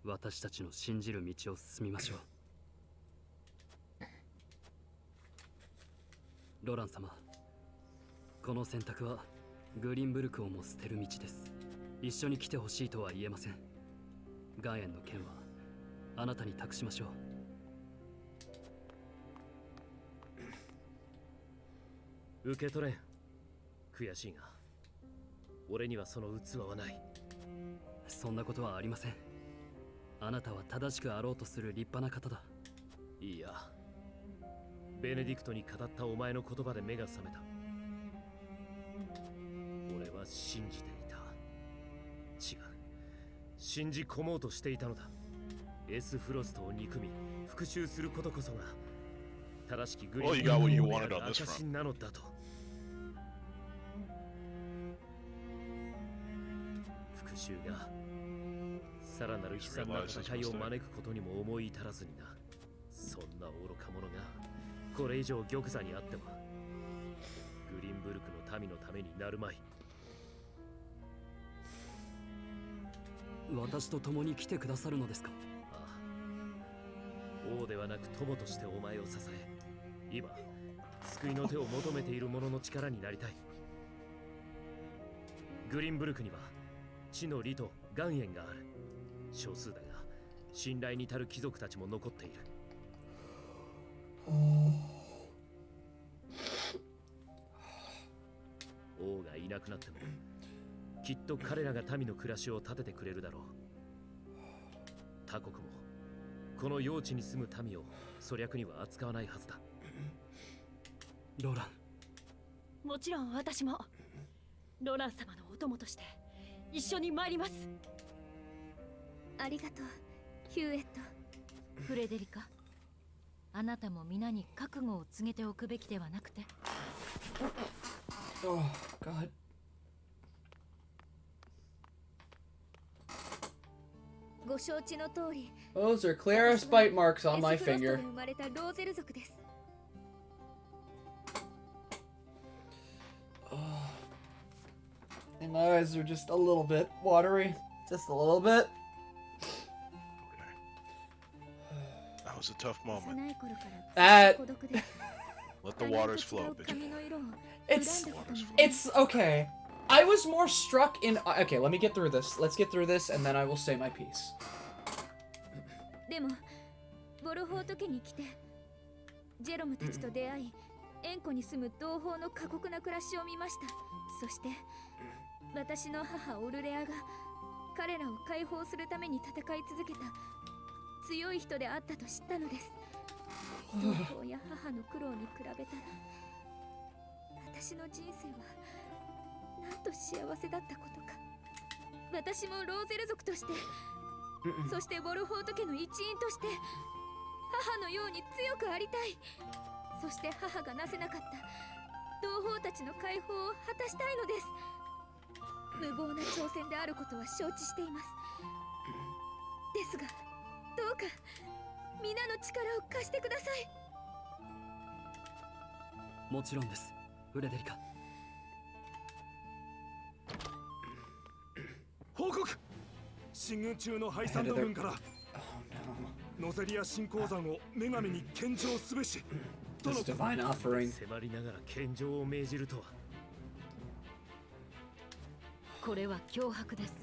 私たちの信じる道を進みましょう。ロラン様、この選択はグリンブルクをも捨てる道です。一緒に来てほしいとは言えません。岩塩の件はあなたに託しましょう。受け取れん。悔しいが俺にはその器はない。そんなことはありません。あなたは正しくあろうとする立派な方だ。いいや、ベネディクトに語ったお前の言葉で目が覚めた。俺は信じていた。違う、信じ込もうとしていたのだ。エスフロストを憎み復讐することこそが正しきグリーンの証なのだと。復讐がさらなる悲惨な戦いを招くことにも思い至らずにな。そんな愚か者がこれ以上玉座にあってはグリンブルクの民のためになるまい。私と共に来てくださるのですか？王ではなく友としてお前を支え、今救いの手を求めている者の力になりたい。グリンブルクには地の利と岩塩がある。少数だが信頼に足る貴族たちも残っている。王がいなくなってもきっと彼らが民の暮らしを立ててくれるだろう。他国もこの用地に住む民を粗略には扱わないはずだ。ロラン。もちろん私もロラン様のお供として一緒に参ります。ありがとう、ヒューエット。フレデリカ、あなたも皆に覚悟を告げておくべきではなくて。Oh, God. ご承知の通り、 Those are clear as bite marks on my エスフロスト finger. で生まれたローゼル族です。And my eyes are just a little bit watery. Just a little bit. was a tough moment. 幼い頃から孤独で Let the waters flow, bitch. 髪の色を It's 恨んだことも it's okay. I was more struck in okay, let me get through this. Let's get through this and then I will say my piece. でもボルホート家に来てジェロムたちと出会い円湖に住む同胞の過酷な暮らしを見ました。そして私の母オルレアが彼らを解放するために戦い続けた強い人であったと知ったのです。同胞や母の苦労に比べたら私の人生はなんと幸せだったことか。私もローゼル族としてそしてボルホート家の一員として母のように強くありたい。そして母がなせなかった同胞たちの解放を果たしたいのです。無謀な挑戦であることは承知しています。ですがどうか皆の力を貸してください。もちろんです、フレデリカ。報告。進軍中のハイサンド軍からノゼリア新鉱山を女神に献上すべしとのこと。迫りながら献上を命じるとは。これは脅迫です。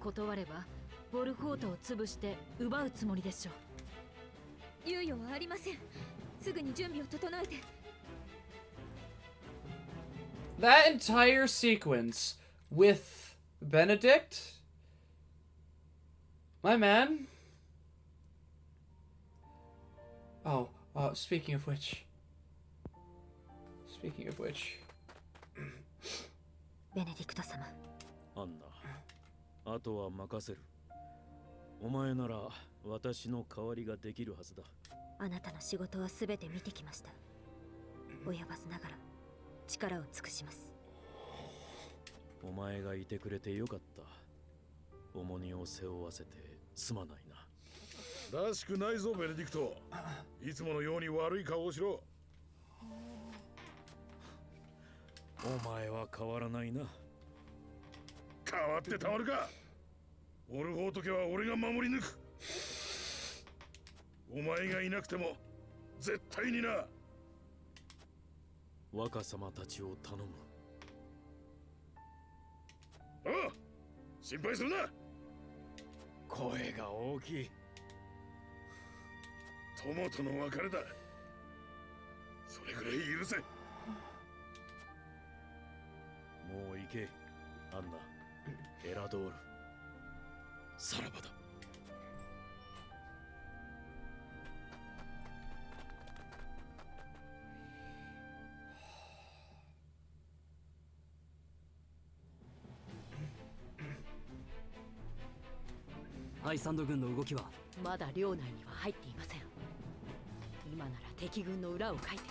断ればボルホートを潰して奪うつもりでしょう。猶予はありません。すぐに準備を整えて。 That entire sequence with Benedict, my man. Oh, speaking of which. ベネディクト様。アンナ、あとは任せる。お前なら私の代わりができるはずだ。あなたの仕事はすべて見てきました。及ばずながら力を尽くします。お前がいてくれてよかった。重荷を背負わせてすまないな。らしくないぞベネディクト。いつものように悪い顔をしろ。お前は変わらないな。変わってたまるか。オルホート家は俺が守り抜く。お前がいなくても絶対にな。若様たちを頼む。ああ、心配するな。声が大きい。友との別れだ。それくらい許せ。もう行け、アンナ、エラドール。さらばだ。ハイサンド軍の動きはまだ領内には入っていません。今なら敵軍の裏をかいて。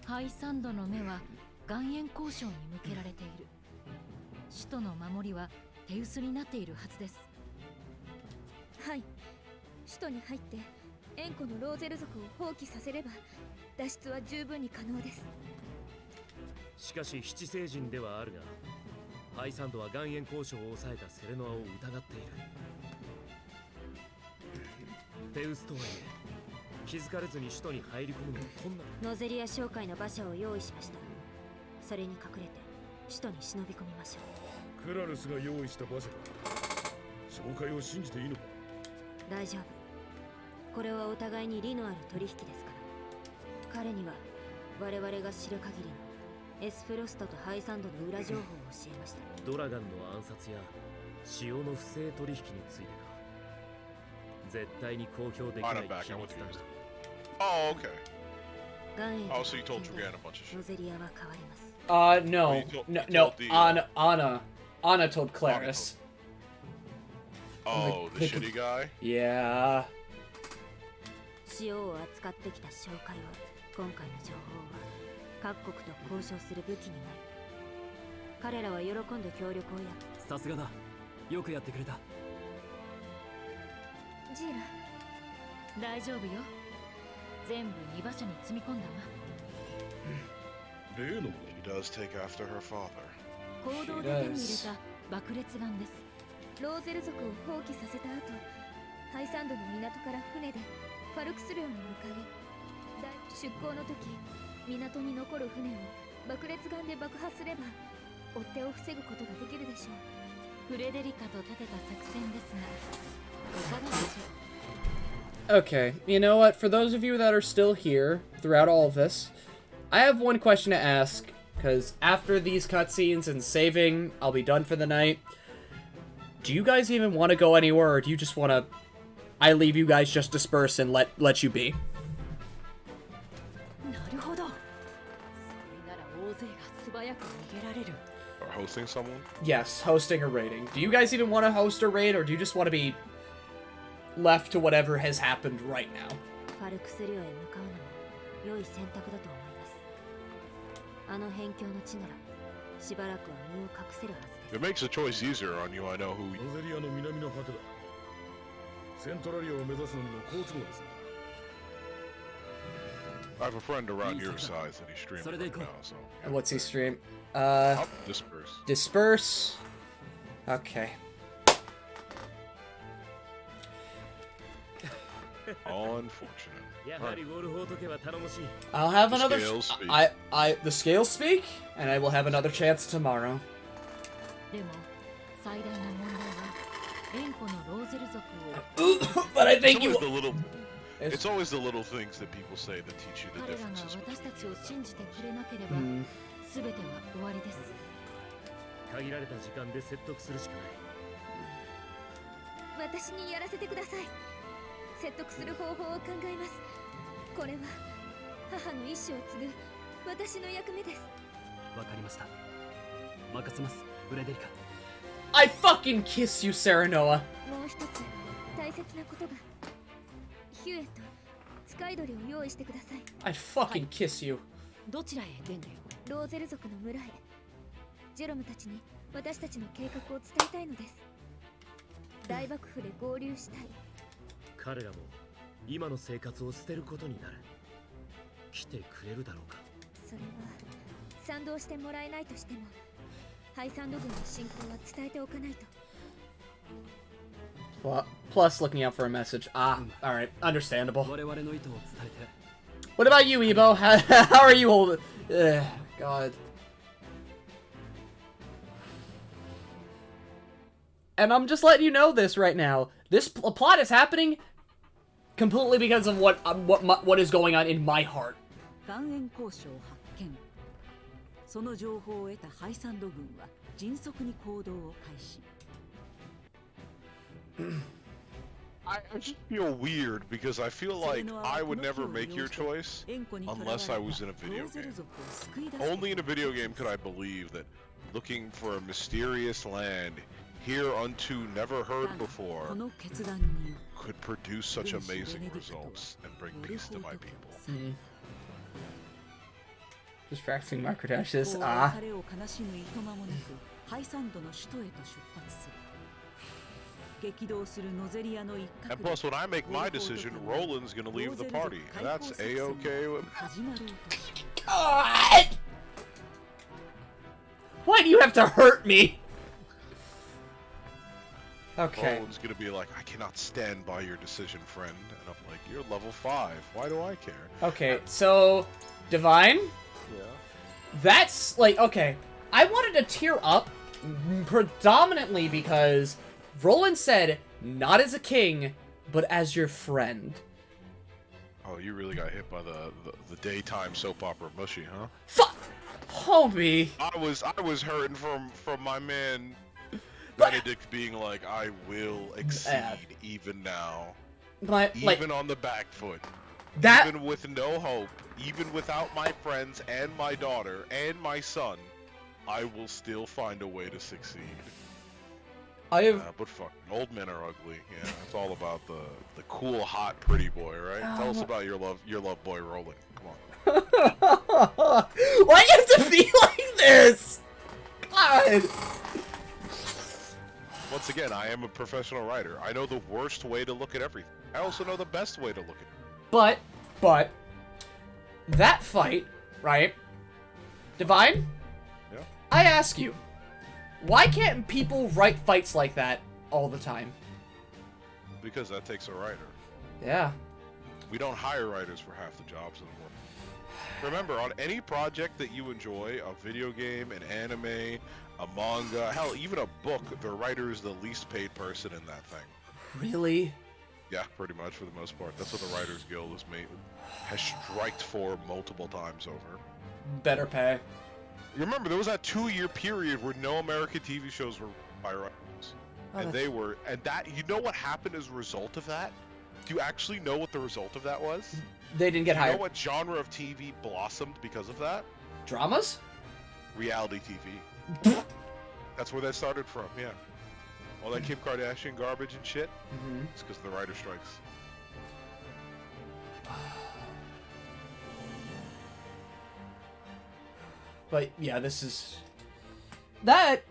ハイサンドの目は岩塩交渉に向けられている。首都の守りは手薄になっているはずです。はい、首都に入って円湖のローゼル族を放棄させれば脱出は十分に可能です。しかし七星人ではあるが、ハイサンドは岩塩交渉を抑えたセレノアを疑っている。手薄とはいえ気づかれずに首都に入り込むのは困難。ノゼリア商会の馬車を用意しました。それに隠れて首都に忍び込みましょう。クラルスが用意した馬車か。紹介を信じていいのか。大丈夫。これはお互いに利のある取引ですから。彼には我々が知る限りのエスフロストとハイサンドの裏情報を教えました。ドラガンの暗殺や塩の不正取引についてか。絶対に公表できない秘密だ。Oh, okay. 岩塩 Oh, so you told Trigan a bunch of shit. ノゼリアは変わります。No. Anna told Claris. Oh, the shitty guy? Yeah. 塩を扱ってきた商会は今回の情報は各国と交渉する武器になる。彼らは喜んで協力をやる。さすがだ。よくやってくれた。ジーラ、大丈夫よ。全部荷馬車に積み込んだわ。例の She does take after her father. 行動で手に入れた爆裂丸です。ローゼル族を放棄させた後、ハイサンドの港から船でファルクス領に向かい、出港の時港に残る船を爆裂弾で爆破すれば追っ手を防ぐことができるでしょう。フレデリカと立てた作戦ですが、いかがでしょう。Okay, you know what? For those of you that are still here throughout all of this, I have one question to ask, because after these cutscenes and saving, I'll be done for the night. Do you guys even want to go anywhere, or do you just want to... I leave you guys just disperse and let you be? なるほど。それなら大勢が素早く逃げられる。 Or hosting someone? Yes, hosting or raiding. Do you guys even want to host a raid, or do you just want to be left to whatever has happened right now? ファルクス領へ向かうのも良い選択だと思います。あの辺境の地ならしばらくは身を隠せるはずです。 It makes the choice easier on you, I know who... ロゼリアの南の果てだ。セントラリアを目指すのにも好都合ですね。 I have a friend around your size that he's streaming right now, so... And what's he stream? Disperse. Disperse? Okay. Unfortunate. I'll have another... The scales speak. The scales speak, and I will have another chance tomorrow. でも最大の問題は円弧のローゼル族を But I think you... It's always the little things that people say that teach you the 彼らが differences. 私たちを信じてくれなければ、全ては終わりです。限られた時間で説得するしかない。私にやらせてください。説得する方法を考えます。これは母の意志を継ぐ私の役目です。わかりました。任せます、フレデリカ。I fucking kiss you, Serenoa. もう一つ大切なことが。ヒューエット、使い鳥を用意してください。I'd fucking kiss you. どちらへデンデン？ローゼル族の村へ。ジェロムたちに私たちの計画を伝えたいのです。大幕府で合流したい。彼らも今の生活を捨てることになる。来てくれるだろうか。それは賛同してもらえないとしても、ハイサンド軍の侵攻は伝えておかないと。Plus looking out for a message. Ah, alright. Understandable. 我々の意図を伝えて。What about you, Ebo? How are you holding? God. And I'm just letting you know this right now. This plot is happening completely because of what is going on in my heart. 岩塩交渉発見。その情報を得たハイサンド軍は迅速に行動を開始。I just feel weird because I feel like I would never make your choice unless I was in a video game. Only in a video game could I believe that looking for a mysterious land hereunto never heard before could produce such amazing results and bring peace to my people. Distracting microdashes. Ah. And plus, when I make my decision, Roland's gonna leave the party. And that's A-okay with me. God! Why do you have to hurt me? Okay. Roland's gonna be like, I cannot stand by your decision, friend. And I'm like, you're level 5. Why do I care? Okay, so... Divine? Yeah. That's, like, okay. I wanted to tear up predominantly because... Roland said, not as a king, but as your friend. Oh, you really got hit by the daytime soap opera mushy, huh? Fuck! Homie! I was hurting from my man Benedict being like, I will exceed even now. But, even on the back foot. That... Even with no hope, even without my friends and my daughter and my son, I will still find a way to succeed. I have... but fuck, old men are ugly. Yeah, it's all about the cool, hot, pretty boy, right? Tell us about your love boy Roland. Come on. Why do you have to be like this? God. Once again, I am a professional writer. I know the worst way to look at everything. I also know the best way to look at it. But that fight, right? Divine? Yeah. I ask you. Why can't people write fights like that all the time? Because that takes a writer. Yeah. We don't hire writers for half the jobs anymore. Remember, on any project that you enjoy, a video game, an anime, a manga, hell, even a book, the writer is the least paid person in that thing. Really? Yeah, pretty much for the most part. That's what the Writers Guild has striked for multiple times over. Better pay. Remember, there was that 2-year period where no American TV shows were by writers. Oh, And you know what happened as a result of that? Do you actually know what the result of that was? They didn't get hired. You know what genre of TV blossomed because of that? Dramas? Reality TV. That's where that started from, yeah. All that Kim Kardashian garbage and shit, it's because of the writer strikes. But yeah, this is... That...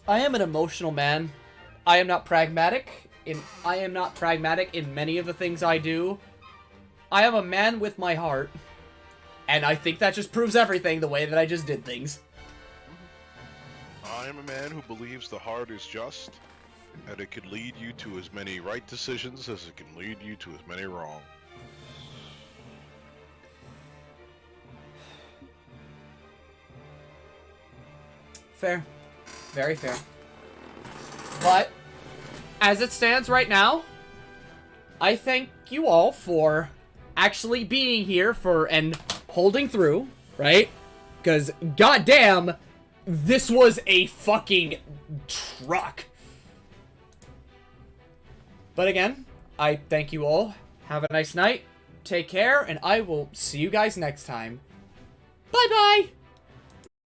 I am an emotional man. I am not pragmatic. I am not pragmatic in many of the things I do. I am a man with my heart. And I think that just proves everything, the way that I just did things. I am a man who believes the heart is just, and it can lead you to as many right decisions as it can lead you to as many wrong. Fair. Very fair. But, as it stands right now, I thank you all for actually being here and holding through, right? Because, goddamn, this was a fucking truck. But again, I thank you all. Have a nice night. Take care, and I will see you guys next time. Bye-bye!